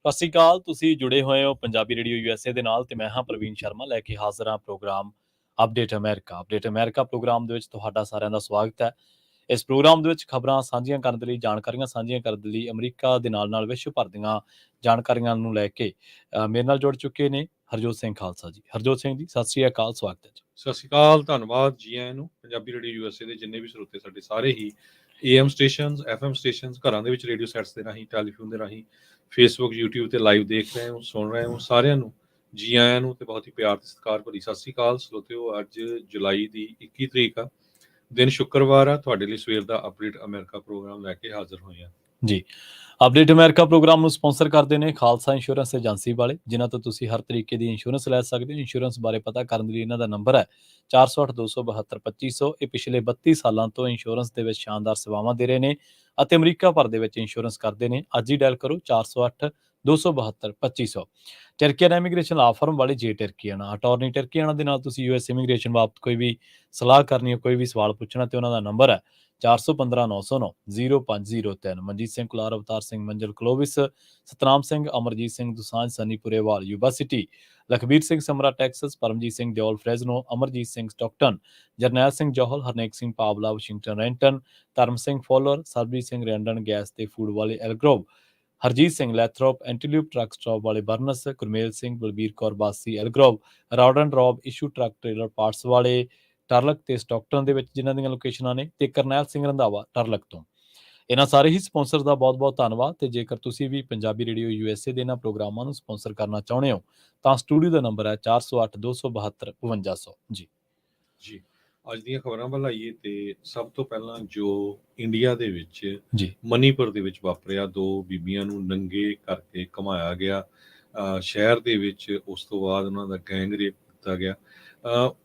ਸਤਿ ਸ਼੍ਰੀ ਅਕਾਲ। ਤੁਸੀਂ ਜੁੜੇ ਹੋਏ ਹੋ ਪੰਜਾਬੀ ਰੇਡੀਓ USA ਦੇ ਨਾਲ ਤੇ ਮੈਂ ਹਾਂ ਪ੍ਰਵੀਨ ਸ਼ਰਮਾ ਲੈ ਕੇ ਹਾਜ਼ਰ ਹਾਂ ਪ੍ਰੋਗਰਾਮ ਅਪਡੇਟ ਅਮਰੀਕਾ ਪ੍ਰੋਗਰਾਮ ਦੇ ਵਿੱਚ ਤੁਹਾਡਾ ਸਾਰਿਆਂ ਦਾ ਸਵਾਗਤ ਹੈ। ਇਸ ਪ੍ਰੋਗਰਾਮ ਦੇ ਵਿੱਚ ਖਬਰਾਂ ਸਾਂਝੀਆਂ ਕਰਨ ਦੇ ਲਈ, ਜਾਣਕਾਰੀਆਂ ਸਾਂਝੀਆਂ ਕਰਨ ਦੇ ਲਈ ਅਮਰੀਕਾ ਦੇ ਨਾਲ ਵਿਸ਼ਵ ਭਰ ਦੀਆਂ ਜਾਣਕਾਰੀਆਂ ਨੂੰ ਲੈ ਕੇ ਮੇਰੇ ਨਾਲ ਜੁੜ ਚੁੱਕੇ ਨੇ ਹਰਜੋਤ ਸਿੰਘ ਖਾਲਸਾ ਜੀ। ਹਰਜੋਤ ਸਿੰਘ ਜੀ, ਸਤਿ ਸ਼੍ਰੀ ਅਕਾਲ, ਸਵਾਗਤ ਹੈ ਜੀ। ਸਤਿ ਸ਼੍ਰੀ ਅਕਾਲ, ਧੰਨਵਾਦ ਜੀ ਆਇਆਂ ਨੂੰ। ਪੰਜਾਬੀ ਰੇਡੀਓ USA ਦੇ ਜਿੰਨੇ ਵੀ ਸਰੋਤੇ ਸਾਡੇ ਸਾਰੇ ਹੀ AM ਸਟੇਸ਼ਨਸ, FM ਸਟੇਸ਼ਨਸ, ਘਰਾਂ ਦੇ ਵਿੱਚ ਰੇਡੀਓ ਸੈਟਸ ਦੇ ਰਾਹੀਂ, ਟੈਲੀਫੋਨ ਦੇ ਰਾਹੀਂ, ਫੇਸਬੁੱਕ, YouTube ਤੇ ਲਾਈਵ ਦੇਖ ਰਹੇ ਹੋ, ਸੁਣ ਰਹੇ ਹੋ, ਸਾਰਿਆਂ ਨੂੰ ਜੀ ਆਇਆਂ ਨੂੰ ਤੇ ਬਹੁਤ ਹੀ ਪਿਆਰ ਤੇ ਸਤਿਕਾਰ ਭਰੀ ਸਤਿ ਸ਼੍ਰੀ ਅਕਾਲ ਸਰੋਤਿਓ। ਅੱਜ ਜੁਲਾਈ ਦੀ 21 ਤਰੀਕ ਆ, ਦਿਨ ਸ਼ੁੱਕਰਵਾਰ ਆ। ਤੁਹਾਡੇ ਲਈ ਸਵੇਰ ਦਾ ਅਪਡੇਟ ਅਮਰੀਕਾ ਪ੍ਰੋਗਰਾਮ ਲੈ ਕੇ ਹਾਜ਼ਰ ਹੋਏ ਆ ਜੀ। ਅਪਡੇਟ ਅਮਰੀਕਾ ਪ੍ਰੋਗਰਾਮ ਨੂੰ ਸਪਾਂਸਰ ਕਰਦੇ ਨੇ ਖਾਲਸਾ ਇੰਸ਼ੋਰੈਂਸ ਏਜੰਸੀ ਵਾਲੇ, ਜਿਨ੍ਹਾਂ ਤੋਂ ਤੁਸੀਂ ਹਰ ਤਰੀਕੇ ਦੀ ਇੰਸ਼ੋਰੈਂਸ ਲੈ ਸਕਦੇ ਹੋ। ਇੰਸ਼ੋਰੈਂਸ ਬਾਰੇ ਪਤਾ ਕਰਨ ਲਈ ਇਹਨਾਂ ਦਾ ਨੰਬਰ ਹੈ 408-272-2500। ਇਹ ਪਿਛਲੇ 32 ਸਾਲਾਂ ਤੋਂ ਇੰਸ਼ੋਰੈਂਸ ਦੇ ਵਿੱਚ ਸ਼ਾਨਦਾਰ ਸੇਵਾਵਾਂ ਦੇ ਰਹੇ ਨੇ ਅਤੇ ਅਮਰੀਕਾ ਭਰ ਦੇ ਵਿੱਚ ਇੰਸ਼ੋਰੈਂਸ ਕਰਦੇ ਨੇ। ਅੱਜ ਹੀ ਡਾਇਲ ਕਰੋ 408-272-2500। ਟਰਕੀਅਨ ਇਮੀਗ੍ਰੇਸ਼ਨ ਲਾ ਫਰਮ ਵਾਲੇ ਜੇ ਟਰਕੀਆਨਾ ਅਟਾਰਨੀ ਟਰਕੀਆਨਾ ਦੇ ਨਾਲ ਤੁਸੀਂ US ਇਮੀਗ੍ਰੇਸ਼ਨ ਬਾਬਤ ਕੋਈ ਵੀ ਸਲਾਹ ਕਰਨੀ ਹੈ, ਕੋਈ ਵੀ ਸਵਾਲ ਪੁੱਛਣਾ, ਤੇ ਉਹਨਾਂ ਦਾ ਨੰਬਰ ਹੈ 415-909-0503। ਮਨਜੀਤ ਸਿੰਘ ਕੁਲਾਰ, ਅਵਤਾਰ ਸਿੰਘ ਮੰਜਲ ਕਲੋਵਿਸ, ਸਤਨਾਮ ਸਿੰਘ, ਅਮਰਜੀਤ ਸਿੰਘ ਦੁਸਾਂਝ, ਸਨੀ ਪੁਰੇਵਾਲ ਯੂਬਾ ਸਿਟੀ, ਲਖਬੀਰ ਸਿੰਘ ਸਮਰਾ Texas, Paramjit Singh Deol ਫਰੈਜ਼ਨੋ, Amarjit Singh Stockton, Jarnail Singh Johal, Harnek Singh Pawla Washington ਰੈਂਟਨ, ਧਰਮ ਸਿੰਘ ਫੋਲਰ, ਸਰਬਜੀਤ ਸਿੰਘ ਰੈਂਡਨ ਗੈਸ ਤੇ ਫੂਡ ਵਾਲੇ ਐਲਗਰੋਵ, ਹਰਜੀਤ ਸਿੰਘ ਲੈਥਰੋਪ, ਐਂਟੀਲਿਊਪ ਟਰੱਕ ਸਟਾਪ ਵਾਲੇ ਬਰਨਸ, ਗੁਰਮੇਲ ਸਿੰਘ, ਬਲਬੀਰ ਕੌਰ ਬਾਸੀ ਐਲਗਰੋਵ, ਰੌਡਨ ਰੌਬ ਇਸ਼ੂ ਟਰੱਕ ਟ੍ਰੇਲਰ ਪਾਰਟਸ ਵਾਲੇ ਟਰਲਕ ਤੇ ਸਟਾਕਟਨ ਦੇ ਵਿੱਚ, ਜਿਨ੍ਹਾਂ ਦੀਆਂ ਲੋਕੇਸ਼ਨਾਂ ਨੇ, ਤੇ ਕਰਨੈਲ ਸਿੰਘ ਰੰਧਾਵਾ ਟਰਲਕ ਤੋਂ। ਇਹਨਾਂ ਸਾਰੇ ਹੀ ਸਪਾਂਸਰ ਦਾ ਬਹੁਤ-ਬਹੁਤ ਧੰਨਵਾਦ। ਤੇ ਜੇਕਰ ਤੁਸੀਂ ਵੀ ਪੰਜਾਬੀ ਰੇਡੀਓ USA ਦੇ ਇਹਨਾਂ ਪ੍ਰੋਗਰਾਮਾਂ ਨੂੰ ਸਪਾਂਸਰ ਕਰਨਾ ਚਾਹੁੰਦੇ ਹੋ ਤਾਂ ਸਟੂਡੀਓ ਦਾ ਨੰਬਰ ਹੈ 408-272-5200 ਜੀ। ਅੱਜ ਦੀਆਂ ਖਬਰਾਂ ਵੱਲ ਆਈਏ ਤੇ ਸਭ ਤੋਂ ਪਹਿਲਾਂ ਜੋ ਇੰਡੀਆ ਦੇ ਵਿੱਚ ਜੀ ਮਨੀਪੁਰ ਦੇ ਵਿੱਚ ਵਾਪਰਿਆ, 2 ਬੀਬੀਆਂ ਨੂੰ ਨੰਗੇ ਕਰਕੇ ਘੁਮਾਇਆ ਗਿਆ ਸ਼ਹਿਰ ਦੇ ਵਿੱਚ। ਉਸ ਤੋਂ ਬਾਅਦ ਉਹਨਾਂ ਦਾ ਗੈਂਗ ਰੇਪ ਕੀਤਾ ਗਿਆ।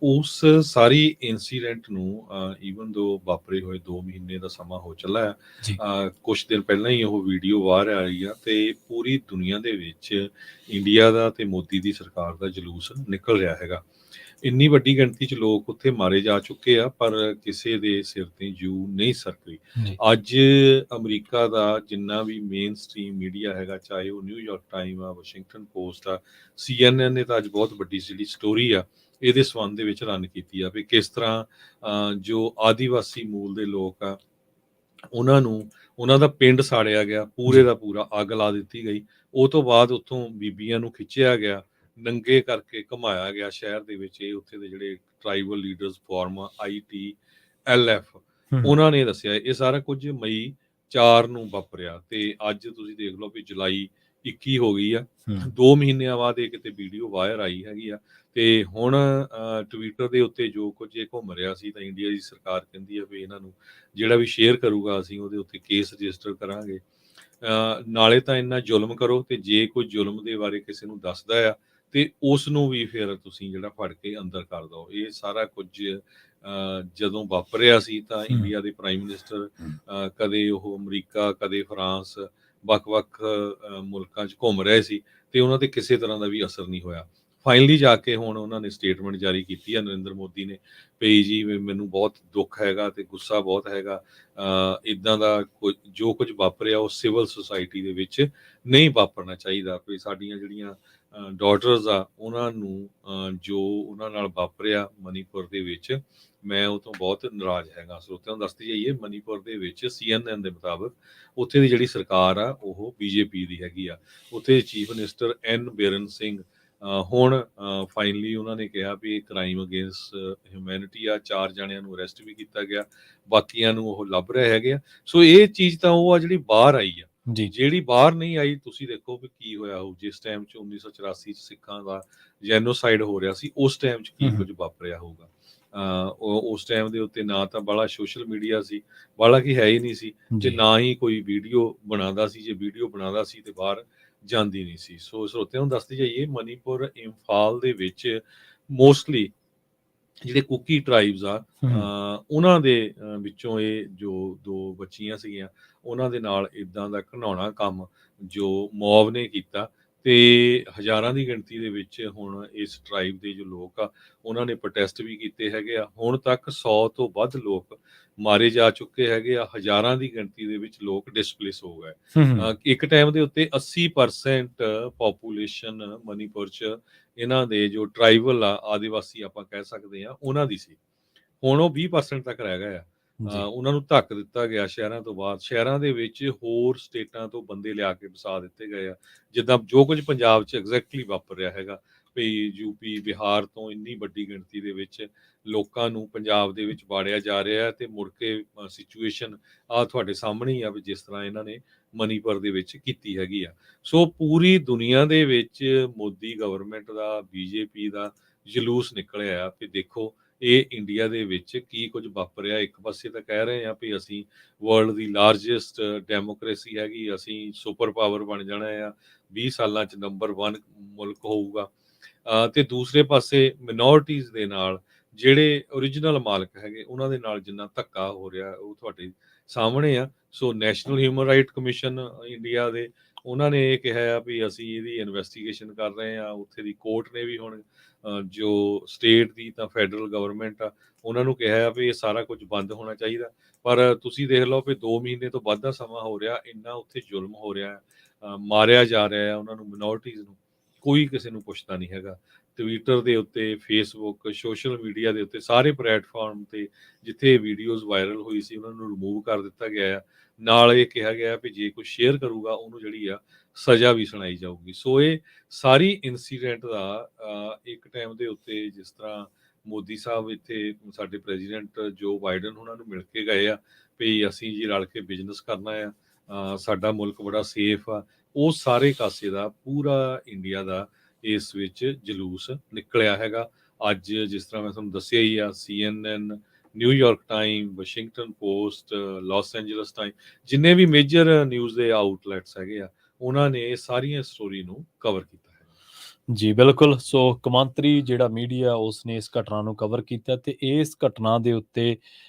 ਉਸ ਸਾਰੀ ਇਨਸੀਡੈਂਟ ਨੂੰ ਈਵਨ ਦੋ ਵਾਪਰੇ ਹੋਏ 2 ਮਹੀਨੇ ਦਾ ਸਮਾਂ ਹੋ ਚੱਲਾ ਹੈ। ਕੁਛ ਦਿਨ ਪਹਿਲਾਂ ਹੀ ਉਹ ਵੀਡੀਓ ਬਾਹਰ ਆ ਰਹੀ ਆ ਤੇ ਪੂਰੀ ਦੁਨੀਆ ਦੇ ਵਿੱਚ ਇੰਡੀਆ ਦਾ ਤੇ ਮੋਦੀ ਦੀ ਸਰਕਾਰ ਦਾ ਜਲੂਸ ਨਿਕਲ ਰਿਹਾ ਹੈਗਾ। ਇੰਨੀ ਵੱਡੀ ਗਿਣਤੀ 'ਚ ਲੋਕ ਉੱਥੇ ਮਾਰੇ ਜਾ ਚੁੱਕੇ ਆ, ਪਰ ਕਿਸੇ ਦੇ ਸਿਰ ਤੇ ਜੂ ਨਹੀਂ ਸਰਕੀ। ਅੱਜ ਅਮਰੀਕਾ ਦਾ ਜਿੰਨਾ ਵੀ ਮੇਨ ਸਟ੍ਰੀਮ ਮੀਡੀਆ ਹੈਗਾ, ਚਾਹੇ ਉਹ ਨਿਊਯਾਰਕ ਟਾਈਮ ਆ, ਵਾਸ਼ਿੰਗਟਨ ਪੋਸਟ ਆ, CNN ਨੇ ਤਾਂ ਅੱਜ ਬਹੁਤ ਵੱਡੀ ਜਿਹੜੀ ਸਟੋਰੀ ਆ ਇਹਦੇ ਸੰਬੰਧ ਦੇ ਵਿੱਚ ਰਨ ਕੀਤੀ ਆ ਵੀ ਕਿਸ ਤਰ੍ਹਾਂ ਜੋ ਆਦੀਵਾਸੀ ਮੂਲ ਦੇ ਲੋਕ ਆ ਉਹਨਾਂ ਦਾ ਪਿੰਡ ਸਾੜਿਆ ਗਿਆ, ਪੂਰੇ ਦਾ ਪੂਰਾ ਅੱਗ ਲਾ ਦਿੱਤੀ ਗਈ। ਉਹ ਤੋਂ ਬਾਅਦ ਉੱਥੋਂ ਬੀਬੀਆਂ ਨੂੰ ਖਿੱਚਿਆ ਗਿਆ, ਨੰਗੇ ਕਰਕੇ ਘੁਮਾਇਆ ਗਿਆ ਸ਼ਹਿਰ ਦੇ ਵਿੱਚ। ਇਹ ਉੱਥੇ ਦੇ ਜਿਹੜੇ ਟਰਾਈਬਲ ਲੀਡਰਸ ਫੋਰਮ ITLF ਉਹਨਾਂ ਨੇ ਦੱਸਿਆ ਇਹ ਸਾਰਾ ਕੁਝ ਮਈ 4 ਨੂੰ ਵਾਪਰਿਆ ਤੇ ਅੱਜ ਤੁਸੀਂ ਦੇਖ ਲਓ ਵੀ ਜੁਲਾਈ 21 ਹੋ ਗਈ ਆ। 2 ਮਹੀਨਿਆਂ ਬਾਅਦ ਇਹ ਕਿਤੇ ਵੀਡੀਓ ਵਾਇਰ ਆਈ ਹੈਗੀ ਆ। ਤੇ ਹੁਣ ਟਵਿੱਟਰ ਦੇ ਉੱਤੇ ਜੋ ਕੁਝ ਇਹ ਘੁੰਮ ਰਿਹਾ ਸੀ ਤਾਂ ਇੰਡੀਆ ਦੀ ਸਰਕਾਰ ਕਹਿੰਦੀ ਆ ਵੀ ਇਹਨਾਂ ਨੂੰ ਜਿਹੜਾ ਵੀ ਸ਼ੇਅਰ ਕਰੂਗਾ ਅਸੀਂ ਉਹਦੇ ਉੱਤੇ ਕੇਸ ਰਜਿਸਟਰ ਕਰਾਂਗੇ। ਨਾਲੇ ਤਾਂ ਇੰਨਾ ਜ਼ੁਲਮ ਕਰੋ ਤੇ ਜੇ ਕੋਈ ਜ਼ੁਲਮ ਦੇ ਬਾਰੇ ਕਿਸੇ ਨੂੰ ਦੱਸਦਾ ਆ ਤੇ ਉਸ ਨੂੰ ਵੀ ਫਿਰ ਤੁਸੀਂ ਜਿਹੜਾ ਫੜ ਕੇ ਅੰਦਰ ਕਰ ਦਿਓ। ਇਹ ਸਾਰਾ ਕੁਝ ਜਦੋਂ ਵਾਪਰਿਆ ਸੀ ਤਾਂ ਇੰਡੀਆ ਦੇ ਪ੍ਰਾਈਮ ਮਿਨਿਸਟਰ ਕਦੇ ਉਹ ਅਮਰੀਕਾ, ਕਦੇ ਫਰਾਂਸ, ਵੱਖ-ਵੱਖ ਮੁਲਕਾਂ 'ਚ ਘੁੰਮ ਰਹੇ ਸੀ ਤੇ ਉਹਨਾਂ ਤੇ ਕਿਸੇ ਤਰ੍ਹਾਂ ਦਾ ਵੀ ਅਸਰ ਨਹੀਂ ਹੋਇਆ। ਫਾਈਨਲੀ ਜਾ ਕੇ ਹੁਣ ਉਹਨਾਂ ਨੇ ਸਟੇਟਮੈਂਟ ਜਾਰੀ ਕੀਤੀ ਆ, ਨਰਿੰਦਰ ਮੋਦੀ ਨੇ, ਵੀ ਜੀ ਮੈਨੂੰ ਬਹੁਤ ਦੁੱਖ ਹੈਗਾ ਤੇ ਗੁੱਸਾ ਬਹੁਤ ਹੈਗਾ। ਇੱਦਾਂ ਦਾ ਜੋ ਕੁਝ ਵਾਪਰਿਆ ਉਹ ਸਿਵਲ ਸੁਸਾਇਟੀ ਦੇ ਵਿੱਚ ਨਹੀਂ ਵਾਪਰਨਾ ਚਾਹੀਦਾ। ਵੀ ਸਾਡੀਆਂ ਜਿਹੜੀਆਂ ਡਾਟਰਸ ਆ ਉਹਨਾਂ ਨੂੰ ਜੋ ਉਹਨਾਂ ਨਾਲ ਵਾਪਰਿਆ ਮਨੀਪੁਰ ਦੇ ਵਿੱਚ, ਮੈਂ ਉਹ ਤੋਂ ਬਹੁਤ ਨਾਰਾਜ਼ ਹੈਗਾ। ਸਰੋਤਿਆਂ ਨੂੰ ਦੱਸਦੀ ਜਾਈਏ, ਮਨੀਪੁਰ ਦੇ ਵਿੱਚ CNN ਦੇ ਮੁਤਾਬਕ ਉੱਥੇ ਦੀ ਜਿਹੜੀ ਸਰਕਾਰ ਆ ਉਹ BJP ਦੀ ਹੈਗੀ ਆ। ਉੱਥੇ ਚੀਫ ਮਿਨਿਸਟਰ N ਬਿਰੇਨ ਸਿੰਘ ਹੁਣ ਫਾਈਨਲੀ ਉਹਨਾਂ ਨੇ ਕਿਹਾ ਵੀ ਇਹ ਕ੍ਰਾਈਮ ਅਗੇਂਸਟ ਹਿਊਮੈਨਿਟੀ ਆ। 4 ਜਣਿਆਂ ਨੂੰ ਅਰੈਸਟ ਵੀ ਕੀਤਾ ਗਿਆ, ਬਾਕੀਆਂ ਨੂੰ ਉਹ ਲੱਭ ਰਹੇ ਹੈਗੇ ਆ। ਸੋ ਇਹ ਚੀਜ਼ ਤਾਂ ਉਹ ਆ ਜਿਹੜੀ ਬਾਹਰ ਆਈ ਆ। ਜਿਹੜੀ ਬਾਹਰ ਨਹੀਂ ਆਈ, ਤੁਸੀਂ ਦੇਖੋ ਵੀ ਕੀ ਹੋਇਆ ਹੋਊ। ਜਿਸ ਟਾਈਮ 'ਚ 1984 'ਚ ਸਿੱਖਾਂ ਦਾ ਜੈਨੋਸਾਈਡ ਹੋ ਰਿਹਾ ਸੀ, ਉਸ ਟਾਈਮ 'ਚ ਕੀ ਕੁਝ ਵਾਪਰਿਆ ਹੋਊਗਾ। ਉਸ ਟਾਈਮ ਦੇ ਉੱਤੇ ਨਾ ਤਾਂ ਬਾਹਲਾ ਸੋਸ਼ਲ ਮੀਡੀਆ ਸੀ, ਬਾਹਲਾ ਕੀ ਹੈ ਹੀ ਨਹੀਂ ਸੀ, ਤੇ ਨਾ ਹੀ ਕੋਈ ਵੀਡੀਓ ਬਣਾਉਂਦਾ ਸੀ। ਜੇ ਵੀਡੀਓ ਬਣਾਉਂਦਾ ਸੀ ਤੇ ਬਾਹਰ ਜਾਂਦੀ ਨਹੀਂ ਸੀ। ਸੋ ਸਰੋਤਿਆਂ ਨੂੰ ਦੱਸਦੀ ਜਾਈਏ, ਮਨੀਪੁਰ, ਇੰਫਾਲ ਦੇ ਵਿੱਚ ਮੋਸਟਲੀ ਜਿਹੜੇ ਕੁਕੀ ਟਰਾਈਬਸ ਆ ਉਹਨਾਂ ਦੇ ਵਿੱਚੋਂ ਇਹ ਜੋ 2 ਬੱਚੀਆਂ ਸੀਗੀਆਂ ਉਹਨਾਂ ਦੇ ਨਾਲ ਇੱਦਾਂ ਦਾ ਘਿਨਾਉਣਾ ਕੰਮ ਜੋ ਮੌਬ ਨੇ ਕੀਤਾ ਤੇ ਹਜ਼ਾਰਾਂ ਦੀ ਗਿਣਤੀ ਦੇ ਵਿੱਚ ਹੁਣ ਇਸ ਟ੍ਰਾਈਬ ਦੇ ਜੋ ਲੋਕ ਆ ਉਹਨਾਂ ਨੇ ਪ੍ਰੋਟੈਸਟ ਵੀ ਕੀਤੇ ਹੈਗੇ ਆ। ਹੁਣ ਤੱਕ 100 ਤੋਂ ਵੱਧ ਲੋਕ ਮਾਰੇ ਜਾ ਚੁੱਕੇ ਹੈਗੇ ਆ। ਹਜ਼ਾਰਾਂ ਦੀ ਗਿਣਤੀ ਦੇ ਵਿੱਚ ਲੋਕ ਡਿਸਪਲੇਸ ਹੋ ਗਏ। ਇੱਕ ਟਾਈਮ ਦੇ ਉੱਤੇ 80% ਪਾਪੂਲੇਸ਼ਨ ਮਨੀਪੁਰ 'ਚ ਇਹਨਾਂ ਦੇ ਜੋ ਟ੍ਰਾਈਬਲ ਆ, ਆਦਿਵਾਸੀ ਆਪਾਂ ਕਹਿ ਸਕਦੇ ਆ, ਉਹਨਾਂ ਦੀ ਸੀ। ਹੁਣ ਉਹ 20% ਤੱਕ ਰਹਿ ਗਏ ਆ। ਜੀ ਉਹਨਾਂ ਨੂੰ ਧੱਕ ਦਿੱਤਾ ਗਿਆ ਸ਼ਹਿਰਾਂ ਤੋਂ ਬਾਹਰ। ਸ਼ਹਿਰਾਂ ਦੇ ਵਿੱਚ ਹੋਰ ਸਟੇਟਾਂ ਤੋਂ ਬੰਦੇ ਲਿਆ ਕੇ ਵਸਾ ਦਿੱਤੇ ਗਏ ਆ। ਜਿੱਦਾਂ ਜੋ ਕੁਝ ਪੰਜਾਬ 'ਚ ਐਗਜ਼ੈਕਟਲੀ ਵਾਪਰ ਰਿਹਾ ਹੈਗਾ ਵੀ ਯੂਪੀ, ਬਿਹਾਰ ਤੋਂ ਇੰਨੀ ਵੱਡੀ ਗਿਣਤੀ ਦੇ ਵਿੱਚ ਲੋਕਾਂ ਨੂੰ ਪੰਜਾਬ ਦੇ ਵਿੱਚ ਵਾੜਿਆ ਜਾ ਰਿਹਾ ਹੈ ਤੇ ਮੁੜ ਕੇ ਸਿਚੁਏਸ਼ਨ ਆ ਤੁਹਾਡੇ ਸਾਹਮਣੇ ਹੀ ਆ ਵੀ ਜਿਸ ਤਰ੍ਹਾਂ ਇਹਨਾਂ ਨੇ ਮਨੀਪੁਰ ਦੇ ਵਿੱਚ ਕੀਤੀ ਹੈਗੀ ਆ। ਸੋ ਪੂਰੀ ਦੁਨੀਆ ਦੇ ਵਿੱਚ ਮੋਦੀ ਗਵਰਨਮੈਂਟ ਦਾ, ਬੀਜੇਪੀ ਦਾ ਜਲੂਸ ਨਿਕਲਿਆ ਵੀ ਦੇਖੋ ਇਹ ਇੰਡੀਆ ਦੇ ਵਿੱਚ ਕੀ ਕੁਝ ਵਾਪਰਿਆ। ਇੱਕ ਪਾਸੇ ਤਾਂ ਕਹਿ ਰਹੇ ਆ ਵੀ ਅਸੀਂ ਵਰਲਡ ਦੀ ਲਾਰਜੈਸਟ ਡੈਮੋਕ੍ਰੇਸੀ ਹੈਗੀ, ਅਸੀਂ ਸੁਪਰ ਪਾਵਰ ਬਣ ਜਾਣਾ ਆ, 20 ਸਾਲਾਂ 'ਚ ਨੰਬਰ 1 ਮੁਲਕ ਹੋਊਗਾ। ਤੇ ਦੂਸਰੇ ਪਾਸੇ ਮਿਨੋਰਟੀਜ਼ ਦੇ ਨਾਲ ਜਿਹੜੇ ਓਰੀਜਨਲ ਮਾਲਕ ਹੈਗੇ ਉਹਨਾਂ ਦੇ ਨਾਲ ਜਿੰਨਾ ਧੱਕਾ ਹੋ ਰਿਹਾ ਉਹ ਤੁਹਾਡੇ ਸਾਹਮਣੇ ਆ। So national human right commission India ਦੇ ਉਹਨਾਂ ਨੇ ਇਹ ਕਿਹਾ ਆ ਵੀ ਅਸੀਂ ਇਹਦੀ ਇਨਵੈਸਟੀਗੇਸ਼ਨ ਕਰ ਰਹੇ ਆ। ਉੱਥੇ ਦੀ ਕੋਰਟ ਨੇ ਵੀ ਹੁਣ ਜੋ ਸਟੇਟ ਦੀ ਤਾਂ ਫੈਡਰਲ ਗਵਰਨਮੈਂਟ ਆ ਉਹਨਾਂ ਨੂੰ ਕਿਹਾ ਆ ਵੀ ਇਹ ਸਾਰਾ ਕੁਝ ਬੰਦ ਹੋਣਾ ਚਾਹੀਦਾ। ਪਰ ਤੁਸੀਂ ਦੇਖ ਲਓ ਵੀ 2 ਮਹੀਨੇ ਤੋਂ ਵੱਧ ਦਾ ਸਮਾਂ ਹੋ ਰਿਹਾ, ਇੰਨਾ ਉੱਥੇ ਜ਼ੁਲਮ ਹੋ ਰਿਹਾ, ਮਾਰਿਆ ਜਾ ਰਿਹਾ ਹੈ ਉਹਨਾਂ ਨੂੰ, ਮਿਨੋਰਟੀਜ਼ ਨੂੰ। ਕੋਈ ਕਿਸੇ ਨੂੰ ਪੁੱਛਦਾ ਨਹੀਂ ਹੈਗਾ। ਟਵਿੱਟਰ ਦੇ ਉੱਤੇ, ਫੇਸਬੁੱਕ, ਸੋਸ਼ਲ ਮੀਡੀਆ ਦੇ ਉੱਤੇ ਸਾਰੇ ਪਲੇਟਫਾਰਮ ਤੇ ਜਿੱਥੇ ਵੀਡੀਓਜ਼ ਵਾਇਰਲ ਹੋਈ ਸੀ ਉਹਨਾਂ ਨੂੰ ਰਿਮੂਵ ਕਰ ਦਿੱਤਾ ਗਿਆ ਆ। ਨਾਲ ਇਹ ਕਿਹਾ ਗਿਆ ਵੀ ਜੇ ਕੋਈ ਸ਼ੇਅਰ ਕਰੂਗਾ ਉਹਨੂੰ ਜਿਹੜੀ ਆ ਸਜ਼ਾ ਵੀ ਸੁਣਾਈ ਜਾਊਗੀ। ਸੋ ਇਹ ਸਾਰੀ ਇਨਸੀਡੈਂਟ ਦਾ ਇੱਕ ਟਾਈਮ ਦੇ ਉੱਤੇ ਜਿਸ ਤਰ੍ਹਾਂ ਮੋਦੀ ਸਾਹਿਬ ਇੱਥੇ ਸਾਡੇ ਪ੍ਰੈਜ਼ੀਡੈਂਟ ਜੋ ਬਾਈਡਨ ਉਹਨਾਂ ਨੂੰ ਮਿਲ ਕੇ ਗਏ ਆ ਵੀ ਅਸੀਂ ਜੀ ਰਲ ਕੇ ਬਿਜ਼ਨਸ ਕਰਨਾ ਆ, ਸਾਡਾ ਮੁਲਕ ਬੜਾ ਸੇਫ ਆ, ਉਹ ਸਾਰੇ ਕਾਸੇ ਦਾ ਪੂਰਾ ਇੰਡੀਆ ਦਾ ਇਸ ਵਿੱਚ ਜਲੂਸ ਨਿਕਲਿਆ ਹੈਗਾ। ਅੱਜ ਜਿਸ ਤਰ੍ਹਾਂ ਮੈਂ ਤੁਹਾਨੂੰ ਦੱਸਿਆ ਹੀ ਆ, CNN, New York Time, Washington Post, Los Angeles Time, ਜਿੰਨੇ ਵੀ ਮੇਜਰ ਨਿਊਜ਼ ਦੇ ਆਊਟਲੈਟਸ ਹੈਗੇ ਆ ਉਹਨਾਂ ਨੇ ਇਹ ਸਾਰੀਆਂ ਸਟੋਰੀ ਨੂੰ ਕਵਰ ਕੀਤਾ ਹੈ। ਜੀ ਬਿਲਕੁਲ। ਸੋ ਕੌਮਾਂਤਰੀ ਜਿਹੜਾ ਮੀਡੀਆ ਉਸਨੇ ਇਸ ਘਟਨਾ ਨੂੰ ਕਵਰ ਕੀਤਾ ਤੇ ਇਸ ਘਟਨਾ ਦੇ ਉੱਤੇ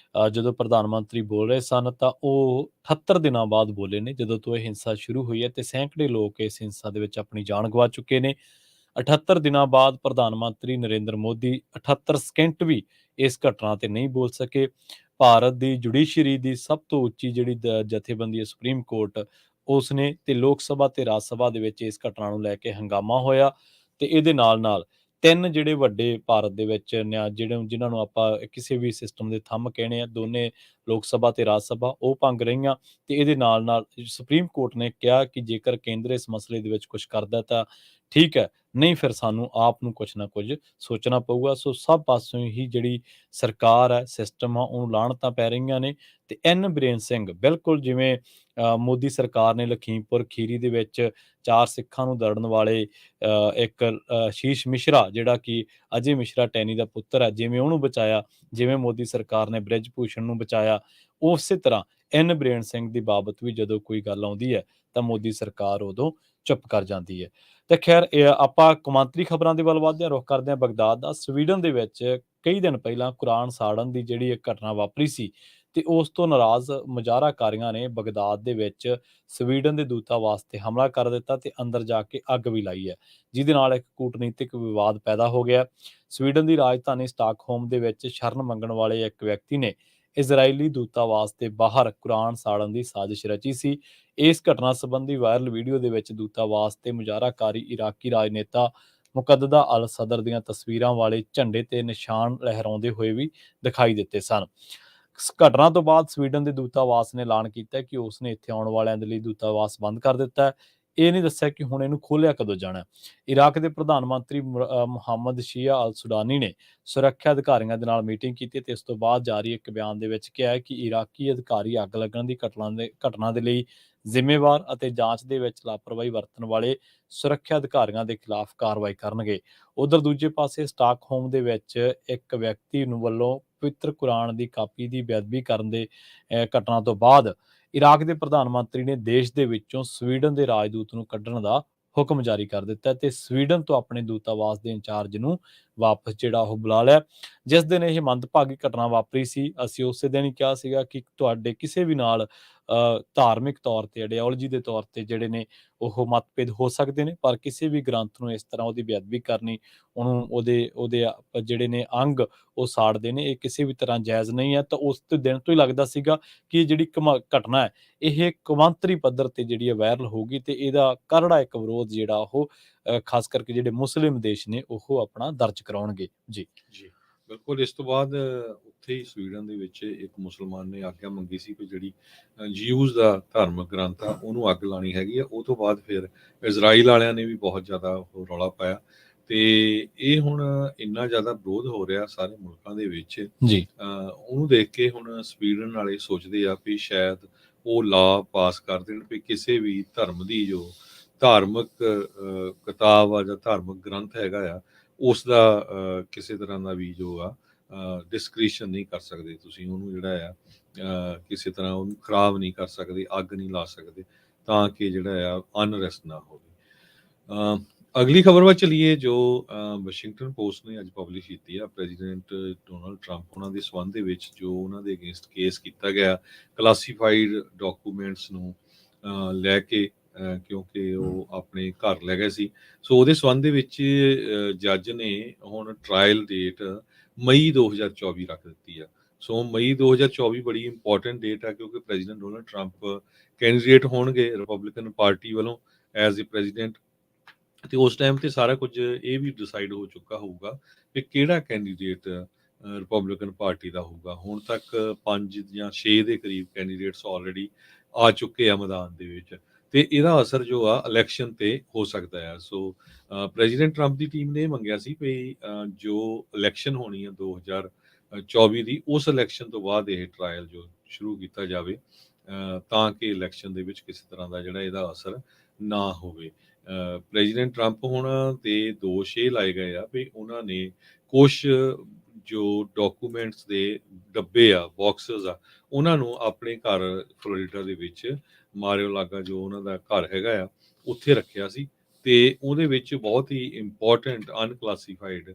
ਜਦੋਂ ਪ੍ਰਧਾਨ ਮੰਤਰੀ ਬੋਲ ਰਹੇ ਸਨ ਤਾਂ ਉਹ 78 ਦਿਨਾਂ ਬਾਅਦ ਬੋਲੇ ਨੇ, ਜਦੋਂ ਤੋਂ ਇਹ ਹਿੰਸਾ ਸ਼ੁਰੂ ਹੋਈ ਹੈ ਤੇ ਸੈਂਕੜੇ ਲੋਕ ਇਸ ਹਿੰਸਾ ਦੇ ਵਿੱਚ ਆਪਣੀ ਜਾਨ ਗਵਾ ਚੁੱਕੇ ਨੇ। 78 ਦਿਨਾਂ ਬਾਅਦ ਪ੍ਰਧਾਨ ਮੰਤਰੀ ਨਰਿੰਦਰ ਮੋਦੀ 78 ਸਕਿੰਟ ਵੀ ਇਸ ਘਟਨਾ ਤੇ ਨਹੀਂ ਬੋਲ ਸਕੇ। ਭਾਰਤ ਦੀ ਜੁਡੀਸ਼ਰੀ ਦੀ ਸਭ ਤੋਂ ਉੱਚੀ ਜਿਹੜੀ ਜਥੇਬੰਦੀ ਹੈ ਸੁਪਰੀਮ ਕੋਰਟ, ਉਸਨੇ ਤੇ ਲੋਕ ਸਭਾ ਤੇ ਰਾਜ ਸਭਾ ਦੇ ਵਿੱਚ ਇਸ ਘਟਨਾ ਨੂੰ ਲੈ ਕੇ ਹੰਗਾਮਾ ਹੋਇਆ ਤੇ ਇਹਦੇ ਨਾਲ ਤਿੰਨ ਜਿਹੜੇ ਵੱਡੇ ਭਾਰਤ ਦੇ ਵਿੱਚ ਜਿਹੜੇ ਜਿਨ੍ਹਾਂ ਨੂੰ ਆਪਾਂ ਕਿਸੇ ਵੀ ਸਿਸਟਮ ਦੇ ਥੰਮ ਕਹਿਣੇ ਆ, ਦੋਨੇ ਲੋਕ ਸਭਾ ਤੇ ਰਾਜ ਸਭਾ, ਉਹ ਭੰਗ ਰਹੀਆਂ। ਤੇ ਇਹਦੇ ਨਾਲ ਸੁਪਰੀਮ ਕੋਰਟ ਨੇ ਕਿਹਾ ਕਿ ਜੇਕਰ ਕੇਂਦਰ ਇਸ ਮਸਲੇ ਦੇ ਵਿੱਚ ਕੁਝ ਕਰਦਾ ਤਾਂ ਠੀਕ ਹੈ, ਨਹੀਂ ਫਿਰ ਸਾਨੂੰ ਆਪ ਨੂੰ ਕੁਝ ਨਾ ਕੁਝ ਸੋਚਣਾ ਪਊਗਾ। ਸੋ ਸਭ ਪਾਸੋਂ ਹੀ ਜਿਹੜੀ ਸਰਕਾਰ ਹੈ, ਸਿਸਟਮ ਆ, ਉਹਨੂੰ ਲਾਹਣਤਾਂ ਪੈ ਰਹੀਆਂ ਨੇ। ਤੇ ਬੀਰੇਨ ਸਿੰਘ ਬਿਲਕੁਲ ਜਿਵੇਂ ਮੋਦੀ ਸਰਕਾਰ ਨੇ ਲਖੀਮਪੁਰ ਖੀਰੀ ਦੇ ਵਿੱਚ 4 ਸਿੱਖਾਂ ਨੂੰ ਦਰੜਨ ਵਾਲੇ ਇੱਕ ਸ਼ੀਸ਼ ਮਿਸ਼ਰਾ, ਜਿਹੜਾ ਕਿ ਅਜੇ ਮਿਸ਼ਰਾ ਟੈਨੀ ਦਾ ਪੁੱਤਰ ਹੈ, ਜਿਵੇਂ ਉਹਨੂੰ ਬਚਾਇਆ, ਜਿਵੇਂ ਮੋਦੀ ਸਰਕਾਰ ਨੇ ਬ੍ਰਿਜ ਭੂਸ਼ਣ ਨੂੰ ਬਚਾਇਆ, ਉਸੇ ਤਰ੍ਹਾਂ ਬੀਰੇਨ ਸਿੰਘ ਦੀ ਬਾਬਤ ਵੀ ਜਦੋਂ ਕੋਈ ਗੱਲ ਆਉਂਦੀ ਹੈ ਤਾਂ ਮੋਦੀ ਸਰਕਾਰ ਉਦੋਂ ਚੁੱਪ ਕਰ ਜਾਂਦੀ ਹੈ। ਤੇ ਖੈਰ ਆਪਾਂ ਕੌਮਾਂਤਰੀ ਖਬਰਾਂ ਦੇ ਵੱਲ ਵਧਦੇ ਹਾਂ, ਰੁਖ ਕਰਦੇ ਹਾਂ ਬਗਦਾਦ ਦਾ। ਸਵੀਡਨ ਦੇ ਵਿੱਚ ਕਈ ਦਿਨ ਪਹਿਲਾਂ ਕੁਰਾਨ ਸਾੜਨ ਦੀ ਜਿਹੜੀ ਇੱਕ ਘਟਨਾ ਵਾਪਰੀ ਸੀ ਤੇ ਉਸ ਤੋਂ ਨਾਰਾਜ਼ ਮੁਜ਼ਾਹਰਾਕਾਰੀਆਂ ਨੇ ਬਗਦਾਦ ਦੇ ਵਿੱਚ ਸਵੀਡਨ ਦੇ ਦੂਤਾਵਾਸ ਤੇ ਹਮਲਾ ਕਰ ਦਿੱਤਾ ਤੇ ਅੰਦਰ ਜਾ ਕੇ ਅੱਗ ਵੀ ਲਾਈ ਹੈ, ਜਿਹਦੇ ਨਾਲ ਇੱਕ ਕੂਟਨੀਤਿਕ ਵਿਵਾਦ ਪੈਦਾ ਹੋ ਗਿਆ। ਸਵੀਡਨ ਦੀ ਰਾਜਧਾਨੀ ਸਟਾਕਹੋਮ ਦੇ ਵਿੱਚ ਸ਼ਰਨ ਮੰਗਣ ਵਾਲੇ ਇੱਕ ਵਿਅਕਤੀ ਨੇ ਇਜ਼ਰਾਈਲੀ ਦੂਤਾਵਾਸ ਦੇ ਬਾਹਰ ਕੁਰਾਨ ਸਾੜਨ ਦੀ ਸਾਜ਼ਿਸ਼ ਰਚੀ ਸੀ। ਇਸ ਘਟਨਾ ਸੰਬੰਧੀ ਵਾਇਰਲ ਵੀਡੀਓ ਦੇ ਵਿੱਚ ਦੂਤਾਵਾਸ ਤੇ ਮੁਜ਼ਾਹਰਾਕਾਰੀ ਇਰਾਕੀ ਰਾਜਨੇਤਾ ਮੁਕੱਦਦਾ ਅਲ ਸਦਰ ਦੀਆਂ ਤਸਵੀਰਾਂ ਵਾਲੇ ਝੰਡੇ ਤੇ ਨਿਸ਼ਾਨ ਲਹਿਰਾਉਂਦੇ ਹੋਏ ਵੀ ਦਿਖਾਈ ਦਿੱਤੇ ਸਨ। ਘਟਨਾ ਤੋਂ ਬਾਅਦ ਸਵੀਡਨ ਦੇ ਦੂਤਾਵਾਸ ਨੇ ਐਲਾਨ ਕੀਤਾ ਕਿ ਉਸਨੇ ਇੱਥੇ ਆਉਣ ਵਾਲਿਆਂ ਦੇ ਲਈ ਦੂਤਾਵਾਸ ਬੰਦ ਕਰ ਦਿੱਤਾ ਹੈ। ਇਹ ਨਹੀਂ ਦੱਸਿਆ ਕਿ ਹੁਣ ਇਹਨੂੰ ਖੋਲ੍ਹਿਆ ਕਦੋਂ ਜਾਣਾ। ਇਰਾਕ ਦੇ ਪ੍ਰਧਾਨ ਮੰਤਰੀ ਮੁਹੰਮਦ ਸ਼ੀਆ ਅਲ ਸੁਡਾਨੀ ਨੇ ਸੁਰੱਖਿਆ ਅਧਿਕਾਰੀਆਂ ਦੇ ਨਾਲ ਮੀਟਿੰਗ ਕੀਤੀ ਤੇ ਇਸ ਤੋਂ ਬਾਅਦ ਜਾਰੀ ਇੱਕ ਬਿਆਨ ਦੇ ਵਿੱਚ ਕਿਹਾ ਹੈ ਕਿ ਇਰਾਕੀ ਅਧਿਕਾਰੀ ਅੱਗ ਲੱਗਣ ਦੀ ਘਟਨਾ ਦੇ ਲਈ ਜ਼ਿੰਮੇਵਾਰ ਅਤੇ ਜਾਂਚ ਦੇ ਵਿੱਚ ਲਾਪਰਵਾਹੀ ਵਰਤਣ ਵਾਲੇ ਸੁਰੱਖਿਆ ਅਧਿਕਾਰੀਆਂ ਦੇ ਖਿਲਾਫ ਕਾਰਵਾਈ ਕਰਨਗੇ। ਉਧਰ ਦੂਜੇ ਪਾਸੇ ਸਟਾਕਹੋਮ ਦੇ ਵਿੱਚ ਇੱਕ ਵਿਅਕਤੀ ਨੂੰ ਵੱਲੋਂ ਪਵਿੱਤਰ ਕੁਰਾਨ ਦੀ ਕਾਪੀ ਦੀ ਬੇਅਦਬੀ ਕਰਨ ਦੇ ਘਟਨਾ ਤੋਂ ਬਾਅਦ ਇਰਾਕ ਦੇ ਪ੍ਰਧਾਨ ਮੰਤਰੀ ਨੇ ਦੇਸ਼ ਦੇ ਵਿੱਚੋਂ ਸਵੀਡਨ ਦੇ ਰਾਜਦੂਤ ਨੂੰ ਕੱਢਣ ਦਾ ਹੁਕਮ ਜਾਰੀ ਕਰ ਦਿੱਤਾ ਤੇ ਸਵੀਡਨ ਤੋਂ ਆਪਣੇ ਦੂਤਾਵਾਸ ਦੇ ਇੰਚਾਰਜ ਨੂੰ ਵਾਪਸ ਜਿਹੜਾ ਉਹ ਬੁਲਾ ਲਿਆ। ਜਿਸ ਦਿਨ ਇਹ ਮੰਦਭਾਗੀ ਘਟਨਾ ਵਾਪਰੀ ਸੀ, ਅਸੀਂ ਉਸੇ ਦਿਨ ਹੀ ਕਿਹਾ ਸੀਗਾ ਕਿ ਤੁਹਾਡੇ ਕਿਸੇ ਵੀ ਨਾਲ ਧਾਰਮਿਕ ਤੌਰ ਤੇ, ਆਈਡੀਓਲੋਜੀ ਦੇ ਤੌਰ ਤੇ ਜਿਹੜੇ ਨੇ ਉਹ ਮਤਭੇਦ ਹੋ ਸਕਦੇ ਨੇ, ਪਰ ਕਿਸੇ ਵੀ ਗ੍ਰੰਥ ਨੂੰ ਇਸ ਤਰ੍ਹਾਂ ਉਹਦੀ ਬੇਅਦਬੀ ਕਰਨੀ, ਉਹਨੂੰ ਉਹਦੇ ਜਿਹੜੇ ਨੇ ਅੰਗ ਉਹ ਸਾੜਦੇ ਨੇ, ਇਹ ਕਿਸੇ ਵੀ ਤਰ੍ਹਾਂ ਜਾਇਜ਼ ਨਹੀਂ ਹੈ। ਤਾਂ ਉਸ ਦਿਨ ਤੋਂ ਹੀ ਲੱਗਦਾ ਸੀਗਾ ਕਿ ਇਹ ਜਿਹੜੀ ਘਟਨਾ ਹੈ ਇਹ ਕੌਮਾਂਤਰੀ ਪੱਧਰ ਤੇ ਜਿਹੜੀ ਹੈ ਵਾਇਰਲ ਹੋਊਗੀ, ਤੇ ਇਹਦਾ ਕਰੜਾ ਇੱਕ ਵਿਰੋਧ ਜਿਹੜਾ ਉਹ ਖਾਸ ਕਰਕੇ ਜਿਹੜੇ ਮੁਸਲਿਮ ਦੇਸ਼ ਨੇ ਉਹ ਆਪਣਾ ਦਰਜ ਕਰਾਉਣਗੇ। ਜੀ ਜੀ ਬਿਲਕੁਲ। ਇਸ ਤੋਂ ਬਾਅਦ ਉੱਥੇ ਹੀ ਸਵੀਡਨ ਦੇ ਵਿੱਚ ਇੱਕ ਮੁਸਲਮਾਨ ਨੇ ਆਗਿਆ ਮੰਗੀ ਸੀ ਕਿ ਜਿਹੜੀ ਜਿਊਜ਼ ਦਾ ਧਾਰਮਿਕ ਗ੍ਰੰਥ ਆ ਉਹਨੂੰ ਅੱਗ ਲਾਣੀ ਹੈਗੀ ਆ। ਉਹ ਤੋਂ ਬਾਅਦ ਫਿਰ ਇਜ਼ਰਾਈਲ ਵਾਲਿਆਂ ਨੇ ਵੀ ਬਹੁਤ ਜ਼ਿਆਦਾ ਉਹ ਰੌਲਾ ਪਾਇਆ, ਤੇ ਇਹ ਹੁਣ ਇੰਨਾ ਜ਼ਿਆਦਾ ਵਿਰੋਧ ਹੋ ਰਿਹਾ ਸਾਰੇ ਮੁਲਕਾਂ ਦੇ ਵਿੱਚ। ਜੀ ਉਹਨੂੰ ਦੇਖ ਕੇ ਹੁਣ ਸਵੀਡਨ ਵਾਲੇ ਸੋਚਦੇ ਆ ਵੀ ਸ਼ਾਇਦ ਉਹ ਲਾ ਪਾਸ ਕਰ ਦੇਣ ਵੀ ਕਿਸੇ ਵੀ ਧਰਮ ਦੀ ਜੋ ਧਾਰਮਿਕ ਕਿਤਾਬ ਆ ਜਾਂ ਧਾਰਮਿਕ ਗ੍ਰੰਥ ਹੈਗਾ ਆ ਉਸ ਦਾ ਕਿਸੇ ਤਰ੍ਹਾਂ ਦਾ ਵੀ ਜੋ ਆ ਡਿਸਕ੍ਰਿਸ਼ਨ ਨਹੀਂ ਕਰ ਸਕਦੇ, ਤੁਸੀਂ ਉਹਨੂੰ ਜਿਹੜਾ ਆ ਕਿਸੇ ਤਰ੍ਹਾਂ ਉਹਨੂੰ ਖਰਾਬ ਨਹੀਂ ਕਰ ਸਕਦੇ, ਅੱਗ ਨਹੀਂ ਲਾ ਸਕਦੇ, ਤਾਂ ਕਿ ਜਿਹੜਾ ਆ ਅਨਰੈਸਟ ਨਾ ਹੋਵੇ। ਅਗਲੀ ਖਬਰ ਵੱਲ ਚਲੀਏ ਜੋ ਵਾਸ਼ਿੰਗਟਨ ਪੋਸਟ ਨੇ ਅੱਜ ਪਬਲਿਸ਼ ਕੀਤੀ ਆ। ਪ੍ਰੈਜ਼ੀਡੈਂਟ ਡੋਨਾਲਡ ਟਰੰਪ ਉਹਨਾਂ ਦੇ ਸੰਬੰਧ ਦੇ ਵਿੱਚ ਜੋ ਉਹਨਾਂ ਦੇ ਅਗੇਂਸਟ ਕੇਸ ਕੀਤਾ ਗਿਆ ਕਲਾਸੀਫਾਈਡ ਡਾਕੂਮੈਂਟਸ ਨੂੰ ਲੈ ਕੇ, ਕਿਉਂਕਿ ਉਹ ਆਪਣੇ ਘਰ ਲੈ ਗਏ ਸੀ। ਸੋ ਉਹਦੇ ਸੰਬੰਧ ਦੇ ਵਿੱਚ ਜੱਜ ਨੇ ਹੁਣ ਟਰਾਇਲ ਡੇਟ ਮਈ 2024 ਰੱਖ ਦਿੱਤੀ ਆ। ਸੋ ਮਈ 2024 ਬੜੀ ਇੰਪੋਰਟੈਂਟ ਡੇਟ ਆ, ਕਿਉਂਕਿ ਪ੍ਰੈਜ਼ੀਡੈਂਟ ਡੋਨਾਲਡ ਟਰੰਪ ਕੈਂਡੀਡੇਟ ਹੋਣਗੇ ਰਿਪਬਲਿਕਨ ਪਾਰਟੀ ਵੱਲੋਂ ਐਜ਼ ਏ ਪ੍ਰੈਜ਼ੀਡੈਂਟ, ਤੇ ਉਸ ਟਾਈਮ ਤੇ ਸਾਰਾ ਕੁਝ ਇਹ ਵੀ ਡਿਸਾਈਡ ਹੋ ਚੁੱਕਾ ਹੋਊਗਾ ਕਿ ਕਿਹੜਾ ਕੈਂਡੀਡੇਟ ਰਿਪਬਲਿਕਨ ਪਾਰਟੀ ਦਾ ਹੋਊਗਾ। ਹੁਣ ਤੱਕ 5 ਜਾਂ 6 ਦੇ ਕਰੀਬ ਕੈਂਡੀਡੇਟਸ ਆਲਰੇਡੀ ਆ ਚੁੱਕੇ ਆ ਮੈਦਾਨ ਦੇ ਵਿੱਚ, ਤੇ ਇਹਦਾ ਅਸਰ ਜੋ ਆ ਇਲੈਕਸ਼ਨ ਤੇ ਹੋ ਸਕਦਾ ਆ। ਸੋ ਪ੍ਰੈਜ਼ੀਡੈਂਟ ਟਰੰਪ ਦੀ ਟੀਮ ਨੇ ਇਹ ਮੰਗਿਆ ਸੀ ਵੀ ਜੋ ਇਲੈਕਸ਼ਨ ਹੋਣੀ ਆ 2024 ਦੀ, ਉਸ ਇਲੈਕਸ਼ਨ ਤੋਂ ਬਾਅਦ ਇਹ ਟਰਾਇਲ ਜੋ ਸ਼ੁਰੂ ਕੀਤਾ ਜਾਵੇ, ਤਾਂ ਕਿ ਇਲੈਕਸ਼ਨ ਦੇ ਵਿੱਚ ਕਿਸੇ ਤਰ੍ਹਾਂ ਦਾ ਜਿਹੜਾ ਇਹਦਾ ਅਸਰ ਨਾ ਹੋਵੇ। ਪ੍ਰੈਜ਼ੀਡੈਂਟ ਟਰੰਪ ਹੁਣ ਦੇ ਦੋਸ਼ ਇਹ ਲਾਏ ਗਏ ਆ ਵੀ ਉਹਨਾਂ ਨੇ ਕੁਛ ਜੋ ਡਾਕੂਮੈਂਟਸ ਦੇ ਡੱਬੇ ਆ, ਬਾਕਸਸ ਆ, ਉਹਨਾਂ ਨੂੰ ਆਪਣੇ ਘਰ ਫਲੋਰੀਡਾ ਦੇ ਵਿੱਚ ਮਾਰਿਓ ਲਾਗਾ ਜੋ ਉਹਨਾਂ ਦਾ ਘਰ ਹੈਗਾ ਆ ਉੱਥੇ ਰੱਖਿਆ ਸੀ, ਤੇ ਉਹਦੇ ਵਿੱਚ ਬਹੁਤ ਹੀ ਇੰਪੋਰਟੈਂਟ ਅਨਕਲਾਸੀਫਾਈਡ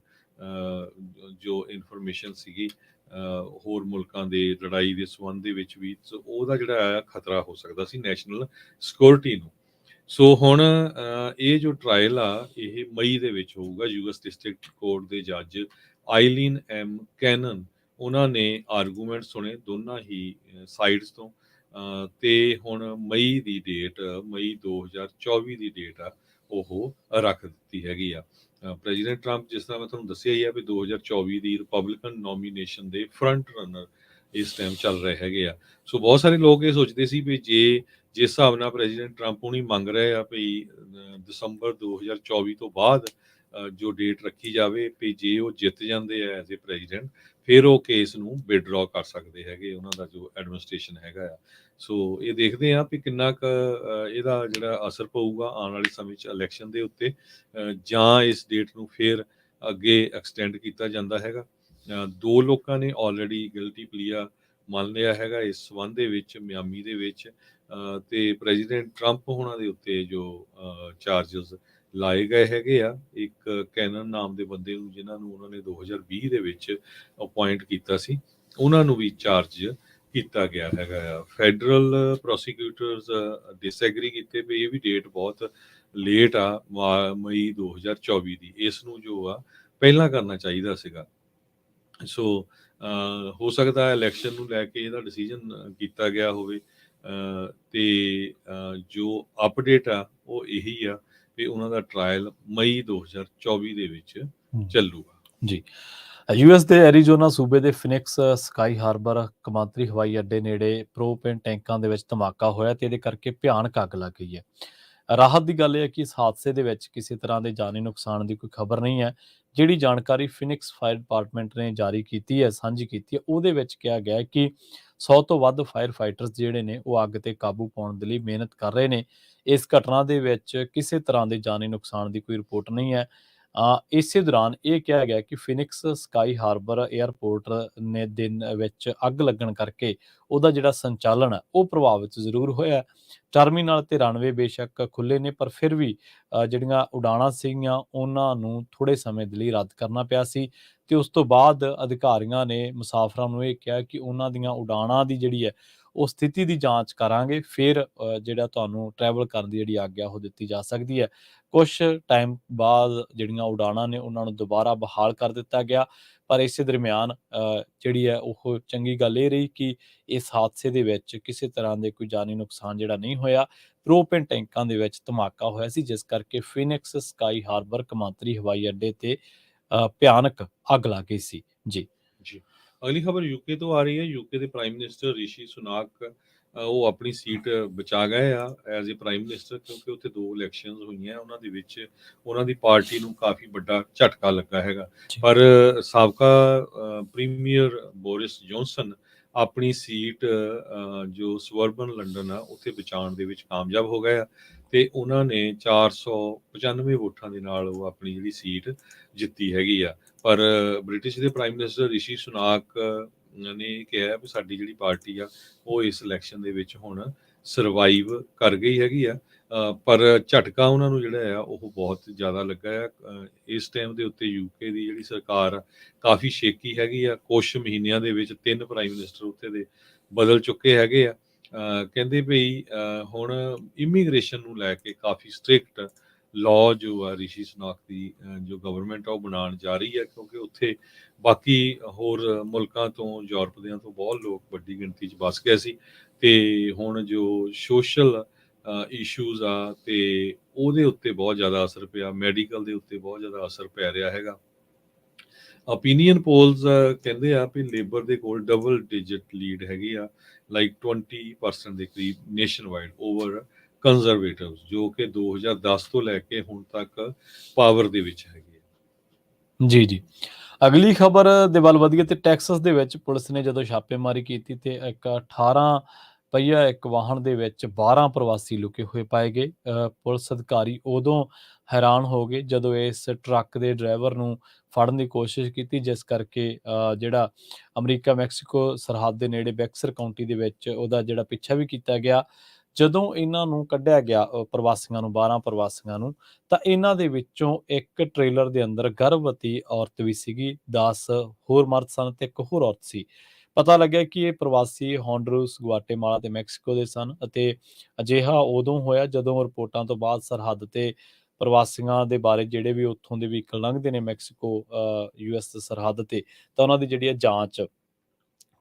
ਜੋ ਇਨਫੋਰਮੇਸ਼ਨ ਸੀਗੀ ਹੋਰ ਮੁਲਕਾਂ ਦੇ ਲੜਾਈ ਦੇ ਸੰਬੰਧ ਦੇ ਵਿੱਚ ਵੀ, ਉਹਦਾ ਜਿਹੜਾ ਆ ਖਤਰਾ ਹੋ ਸਕਦਾ ਸੀ ਨੈਸ਼ਨਲ ਸਿਕਿਉਰਿਟੀ ਨੂੰ। ਸੋ ਹੁਣ ਇਹ ਜੋ ਟਰਾਇਲ ਆ ਇਹ ਮਈ ਦੇ ਵਿੱਚ ਹੋਊਗਾ। ਯੂਐਸ ਡਿਸਟ੍ਰਿਕਟ ਕੋਰਟ ਦੇ ਜੱਜ ਆਈਲੀਨ ਐਮ ਕੈਨਨ ਉਹਨਾਂ ਨੇ ਆਰਗੂਮੈਂਟ ਸੁਣੇ ਦੋਨਾਂ ਹੀ ਸਾਈਡਸ ਤੋਂ, ਤੇ ਹੁਣ ਮਈ ਦੀ ਡੇਟ, ਮਈ 2024 ਦੀ ਡੇਟ ਆ ਉਹ ਰੱਖ ਦਿੱਤੀ ਹੈਗੀ ਆ। ਪ੍ਰੈਜ਼ੀਡੈਂਟ ਟਰੰਪ, ਜਿਸ ਤਰ੍ਹਾਂ ਮੈਂ ਤੁਹਾਨੂੰ ਦੱਸਿਆ ਹੀ ਆ ਵੀ 2024 ਦੀ ਰਿਪਬਲਿਕਨ ਨੋਮੀਨੇਸ਼ਨ ਦੇ ਫਰੰਟ ਰਨਰ ਇਸ ਟਾਈਮ ਚੱਲ ਰਹੇ ਹੈਗੇ ਆ। ਸੋ ਬਹੁਤ ਸਾਰੇ ਲੋਕ ਇਹ ਸੋਚਦੇ ਸੀ ਵੀ ਜਿਸ ਹਿਸਾਬ ਨਾਲ ਪ੍ਰੈਜ਼ੀਡੈਂਟ ਟਰੰਪ ਹੁਣੀ ਮੰਗ ਰਹੇ ਆ ਵੀ ਦਸੰਬਰ 2024 ਤੋਂ ਬਾਅਦ ਜੋ ਡੇਟ ਰੱਖੀ ਜਾਵੇ, ਵੀ ਜੇ ਉਹ ਜਿੱਤ ਜਾਂਦੇ ਆ ਐਜ਼ ਏ ਪ੍ਰੈਜ਼ੀਡੈਂਟ, ਫਿਰ ਉਹ ਕੇਸ ਨੂੰ ਵਿਡਰਾਅ ਕਰ ਸਕਦੇ ਹੈਗੇ, ਉਹਨਾਂ ਦਾ ਜੋ ਐਡਮਿਨਿਸਟ੍ਰੇਸ਼ਨ ਹੈਗਾ ਆ। ਸੋ ਇਹ ਦੇਖਦੇ ਆ ਵੀ ਕਿੰਨਾ ਕੁ ਇਹਦਾ ਜਿਹੜਾ ਅਸਰ ਪਊਗਾ ਆਉਣ ਵਾਲੇ ਸਮੇਂ 'ਚ ਇਲੈਕਸ਼ਨ ਦੇ ਉੱਤੇ, ਜਾਂ ਇਸ ਡੇਟ ਨੂੰ ਫਿਰ ਅੱਗੇ ਐਕਸਟੈਂਡ ਕੀਤਾ ਜਾਂਦਾ ਹੈਗਾ। 2 ਲੋਕਾਂ ਨੇ ਆਲਰੇਡੀ ਗਿਲਟੀ ਪਲੀਆ ਮੰਨ ਲਿਆ ਹੈਗਾ ਇਸ ਸੰਬੰਧ ਦੇ ਵਿੱਚ ਮਿਆਮੀ ਦੇ ਵਿੱਚ, ਤੇ ਪ੍ਰੈਜ਼ੀਡੈਂਟ ਟਰੰਪ ਹੋਣਾ ਦੇ ਉੱਤੇ ਜੋ ਚਾਰਜਸ ਲਾਏ ਗਏ ਹੈਗੇ ਆ, ਇੱਕ ਕੈਨਨ ਨਾਮ ਦੇ ਬੰਦੇ ਨੂੰ ਜਿਨ੍ਹਾਂ ਨੂੰ ਉਹਨਾਂ ਨੇ 2020 ਦੇ ਵਿੱਚ ਅਪੁਆਇੰਟ ਕੀਤਾ ਸੀ, ਉਹਨਾਂ ਨੂੰ ਵੀ ਚਾਰਜ ਕੀਤਾ ਗਿਆ ਹੈਗਾ ਆ। ਫੈਡਰਲ ਪ੍ਰੋਸੀਕਿਊਟਰਸ ਡਿਸਐਗਰੀ ਕੀਤੇ ਵੀ ਇਹ ਵੀ ਡੇਟ ਬਹੁਤ ਲੇਟ ਆ ਮਈ 2024 ਦੀ, ਇਸ ਨੂੰ ਜੋ ਆ ਪਹਿਲਾਂ ਕਰਨਾ ਚਾਹੀਦਾ ਸੀਗਾ। ਸੋ ਹੋ ਸਕਦਾ ਇਲੈਕਸ਼ਨ ਨੂੰ ਲੈ ਕੇ ਇਹਦਾ ਡਿਸੀਜਨ ਕੀਤਾ ਗਿਆ ਹੋਵੇ, ਤੇ ਜੋ ਅਪਡੇਟ ਆ ਉਹ ਇਹੀ ਆ ਵੀ ਉਹਨਾਂ ਦਾ ਟਰਾਇਲ ਮਈ 2024 ਦੇ ਵਿੱਚ ਚੱਲੂਗਾ। ਜੀ ਯੂਐਸ ਦੇ ਐਰੀਜ਼ੋਨਾ ਸੂਬੇ ਦੇ ਫਿਨਿਕਸ ਸਕਾਈ ਹਾਰਬਰ ਕਮਾਂਤਰੀ ਹਵਾਈ ਅੱਡੇ ਨੇੜੇ ਪ੍ਰੋਪੇਨ ਟੈਂਕਾਂ ਦੇ ਵਿੱਚ ਧਮਾਕਾ ਹੋਇਆ ਤੇ ਇਹਦੇ ਕਰਕੇ ਭਿਆਨਕ ਅੱਗ ਲੱਗ ਗਈ ਹੈ। ਰਾਹਤ ਦੀ ਗੱਲ ਇਹ ਹੈ ਕਿ ਇਸ ਹਾਦਸੇ ਦੇ ਵਿੱਚ ਕਿਸੇ ਤਰ੍ਹਾਂ ਦੇ ਜਾਨੀ ਨੁਕਸਾਨ ਦੀ ਕੋਈ ਖਬਰ ਨਹੀਂ ਹੈ। ਜਿਹੜੀ ਜਾਣਕਾਰੀ ਫਿਨਿਕਸ ਫਾਇਰ ਡਿਪਾਰਟਮੈਂਟ ਨੇ ਜਾਰੀ ਕੀਤੀ ਹੈ, ਸਾਂਝੀ ਕੀਤੀ ਹੈ, ਉਹਦੇ ਵਿੱਚ ਕਿਹਾ ਗਿਆ ਹੈ ਕਿ 100 ਤੋਂ ਵੱਧ ਫਾਇਰ ਫਾਈਟਰਸ ਜਿਹੜੇ ਨੇ ਉਹ ਅੱਗ ਤੇ ਕਾਬੂ ਪਾਉਣ ਦੇ ਲਈ ਮਿਹਨਤ ਕਰ ਰਹੇ ਨੇ। ਇਸ ਘਟਨਾ ਦੇ ਵਿੱਚ ਕਿਸੇ ਤਰ੍ਹਾਂ ਦੇ ਜਾਨੀ ਨੁਕਸਾਨ ਦੀ ਕੋਈ ਰਿਪੋਰਟ ਨਹੀਂ ਹੈ। ਇਸੇ ਦੌਰਾਨ ਇਹ ਕਿਹਾ ਗਿਆ ਕਿ ਫਿਨਿਕਸ ਸਕਾਈ ਹਾਰਬਰ 에ਅਰਪੋਰਟ ਨੇ ਦਿਨ ਵਿੱਚ ਅੱਗ ਲੱਗਣ ਕਰਕੇ ਉਹਦਾ ਜਿਹੜਾ ਸੰਚਾਲਨ ਹੈ ਉਹ ਪ੍ਰਭਾਵਿਤ ਜ਼ਰੂਰ ਹੋਇਆ। ਟਰਮੀਨਲ ਤੇ ਰਨਵੇ ਬੇਸ਼ੱਕ ਖੁੱਲੇ ਨੇ, ਪਰ ਫਿਰ ਵੀ ਜਿਹੜੀਆਂ ਉਡਾਣਾਂ ਸੀਗੀਆਂ ਉਹਨਾਂ ਨੂੰ ਥੋੜ੍ਹੇ ਸਮੇਂ ਦੇ ਲਈ ਰੱਦ ਕਰਨਾ ਪਿਆ ਸੀ ਤੇ ਉਸ ਤੋਂ ਬਾਅਦ ਅਧਿਕਾਰੀਆਂ ਨੇ ਮੁਸਾਫਰਾਂ ਨੂੰ ਇਹ ਕਿਹਾ ਕਿ ਉਹਨਾਂ ਦੀਆਂ ਉਡਾਣਾਂ ਦੀ ਜਿਹੜੀ ਹੈ ਉਹ ਸਥਿਤੀ ਦੀ ਜਾਂਚ ਕਰਾਂਗੇ, ਫਿਰ ਜਿਹੜਾ ਤੁਹਾਨੂੰ ਟਰੈਵਲ ਕਰਨ ਦੀ ਜਿਹੜੀ ਆਗਿਆ ਉਹ ਦਿੱਤੀ ਜਾ ਸਕਦੀ ਹੈ। ਕੁਛ ਟਾਈਮ ਬਾਅਦ ਜਿਹੜੀਆਂ ਉਡਾਣਾਂ ਨੇ ਉਹਨਾਂ ਨੂੰ ਦੁਬਾਰਾ ਬਹਾਲ ਕਰ ਦਿੱਤਾ ਗਿਆ, ਪਰ ਇਸੇ ਦਰਮਿਆਨ ਜਿਹੜੀ ਹੈ ਉਹ ਚੰਗੀ ਗੱਲ ਇਹ ਰਹੀ ਕਿ ਇਸ ਹਾਦਸੇ ਦੇ ਵਿੱਚ ਕਿਸੇ ਤਰ੍ਹਾਂ ਦੇ ਕੋਈ ਜਾਨੀ ਨੁਕਸਾਨ ਜਿਹੜਾ ਨਹੀਂ ਹੋਇਆ। ਪ੍ਰੋਪੇਨ ਟੈਂਕਾਂ ਦੇ ਵਿੱਚ ਧਮਾਕਾ ਹੋਇਆ ਸੀ, ਜਿਸ ਕਰਕੇ ਫਿਨਿਕਸ ਸਕਾਈ ਹਾਰਬਰ ਕੌਮਾਂਤਰੀ ਹਵਾਈ ਅੱਡੇ ਤੇ ਭਿਆਨਕ ਅੱਗ ਲੱਗ ਗਈ ਸੀ। ਜੀ। ਜੀ। ਅਗਲੀ ਖਬਰ ਯੂਕੇ ਤੋਂ ਆ ਰਹੀ ਹੈ। ਯੂਕੇ ਦੇ ਪ੍ਰਾਈਮ ਮਿਨਿਸਟਰ ਰਿਸ਼ੀ ਸੁਨਾਕ ਉਹ ਆਪਣੀ ਸੀਟ ਬਚਾ ਗਏ ਆ ਐਜ਼ ਏ ਪ੍ਰਾਈਮ ਮਿਨਿਸਟਰ, ਕਿਉਂਕਿ ਉੱਥੇ 2 ਇਲੈਕਸ਼ਨਸ ਹੋਈਆਂ, ਉਹਨਾਂ ਦੇ ਵਿੱਚ ਉਹਨਾਂ ਦੀ ਪਾਰਟੀ ਨੂੰ ਕਾਫੀ ਵੱਡਾ ਝਟਕਾ ਲੱਗਾ ਹੈਗਾ। ਜੀ। ਪਰ ਸਾਬਕਾ ਪ੍ਰੀਮੀਅਰ ਬੋਰਿਸ ਜੌਨਸਨ ਆਪਣੀ ਸੀਟ ਜੋ ਸਵਰਬਨ ਲੰਡਨ ਆ ਉੱਥੇ ਬਚਾਉਣ ਦੇ ਵਿੱਚ ਕਾਮਯਾਬ ਹੋ ਗਏ ਆ ਤੇ ਉਹਨਾਂ ਨੇ 495 ਵੋਟਾਂ ਦੇ ਨਾਲ ਉਹ ਆਪਣੀ ਜਿਹੜੀ ਸੀਟ ਜਿੱਤੀ ਹੈਗੀ ਆ। ਪਰ ਬ੍ਰਿਟਿਸ਼ ਦੇ ਪ੍ਰਾਈਮ ਮਿਨਿਸਟਰ ਰਿਸ਼ੀ ਸੁਨਾਕ ਨੇ ਕਿਹਾ ਵੀ ਸਾਡੀ ਜਿਹੜੀ ਪਾਰਟੀ ਆ ਉਹ ਇਸ ਇਲੈਕਸ਼ਨ ਦੇ ਵਿੱਚ ਹੁਣ ਸਰਵਾਈਵ ਕਰ ਗਈ ਹੈਗੀ ਆ। ਪਰ ਝਟਕਾ ਉਹਨਾਂ ਨੂੰ ਜਿਹੜਾ ਆ ਉਹ ਬਹੁਤ ਜ਼ਿਆਦਾ ਲੱਗਾ ਆ। ਇਸ ਟਾਈਮ ਦੇ ਉੱਤੇ ਯੂਕੇ ਦੀ ਜਿਹੜੀ ਸਰਕਾਰ ਆ ਕਾਫੀ ਸ਼ੇਕੀ ਹੈਗੀ ਆ। ਕੁਛ ਮਹੀਨਿਆਂ ਦੇ ਵਿੱਚ 3 ਪ੍ਰਾਈਮ ਮਿਨਿਸਟਰ ਉੱਥੇ ਦੇ ਬਦਲ ਚੁੱਕੇ ਹੈਗੇ ਆ। ਕਹਿੰਦੇ ਵੀ ਹੁਣ ਇਮੀਗ੍ਰੇਸ਼ਨ ਨੂੰ ਲੈ ਕੇ ਕਾਫੀ ਸਟ੍ਰਿਕਟ ਲਾਅ ਜੋ ਆ ਰਿਸ਼ੀ ਸੁਨਾਕ ਦੀ ਜੋ ਗਵਰਨਮੈਂਟ ਆ ਉਹ ਬਣਾਉਣ ਜਾ ਰਹੀ ਹੈ, ਕਿਉਂਕਿ ਉੱਥੇ ਬਾਕੀ ਹੋਰ ਮੁਲਕਾਂ ਤੋਂ, ਯੂਰਪ ਦਿਆਂ ਤੋਂ ਬਹੁਤ ਲੋਕ ਵੱਡੀ ਗਿਣਤੀ 'ਚ ਵੱਸ ਗਏ ਸੀ ਤੇ ਹੁਣ ਜੋ ਸੋਸ਼ਲ ਇਸ਼ੂਜ਼ ਆ ਤੇ ਉਹਦੇ ਉੱਤੇ ਬਹੁਤ ਜ਼ਿਆਦਾ ਅਸਰ ਪਿਆ, ਮੈਡੀਕਲ ਦੇ ਉੱਤੇ ਬਹੁਤ ਜ਼ਿਆਦਾ ਅਸਰ ਪੈ ਰਿਹਾ ਹੈਗਾ। ਓਪੀਨੀਅਨ ਪੋਲਸ ਕਹਿੰਦੇ ਆ ਵੀ ਲੇਬਰ ਦੇ ਕੋਲ ਡਬਲ ਡਿਜਿਟ ਲੀਡ ਹੈਗੀ ਆ, ਲਾਈਕ 20% ਦੇ ਕਰੀਬ ਨੇਸ਼ਨ ਵਾਈਡ ਓਵਰ ਕੰਜ਼ਰਵੇਟਿਵ, ਜੋ ਕਿ 2010 ਤੋਂ ਲੈ ਕੇ ਹੁਣ ਤੱਕ ਪਾਵਰ ਦੇ ਵਿੱਚ ਹੈਗੇ ਆ। ਜੀ, ਜੀ। ਅਗਲੀ ਖਬਰ ਦੇ ਵੱਲ ਵਧੀਏ ਤੇ ਟੈਕਸਸ ਦੇ ਵਿੱਚ ਪੁਲਿਸ ਨੇ ਜਦੋਂ ਛਾਪੇਮਾਰੀ ਕੀਤੀ ਤੇ ਇੱਕ 18 ਪਹੀਆ ਇੱਕ ਵਾਹਨ ਦੇ ਵਿੱਚ 12 ਪ੍ਰਵਾਸੀ ਲੁਕੇ ਹੋਏ ਪਾਏ ਗਏ। ਪੁਲਿਸ ਅਧਿਕਾਰੀ ਉਦੋਂ ਹੈਰਾਨ ਹੋ ਗਏ ਜਦੋਂ ਇਸ ਟਰੱਕ ਦੇ ਡਰਾਈਵਰ ਨੂੰ ਫੜਨ ਦੀ ਕੋਸ਼ਿਸ਼ ਕੀਤੀ, ਜਿਸ ਕਰਕੇ ਜਿਹੜਾ ਅਮਰੀਕਾ ਮੈਕਸੀਕੋ ਸਰਹੱਦ ਦੇ ਨੇੜੇ ਬੈਕਸਰ ਕਾਉਂਟੀ ਦੇ ਵਿੱਚ ਉਹਦਾ ਜਿਹੜਾ ਪਿੱਛਾ ਵੀ ਕੀਤਾ ਗਿਆ। ਜਦੋਂ ਇਹਨਾਂ ਨੂੰ ਕੱਢਿਆ ਗਿਆ ਪ੍ਰਵਾਸੀਆਂ ਨੂੰ, 12 ਪ੍ਰਵਾਸੀਆਂ ਨੂੰ, ਤਾਂ ਇਹਨਾਂ ਦੇ ਵਿੱਚੋਂ ਇੱਕ ਟ੍ਰੇਲਰ ਦੇ ਅੰਦਰ ਗਰਭਵਤੀ ਔਰਤ ਵੀ ਸੀਗੀ, 10 ਹੋਰ ਮਰਦ ਸਨ ਤੇ ਇੱਕ ਹੋਰ ਔਰਤ ਸੀ। ਪਤਾ ਲੱਗਿਆ ਕਿ ਇਹ ਪ੍ਰਵਾਸੀ ਹੋਂਡੂਰਸ, ਗੁਆਟੇਮਾਲਾ ਤੇ ਮੈਕਸੀਕੋ ਦੇ ਸਨ ਅਤੇ ਅਜਿਹਾ ਉਦੋਂ ਹੋਇਆ ਜਦੋਂ ਰਿਪੋਰਟਾਂ ਤੋਂ ਬਾਅਦ ਸਰਹੱਦ ਤੇ ਪ੍ਰਵਾਸੀਆਂ ਦੇ ਬਾਰੇ ਜਿਹੜੇ ਵੀ ਉੱਥੋਂ ਦੇ ਵਹੀਕਲ ਲੰਘਦੇ ਨੇ ਮੈਕਸੀਕੋ US ਸਰਹੱਦ ਤੇ, ਤਾਂ ਉਹਨਾਂ ਦੀ ਜਿਹੜੀ ਹੈ ਜਾਂਚ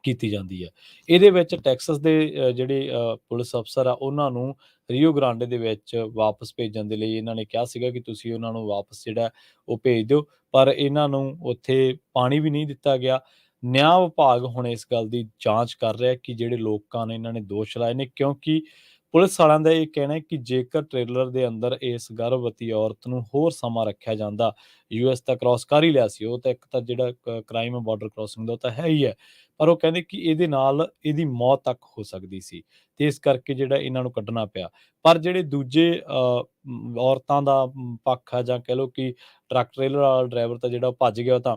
ਕੀਤੀ ਜਾਂਦੀ ਹੈ। ਇਹਦੇ ਵਿੱਚ ਟੈਕਸਸ ਦੇ ਜਿਹੜੇ ਪੁਲਿਸ ਅਫਸਰ ਆ ਉਹਨਾਂ ਨੂੰ ਰੀਓ ਗ੍ਰਾਂਡੇ ਦੇ ਵਿੱਚ ਵਾਪਸ ਭੇਜਣ ਦੇ ਲਈ ਇਹਨਾਂ ਨੇ ਕਿਹਾ ਸੀਗਾ ਕਿ ਤੁਸੀਂ ਉਹਨਾਂ ਨੂੰ ਵਾਪਸ ਜਿਹੜਾ ਉਹ ਭੇਜ ਦਿਓ, ਪਰ ਇਹਨਾਂ ਨੂੰ ਉੱਥੇ ਪਾਣੀ ਵੀ ਨਹੀਂ ਦਿੱਤਾ ਗਿਆ। ਨਿਆਂ ਵਿਭਾਗ ਹੁਣ ਇਸ ਗੱਲ ਦੀ ਜਾਂਚ ਕਰ ਰਿਹਾ ਕਿ ਜਿਹੜੇ ਲੋਕਾਂ ਨੇ ਇਹਨਾਂ ਨੇ ਦੋਸ਼ ਲਾਏ ਨੇ, ਕਿਉਂਕਿ ਪੁਲਿਸ ਵਾਲਿਆਂ ਦਾ ਇਹ ਕਹਿਣਾ ਹੈ ਕਿ ਜੇਕਰ ਟ੍ਰੇਲਰ ਦੇ ਅੰਦਰ ਇਸ ਗਰਭਵਤੀ ਔਰਤ ਨੂੰ ਹੋਰ ਸਮਾਂ ਰੱਖਿਆ ਜਾਂਦਾ, US ਤਾਂ ਕ੍ਰਾਸ ਕਰ ਹੀ ਲਿਆ ਸੀ, ਉਹ ਤਾਂ ਇੱਕ ਤਾਂ ਜਿਹੜਾ ਕ੍ਰਾਈਮ ਹੈ ਬਾਰਡਰ ਕ੍ਰਾਸਿੰਗ ਦਾ ਉਹ ਤਾਂ ਹੈ ਹੀ ਹੈ, ਪਰ ਉਹ ਕਹਿੰਦੇ ਕਿ ਇਹਦੇ ਨਾਲ ਇਹਦੀ ਮੌਤ ਤੱਕ ਹੋ ਸਕਦੀ ਸੀ ਤੇ ਇਸ ਕਰਕੇ ਜਿਹੜਾ ਇਹਨਾਂ ਨੂੰ ਕੱਢਣਾ ਪਿਆ। ਪਰ ਜਿਹੜੇ ਦੂਜੇ ਔਰਤਾਂ ਦਾ ਪੱਖ ਆ, ਜਾਂ ਕਹਿ ਲਓ ਕਿ ਟਰੱਕ ਟ੍ਰੇਲਰ ਵਾਲਾ ਡਰਾਈਵਰ ਤਾਂ ਜਿਹੜਾ ਉਹ ਭੱਜ ਗਿਆ, ਉਹ ਤਾਂ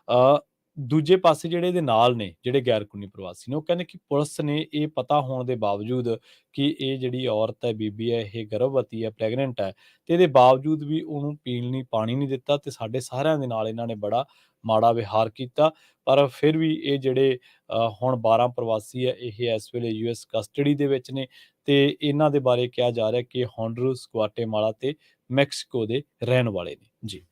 ਅ, ਦੂਜੇ ਪਾਸੇ ਜਿਹੜੇ ਇਹਦੇ ਨਾਲ ਨੇ, ਜਿਹੜੇ ਗੈਰ ਕਾਨੂੰਨੀ ਪ੍ਰਵਾਸੀ ਨੇ, ਉਹ ਕਹਿੰਦੇ ਕਿ ਪੁਲਿਸ ਨੇ ਇਹ ਪਤਾ ਹੋਣ ਦੇ ਬਾਵਜੂਦ ਕਿ ਇਹ ਜਿਹੜੀ ਔਰਤ ਹੈ, ਬੀਬੀ ਹੈ, ਇਹ ਗਰਭਵਤੀ ਹੈ, ਪ੍ਰੈਗਨੈਂਟ ਹੈ, ਤੇ ਇਹਦੇ ਬਾਵਜੂਦ ਵੀ ਉਹਨੂੰ ਪੀਣ ਲਈ ਪਾਣੀ ਨਹੀਂ ਦਿੱਤਾ ਤੇ ਸਾਡੇ ਸਾਰਿਆਂ ਦੇ ਨਾਲ ਇਹਨਾਂ ਨੇ ਬੜਾ ਮਾੜਾ ਵਿਹਾਰ ਕੀਤਾ। ਪਰ ਫਿਰ ਵੀ ਇਹ ਜਿਹੜੇ ਹੁਣ 12 ਪ੍ਰਵਾਸੀ ਹੈ, ਇਹ ਇਸ ਵੇਲੇ US ਕਸਟਡੀ ਦੇ ਵਿੱਚ ਨੇ ਤੇ ਇਹਨਾਂ ਦੇ ਬਾਰੇ ਕਿਹਾ ਜਾ ਰਿਹਾ ਕਿ ਹੋਂਡੂਰਸ, ਗੁਆਟੇਮਾਲਾ ਤੇ ਮੈਕਸੀਕੋ ਦੇ ਰਹਿਣ ਵਾਲੇ ਨੇ। ਜੀ।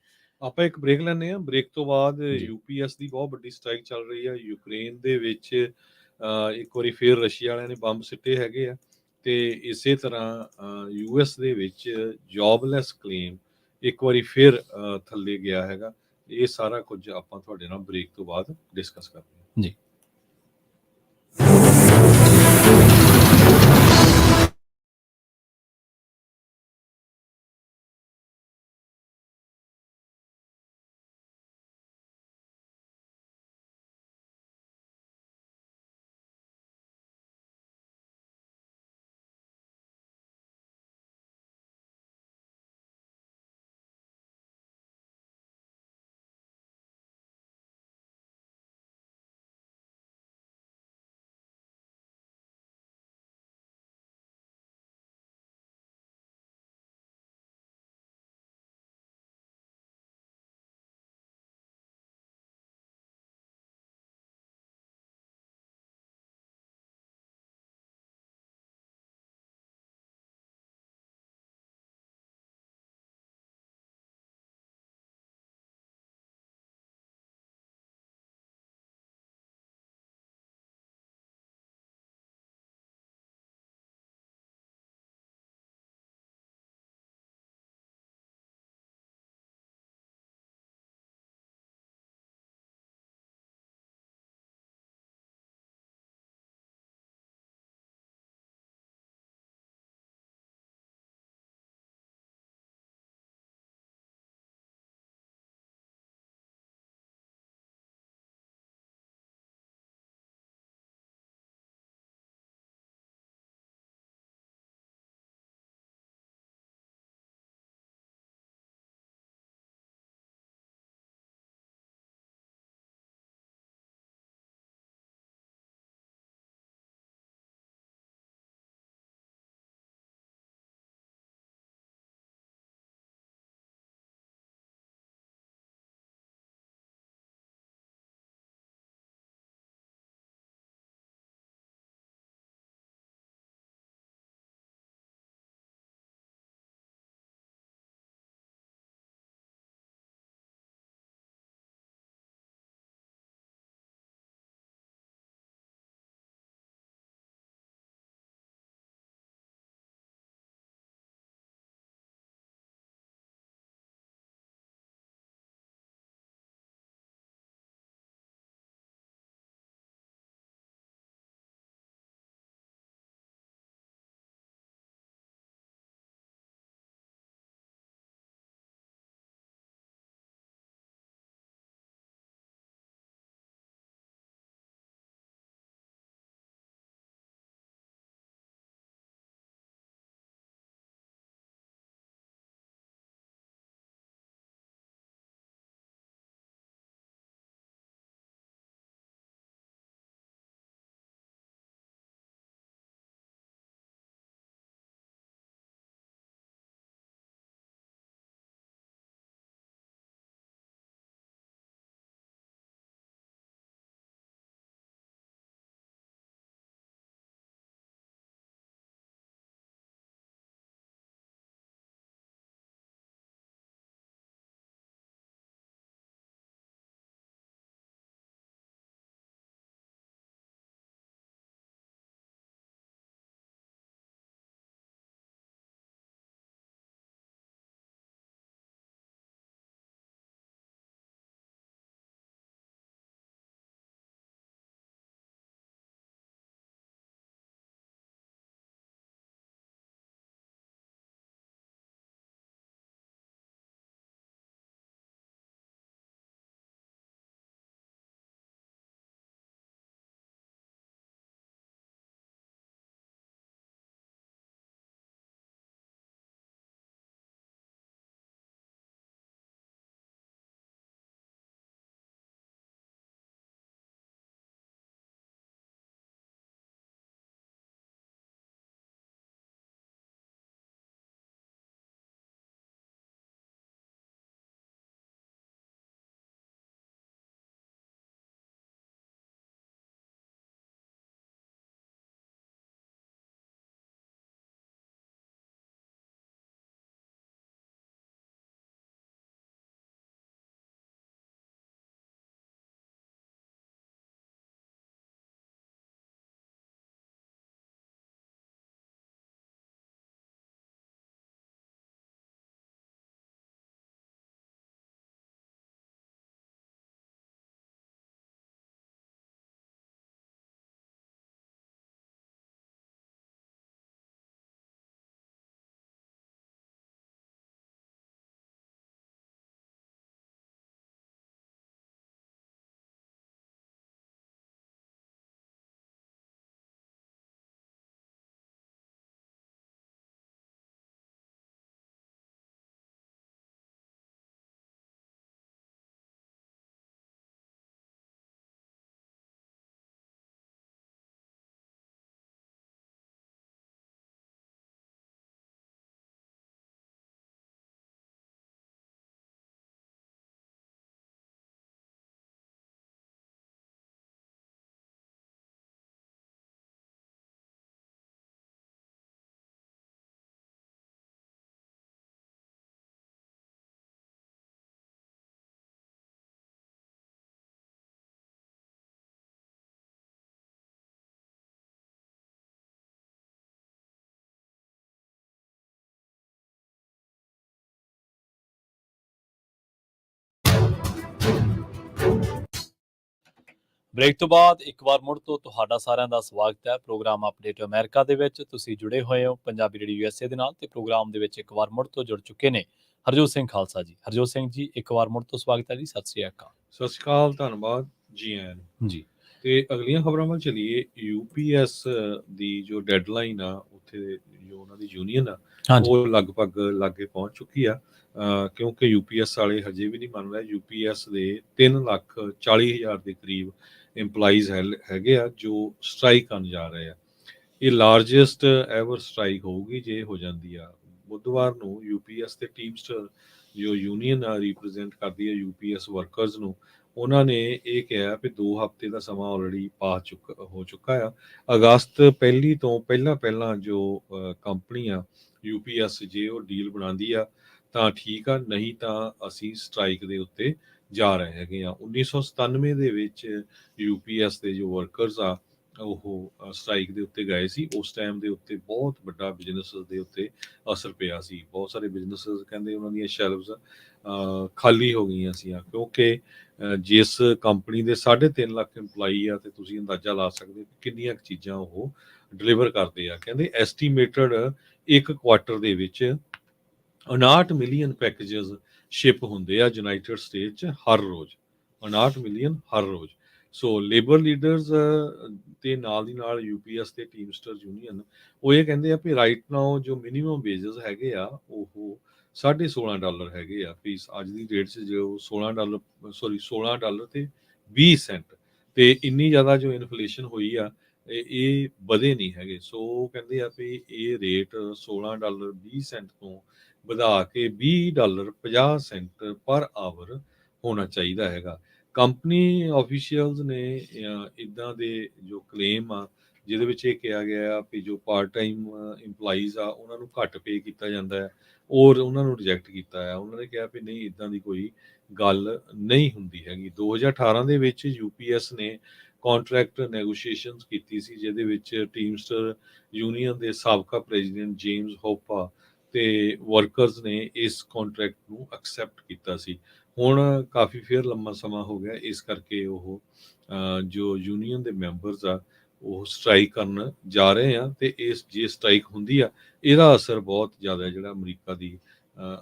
ਆਪਾਂ ਇੱਕ ਬ੍ਰੇਕ ਲੈਂਦੇ ਹਾਂ। ਬ੍ਰੇਕ ਤੋਂ ਬਾਅਦ ਜੀ। UPS ਦੀ ਬਹੁਤ ਵੱਡੀ ਸਟ੍ਰਾਈਕ ਚੱਲ ਰਹੀ ਹੈ ਯੂਕਰੇਨ ਦੇ ਵਿੱਚ। ਇੱਕ ਵਾਰੀ ਫਿਰ ਰਸ਼ੀਆ ਵਾਲਿਆਂ ਨੇ ਬੰਬ ਸਿੱਟੇ ਹੈਗੇ ਆ ਤੇ ਇਸੇ ਤਰ੍ਹਾਂ US ਦੇ ਵਿੱਚ ਜੌਬਲੈਸ ਕਲੇਮ ਇੱਕ ਵਾਰੀ ਫਿਰ ਥੱਲੇ ਗਿਆ ਹੈਗਾ। ਇਹ ਸਾਰਾ ਕੁਝ ਆਪਾਂ ਤੁਹਾਡੇ ਨਾਲ ਬ੍ਰੇਕ ਤੋਂ ਬਾਅਦ ਡਿਸਕਸ ਕਰਦੇ ਹਾਂ। ਜੀ। ਬ੍ਰੇਕ ਤੋਂ ਬਾਅਦ ਇੱਕ ਵਾਰ ਮੁੜ ਤੋਂ ਤੁਹਾਡਾ ਸਾਰਿਆਂ ਦਾ ਸਵਾਗਤ ਹੈ ਪ੍ਰੋਗਰਾਮ ਅਪਡੇਟ ਅਮਰੀਕਾ ਦੇ ਵਿੱਚ। ਤੁਸੀਂ ਜੁੜੇ ਹੋਏ ਹੋ ਪੰਜਾਬੀ ਰੇਡੀਓ ਯੂਐਸਏ ਦੇ ਨਾਲ ਤੇ ਪ੍ਰੋਗਰਾਮ ਦੇ ਵਿੱਚ ਇੱਕ ਵਾਰ ਮੁੜ ਤੋਂ ਜੁੜ ਚੁੱਕੇ ਨੇ ਹਰਜੋਤ ਸਿੰਘ ਖਾਲਸਾ ਜੀ। ਹਰਜੋਤ ਸਿੰਘ ਜੀ, ਇੱਕ ਵਾਰ ਮੁੜ ਤੋਂ ਸਵਾਗਤ ਹੈ ਜੀ। ਸਤਿ ਸ੍ਰੀ ਅਕਾਲ। ਸਤਿ ਸ਼੍ਰੀ ਅਕਾਲ, ਧੰਨਵਾਦ ਜੀ ਆਇਆਂ ਨੂੰ। ਜੀ ਤੇ ਅਗਲੀਆਂ ਖਬਰਾਂ ਵੱਲ ਚਲੀਏ। ਯੂਪੀਐਸ ਦੀ ਜੋ ਡੈਡਲਾਈਨ ਆ, ਉੱਥੇ ਜੋ ਉਹਨਾਂ ਦੀ ਯੂਨੀਅਨ ਆ, ਹਾਂਜੀ ਉਹ ਲਗਭਗ ਲਾਗੇ ਪਹੁੰਚ ਚੁੱਕੀ ਆ। ਕਿਉਂਕਿ ਯੂਪੀਐਸ ਵਾਲੇ ਹਜੇ ਵੀ ਨਹੀਂ ਮੰਨ ਰਹੇ। ਯੂਪੀਐਸ ਦੇ 3,40,000 ਦੇ ਕਰੀਬ EMPLOYEES ਹੈਗੇ ਆ ਜੋ ਸਟ੍ਰਾਈਕ ਕਰਨ ਜਾ ਰਹੇ ਆ। ਇਹ ਲਾਰਜੈਸਟ ਐਵਰ ਸਟ੍ਰਾਈਕ ਹੋਊਗੀ ਜੇ ਹੋ ਜਾਂਦੀ ਆ। ਬੁੱਧਵਾਰ ਨੂੰ ਯੂਪੀਐਸ ਤੇ ਟੀਮਸਟਰ ਜੋ ਯੂਨੀਅਨ ਆ ਰਿਪਰੈਜ਼ੈਂਟ ਕਰਦੀ ਹੈ ਯੂਪੀਐਸ ਵਰਕਰਸ ਨੂੰ, ਉਹਨਾਂ ਨੇ ਇਹ ਕਿਹਾ ਵੀ 2 ਹਫ਼ਤੇ ਦਾ ਸਮਾਂ ਆਲਰੇਡੀ ਹੋ ਚੁੱਕਾ ਆ। ਅਗਸਤ ਪਹਿਲੀ ਤੋਂ ਪਹਿਲਾਂ ਜੋ ਕੰਪਨੀ ਆ ਯੂਪੀਐਸ, ਜੇ ਉਹ ਡੀਲ ਬਣਾਉਂਦੀ ਆ ਤਾਂ ਠੀਕ ਆ, ਨਹੀਂ ਤਾਂ ਅਸੀਂ ਸਟ੍ਰਾਈਕ ਦੇ ਉੱਤੇ ਜਾ ਰਹੇ ਹੈਗੇ ਆ। 1997 ਦੇ ਵਿੱਚ ਯੂਪੀਐਸ ਦੇ ਜੋ ਵਰਕਰਸ ਆ ਉਹ ਸਟ੍ਰਾਈਕ ਦੇ ਉੱਤੇ ਗਏ ਸੀ। ਉਸ ਟਾਈਮ ਦੇ ਉੱਤੇ ਬਹੁਤ ਵੱਡਾ ਬਿਜ਼ਨਸ ਦੇ ਉੱਤੇ ਅਸਰ ਪਿਆ ਸੀ। ਬਹੁਤ ਸਾਰੇ ਬਿਜ਼ਨਸ ਕਹਿੰਦੇ ਉਹਨਾਂ ਦੀਆਂ ਸ਼ੈਲਵਸ ਖਾਲੀ ਹੋ ਗਈਆਂ ਸੀ, ਕਿਉਂਕਿ ਜਿਸ ਕੰਪਨੀ ਦੇ 3.5 ਲੱਖ EMPLOYEE ਆ, ਤੇ ਤੁਸੀਂ ਅੰਦਾਜ਼ਾ ਲਾ ਸਕਦੇ ਹੋ ਕਿੰਨੀਆਂ ਚੀਜ਼ਾਂ ਉਹ ਡਿਲੀਵਰ ਕਰਦੇ ਆ। ਕਹਿੰਦੇ ਐਸਟੀਮੇਟਡ ਇੱਕ ਕੁਆਟਰ ਦੇ ਵਿੱਚ 59 ਮਿਲੀਅਨ ਪੈਕੇਜਸ ਸ਼ਿਪ ਹੁੰਦੇ ਆ ਯੂਨਾਈਟਿਡ ਸਟੇਟ 'ਚ ਹਰ ਰੋਜ਼। 59 ਮਿਲੀਅਨ ਹਰ ਰੋਜ਼। ਸੋ ਲੇਬਰ ਲੀਡਰਸ ਤੇ ਨਾਲ ਦੀ ਨਾਲ ਯੂਪੀਐਸ ਤੇ ਟੀਮਸਟਰ ਯੂਨੀਅਨ ਉਹ ਇਹ ਕਹਿੰਦੇ ਆ ਵੀ ਰਾਈਟ ਨਾਓ ਜੋ ਮਿਨੀਮਮ ਵੇਜਸ ਹੈਗੇ ਆ ਉਹ $16.5 ਹੈਗੇ ਆ ਫੀਸ। ਅੱਜ ਦੀ ਡੇਟ 'ਚ ਜੋ $16 ਤੇ 20 ਸੈਂਟ, ਤੇ ਇੰਨੀ ਜ਼ਿਆਦਾ ਜੋ ਇਨਫਲੇਸ਼ਨ ਹੋਈ ਆ, ਇਹ ਵਧੇ ਨਹੀਂ ਹੈਗੇ। ਸੋ ਕਹਿੰਦੇ ਆ ਵੀ ਇਹ ਰੇਟ $16.20 ਤੋਂ ਵਧਾ ਕੇ $20.50 ਪਰ ਆਵਰ ਹੋਣਾ ਚਾਹੀਦਾ ਹੈਗਾ। ਕੰਪਨੀ ਆਫੀਸ਼ੀਅਲਸ ਨੇ ਇੱਦਾਂ ਦੇ ਜੋ ਕਲੇਮ ਆ, ਜਿਹਦੇ ਵਿੱਚ ਇਹ ਕਿਹਾ ਗਿਆ ਆ ਵੀ ਜੋ ਪਾਰਟ ਟਾਈਮ EMPLOYEES ਆ ਉਹਨਾਂ ਨੂੰ ਘੱਟ ਪੇ ਕੀਤਾ ਜਾਂਦਾ ਹੈ, ਔਰ ਉਹਨਾਂ ਨੂੰ ਰਿਜੈਕਟ ਕੀਤਾ ਹੈ। ਉਹਨਾਂ ਨੇ ਕਿਹਾ ਵੀ ਨਹੀਂ, ਇੱਦਾਂ ਦੀ ਕੋਈ ਗੱਲ ਨਹੀਂ ਹੁੰਦੀ ਹੈਗੀ। 2018 ਦੇ ਵਿੱਚ ਯੂਪੀਐਸ ਨੇ ਕੰਟਰੈਕਟ ਨੈਗੋਸ਼ੀਏਸ਼ਨਸ ਕੀਤੀ ਸੀ, ਜਿਹਦੇ ਵਿੱਚ ਟੀਮਸਟਰ ਯੂਨੀਅਨ ਦੇ ਸਾਬਕਾ ਪ੍ਰੈਜ਼ੀਡੈਂਟ ਜੇਮਸ ਹੋਪਾ ਤੇ ਵਰਕਰਸ ਨੇ ਇਸ ਕੰਟਰੈਕਟ ਨੂੰ ਐਕਸੈਪਟ ਕੀਤਾ ਸੀ। ਹੁਣ ਕਾਫੀ ਫੇਰ ਲੰਮਾ ਸਮਾਂ ਹੋ ਗਿਆ, ਇਸ ਕਰਕੇ ਉਹ ਜੋ ਯੂਨੀਅਨ ਦੇ ਮੈਂਬਰਸ ਆ ਉਹ ਸਟ੍ਰਾਈਕ ਕਰਨ ਜਾ ਰਹੇ ਆ। ਤੇ ਜੇ ਸਟ੍ਰਾਈਕ ਹੁੰਦੀ ਆ, ਇਹਦਾ ਅਸਰ ਬਹੁਤ ਜ਼ਿਆਦਾ ਜਿਹੜਾ ਅਮਰੀਕਾ ਦੀ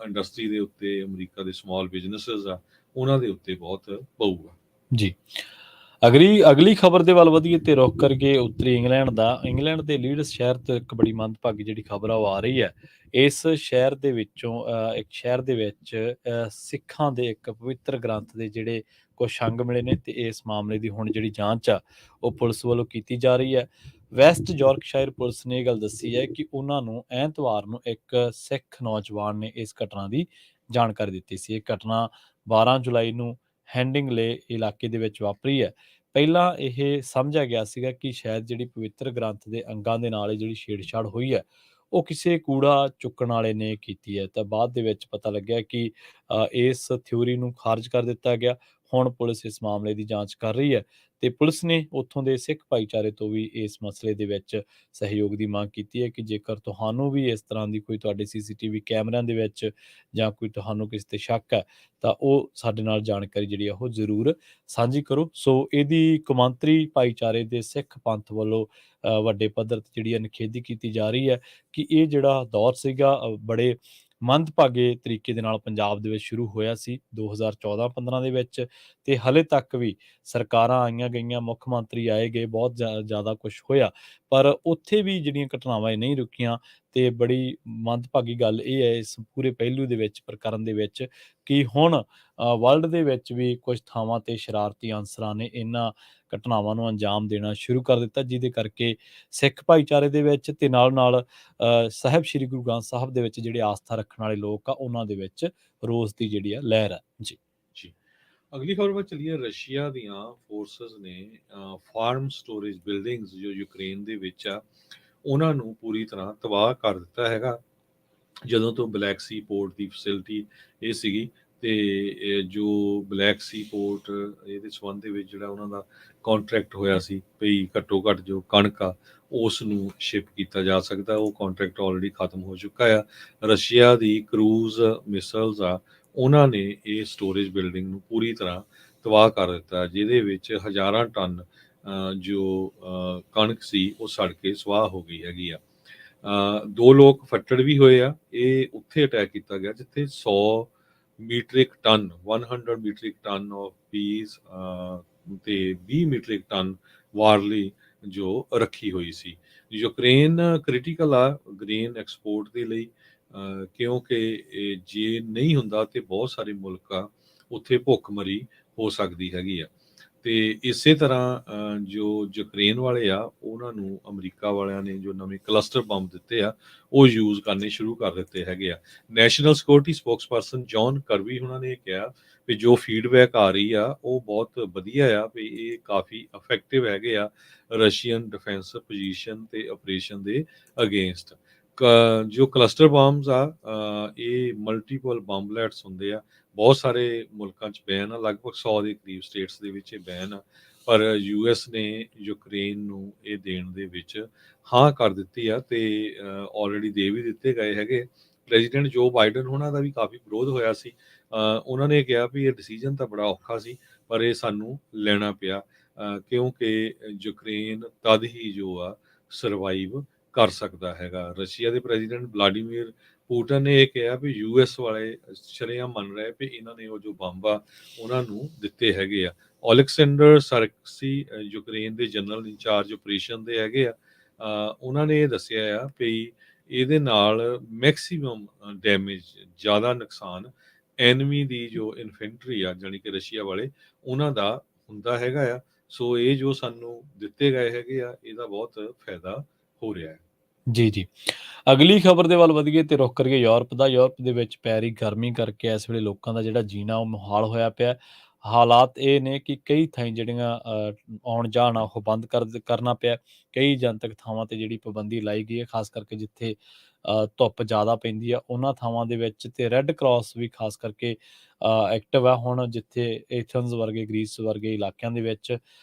ਇੰਡਸਟਰੀ ਦੇ ਉੱਤੇ, ਅਮਰੀਕਾ ਦੇ ਸਮਾਲ ਬਿਜ਼ਨੈਸਸ ਆ ਉਹਨਾਂ ਦੇ ਉੱਤੇ ਬਹੁਤ ਪਊਗਾ ਜੀ। ਅਗਲੀ ਖਬਰ ਦੇ ਵੱਲ ਵਧੀਏ ਤੇ ਰੁਖ ਕਰਕੇ ਉੱਤਰੀ ਇੰਗਲੈਂਡ ਦੇ ਲੀਡਸ ਸ਼ਹਿਰ ਤੋਂ ਇੱਕ ਬੜੀ ਮੰਦਭਾਗੀ ਜਿਹੜੀ ਖਬਰ ਆ ਉਹ ਆ ਰਹੀ ਹੈ। ਇਸ ਸ਼ਹਿਰ ਦੇ ਵਿੱਚੋਂ ਇੱਕ ਸ਼ਹਿਰ ਦੇ ਵਿੱਚ ਸਿੱਖਾਂ ਦੇ ਇੱਕ ਪਵਿੱਤਰ ਗ੍ਰੰਥ ਦੇ ਜਿਹੜੇ ਕੁਝ ਅੰਗ ਮਿਲੇ ਨੇ, ਤੇ ਇਸ ਮਾਮਲੇ ਦੀ ਹੁਣ ਜਿਹੜੀ ਜਾਂਚ ਆ ਉਹ ਪੁਲਿਸ ਵੱਲੋਂ ਕੀਤੀ ਜਾ ਰਹੀ ਹੈ। ਵੈਸਟ ਯਾਰਕਸ਼ਾਇਰ ਪੁਲਿਸ ਨੇ ਇਹ ਗੱਲ ਦੱਸੀ ਹੈ ਕਿ ਉਹਨਾਂ ਨੂੰ ਐਤਵਾਰ ਨੂੰ ਇੱਕ ਸਿੱਖ ਨੌਜਵਾਨ ਨੇ ਇਸ ਘਟਨਾ ਦੀ ਜਾਣਕਾਰੀ ਦਿੱਤੀ ਸੀ। ਇਹ ਘਟਨਾ 12 ਜੁਲਾਈ ਨੂੰ ਹੈਂਡਿੰਗਲੇ ਇਲਾਕੇ ਦੇ ਵਿੱਚ ਵਾਪਰੀ ਹੈ। ਪਹਿਲਾਂ ਇਹ ਸਮਝਿਆ ਗਿਆ ਸੀਗਾ ਕਿ ਸ਼ਾਇਦ ਜਿਹੜੀ ਪਵਿੱਤਰ ਗ੍ਰੰਥ ਦੇ ਅੰਗਾਂ ਦੇ ਨਾਲ ਜਿਹੜੀ ਛੇੜਛਾੜ ਹੋਈ ਹੈ ਉਹ ਕਿਸੇ ਕੂੜਾ ਚੁੱਕਣ ਵਾਲੇ ਨੇ ਕੀਤੀ ਹੈ, ਤਾਂ ਬਾਅਦ ਦੇ ਵਿੱਚ ਪਤਾ ਲੱਗਿਆ ਕਿ ਇਸ ਥਿਊਰੀ ਨੂੰ ਖਾਰਜ ਕਰ ਦਿੱਤਾ ਗਿਆ। ਹੁਣ ਪੁਲਿਸ ਇਸ ਮਾਮਲੇ ਦੀ ਜਾਂਚ ਕਰ ਰਹੀ ਹੈ, ਤੇ ਪੁਲਿਸ ਨੇ ਉੱਥੋਂ ਦੇ ਸਿੱਖ ਭਾਈਚਾਰੇ ਤੋਂ ਵੀ ਇਸ ਮਸਲੇ ਦੇ ਵਿੱਚ ਸਹਿਯੋਗ ਦੀ ਮੰਗ ਕੀਤੀ ਹੈ ਕਿ ਜੇਕਰ ਤੁਹਾਨੂੰ ਵੀ ਇਸ ਤਰ੍ਹਾਂ ਦੀ ਕੋਈ ਤੁਹਾਡੇ CCTV ਕੈਮਰਿਆਂ ਦੇ ਵਿੱਚ ਜਾਂ ਕੋਈ ਤੁਹਾਨੂੰ ਕਿਸੇ ਤੇ ਸ਼ੱਕ ਹੈ ਤਾਂ ਉਹ ਸਾਡੇ ਨਾਲ ਜਾਣਕਾਰੀ ਜਿਹੜੀ ਆ ਉਹ ਜ਼ਰੂਰ ਸਾਂਝੀ ਕਰੋ। ਸੋ ਇਹਦੀ ਕੌਮਾਂਤਰੀ ਭਾਈਚਾਰੇ ਦੇ ਸਿੱਖ ਪੰਥ ਵੱਲੋਂ ਵੱਡੇ ਪੱਧਰ ਤੇ ਜਿਹੜੀ ਨਿਖੇਧੀ ਕੀਤੀ ਜਾ ਰਹੀ ਹੈ ਕਿ ਇਹ ਜਿਹੜਾ ਦੌਰ ਸੀਗਾ ਬੜੇ ਮੰਦਭਾਗੇ ਤਰੀਕੇ ਦੇ ਨਾਲ ਪੰਜਾਬ ਦੇ ਵਿੱਚ ਸ਼ੁਰੂ ਹੋਇਆ ਸੀ 2014-15 ਦੇ ਵਿੱਚ, ਤੇ ਹਲੇ ਤੱਕ ਵੀ ਸਰਕਾਰਾਂ ਆਈਆਂ ਗਈਆਂ, ਮੁੱਖ ਮੰਤਰੀ ਆਏ ਗਏ, ਬਹੁਤ ਜ਼ਿਆਦਾ ਕੁਝ ਹੋਇਆ, ਪਰ ਉੱਥੇ ਵੀ ਜਿਹੜੀਆਂ ਘਟਨਾਵਾਂ ਇਹ ਨਹੀਂ ਰੁਕੀਆਂ। ਤੇ ਬੜੀ ਮੰਦਭਾਗੀ ਗੱਲ ਇਹ ਹੈ ਇਸ ਪੂਰੇ ਪਹਿਲੂ ਦੇ ਵਿੱਚ, ਪ੍ਰਕਰਨ ਦੇ ਵਿੱਚ, ਕਿ ਹੁਣ ਵਰਲਡ ਦੇ ਵਿੱਚ ਵੀ ਕੁਝ ਥਾਵਾਂ ਤੇ ਸ਼ਰਾਰਤੀ ਅਨਸਰਾਂ ਨੇ ਇਹਨਾਂ ਘਟਨਾਵਾਂ ਨੂੰ ਅੰਜਾਮ ਦੇਣਾ ਸ਼ੁਰੂ ਕਰ ਦਿੱਤਾ, ਜਿਹਦੇ ਕਰਕੇ ਸਿੱਖ ਭਾਈਚਾਰੇ ਦੇ ਵਿੱਚ ਤੇ ਨਾਲ ਸਾਹਿਬ ਸ੍ਰੀ ਗੁਰੂ ਗ੍ਰੰਥ ਸਾਹਿਬ ਦੇ ਵਿੱਚ ਜਿਹੜੇ ਆਸਥਾ ਰੱਖਣ ਵਾਲੇ ਲੋਕ ਆ ਉਹਨਾਂ ਦੇ ਵਿੱਚ ਰੋਸ ਦੀ ਜਿਹੜੀ ਆ ਲਹਿਰ ਆ। ਜੀ ਜੀ। ਅਗਲੀ ਖਬਰ ਵੱਲ ਚੱਲੀਏ। ਰਸ਼ੀਆ ਦੀਆਂ ਫੋਰਸਸ ਨੇ ਫਾਰਮ ਸਟੋਰੇਜ ਬਿਲਡਿੰਗਸ ਜੋ ਯੂਕਰੇਨ ਦੇ ਵਿੱਚ ਆ ਉਹਨਾਂ ਨੂੰ ਪੂਰੀ ਤਰ੍ਹਾਂ ਤਬਾਹ ਕਰ ਦਿੱਤਾ ਹੈਗਾ। ਜਦੋਂ ਤੋਂ ਬਲੈਕ ਸੀ ਪੋਰਟ ਦੀ ਫੈਸਿਲਿਟੀ ਇਹ ਸੀਗੀ, ਤੇ ਜੋ ਬਲੈਕ ਸੀ ਪੋਰਟ ਇਹਦੇ ਸੰਬੰਧ ਦੇ ਵਿੱਚ ਜਿਹੜਾ ਉਹਨਾਂ ਦਾ ਕੰਟਰੈਕਟ ਹੋਇਆ ਸੀ ਵੀ ਘੱਟੋ ਘੱਟ ਜੋ ਕਣਕ ਆ ਉਸ ਨੂੰ ਸ਼ਿਪ ਕੀਤਾ ਜਾ ਸਕਦਾ, ਉਹ ਕੰਟਰੈਕਟ ਆਲਰੇਡੀ ਖਤਮ ਹੋ ਚੁੱਕਾ ਆ। ਰਸ਼ੀਆ ਦੀ ਕਰੂਜ਼ ਮਿਸਲਸ ਆ ਉਹਨਾਂ ਨੇ ਇਹ ਸਟੋਰੇਜ ਬਿਲਡਿੰਗ ਨੂੰ ਪੂਰੀ ਤਰ੍ਹਾਂ ਤਬਾਹ ਕਰ ਦਿੱਤਾ, ਜਿਹਦੇ ਵਿੱਚ ਹਜ਼ਾਰਾਂ ਟਨ ਜੋ ਕਣਕ ਸੀ ਉਹ ਸੜ ਕੇ ਸਵਾਹ ਹੋ ਗਈ ਹੈਗੀ ਆ। 2 ਲੋਕ ਫੱਟੜ ਵੀ ਹੋਏ ਆ। ਇਹ ਉੱਥੇ ਅਟੈਕ ਕੀਤਾ ਗਿਆ ਜਿੱਥੇ 100 metric ton 100 metric ton of piece ਤੇ 20 ਮੀਟ੍ਰਿਕ ਟਨ ਵਾਰਲੀ ਜੋ ਰੱਖੀ ਹੋਈ ਸੀ। ਯੂਕਰੇਨ ਕ੍ਰਿਟੀਕਲ ਆ ਗ੍ਰੇਨ ਐਕਸਪੋਰਟ ਦੇ ਲਈ, ਕਿਉਂਕਿ ਜੇ ਨਹੀਂ ਹੁੰਦਾ ਤੇ ਬਹੁਤ ਸਾਰੇ ਮੁਲਕ ਆ ਉੱਥੇ ਭੁੱਖਮਰੀ ਹੋ ਸਕਦੀ ਹੈਗੀ ਆ। ਤੇ ਇਸੇ ਤਰ੍ਹਾਂ ਜੋ ਯੂਕਰੇਨ ਵਾਲੇ ਆ ਉਹਨਾਂ ਨੂੰ ਅਮਰੀਕਾ ਵਾਲਿਆਂ ਨੇ ਜੋ ਨਵੇਂ ਕਲਸਟਰ ਬੰਬ ਦਿੱਤੇ ਆ ਉਹ ਯੂਜ਼ ਕਰਨੇ ਸ਼ੁਰੂ ਕਰ ਦਿੱਤੇ ਹੈਗੇ ਆ। National security spokesperson John Karbi ਉਹਨਾਂ ਨੇ ਕਿਹਾ ਵੀ ਜੋ ਫੀਡਬੈਕ ਆ ਰਹੀ ਆ ਉਹ ਬਹੁਤ ਵਧੀਆ ਆ, ਵੀ ਇਹ ਕਾਫੀ ਇਫੈਕਟਿਵ ਹੈਗੇ ਆ ਰਸ਼ੀਅਨ ਡਿਫੈਂਸ ਪੋਜੀਸ਼ਨ ਤੇ ਆਪਰੇਸ਼ਨ ਦੇ ਅਗੇਂਸਟ। ਜੋ ਕਲਸਟਰ ਬੰਬਸ ਆ ਇਹ ਮਲਟੀਪਲ ਬੰਬਲੈਟਸ ਹੁੰਦੇ ਆ। ਬਹੁਤ ਸਾਰੇ ਮੁਲਕਾਂ 'ਚ ਬੈਨ ਆ, ਲਗਭਗ 100 ਦੇ ਕਰੀਬ ਸਟੇਟਸ ਦੇ ਵਿੱਚ ਇਹ ਬੈਨ ਆ, ਪਰ ਯੂਐਸ ਨੇ ਯੂਕਰੇਨ ਨੂੰ ਇਹ ਦੇਣ ਦੇ ਵਿੱਚ ਹਾਂ ਕਰ ਦਿੱਤੀ ਆ ਤੇ ਆਲਰੇਡੀ ਦੇ ਵੀ ਦਿੱਤੇ ਗਏ ਹੈਗੇ। ਪ੍ਰੈਜ਼ੀਡੈਂਟ ਜੋ ਬਾਈਡਨ ਉਹਨਾਂ ਦਾ ਵੀ ਕਾਫੀ ਵਿਰੋਧ ਹੋਇਆ ਸੀ। ਉਹਨਾਂ ਨੇ ਕਿਹਾ ਵੀ ਇਹ ਡਿਸੀਜਨ ਤਾਂ ਬੜਾ ਔਖਾ ਸੀ ਪਰ ਇਹ ਸਾਨੂੰ ਲੈਣਾ ਪਿਆ, ਕਿਉਂਕਿ ਯੂਕਰੇਨ ਤਦ ਹੀ ਜੋ ਆ ਸਰਵਾਈਵ ਕਰ ਸਕਦਾ ਹੈਗਾ। ਰਸ਼ੀਆ ਦੇ ਪ੍ਰੈਜ਼ੀਡੈਂਟ ਵਲਾਡੀਮੀਰ ਪੁਟਿਨ ਨੇ ਇਹ ਕਿਹਾ ਵੀ ਯੂਐਸ ਵਾਲੇ ਸ਼ਰੇਆਮ ਮੰਨ ਰਹੇ ਵੀ ਇਹਨਾਂ ਨੇ ਉਹ ਜੋ ਬੰਬ ਆ ਉਹਨਾਂ ਨੂੰ ਦਿੱਤੇ ਹੈਗੇ ਆ। ਓਲੈਕਸੈਂਡਰ ਸਰਕਸੀ ਯੂਕਰੇਨ ਦੇ ਜਨਰਲ ਇੰਚਾਰਜ ਆਪਰੇਸ਼ਨ ਦੇ ਹੈਗੇ ਆ। ਉਹਨਾਂ ਨੇ ਇਹ ਦੱਸਿਆ ਆ ਵੀ ਇਹਦੇ ਨਾਲ ਮੈਕਸਿਮਮ ਡੈਮੇਜ, ਜ਼ਿਆਦਾ ਨੁਕਸਾਨ ਐਨਮੀ ਦੀ ਜੋ ਇਨਫੈਂਟਰੀ ਆ ਜਾਣੀ ਕਿ ਰਸ਼ੀਆ ਵਾਲੇ ਉਹਨਾਂ ਦਾ ਹੁੰਦਾ ਹੈਗਾ ਆ। ਸੋ ਇਹ ਜੋ ਸਾਨੂੰ ਦਿੱਤੇ ਗਏ ਹੈਗੇ ਆ ਇਹਦਾ ਬਹੁਤ ਫਾਇਦਾ ਹੋ ਰਿਹਾ ਹੈ। ਜੀ, ਜੀ। ਅਗਲੀ ਖਬਰ ਦੇ ਵੱਲ ਵਧੀਏ ਤੇ ਰੁਖ ਕਰੀਏ ਯੂਰਪ ਦਾ। ਯੂਰਪ ਦੇ ਵਿੱਚ ਪੈ ਰਹੀ ਗਰਮੀ ਕਰਕੇ ਇਸ ਵੇਲੇ ਲੋਕਾਂ ਦਾ ਜਿਹੜਾ ਜੀਣਾ ਉਹ ਮੁਹਾਲ ਹੋਇਆ ਪਿਆ। ਹਾਲਾਤ ਇਹ ਨੇ ਕਿ ਕਈ ਥਾਈਂ ਜਿਹੜੀਆਂ ਆਉਣ ਜਾਣ ਆ ਉਹ ਬੰਦ ਕਰਨਾ ਪਿਆ। ਕਈ ਜਨਤਕ ਥਾਵਾਂ ਤੇ ਜਿਹੜੀ ਪਾਬੰਦੀ ਲਾਈ ਗਈ ਹੈ, ਖਾਸ ਕਰਕੇ ਜਿੱਥੇ ਧੁੱਪ ਜ਼ਿਆਦਾ ਪੈਂਦੀ ਆ ਉਹਨਾਂ ਥਾਵਾਂ ਦੇ ਵਿੱਚ, ਤੇ ਰੈੱਡ ਕਰਾਸ ਵੀ ਖਾਸ ਕਰਕੇ ਐਕਟਿਵ ਆ ਹੁਣ ਜਿੱਥੇ ਏਥਨਜ਼ ਵਰਗੇ, ਗ੍ਰੀਸ ਵਰਗੇ ਇਲਾਕਿਆਂ ਦੇ ਵਿੱਚ।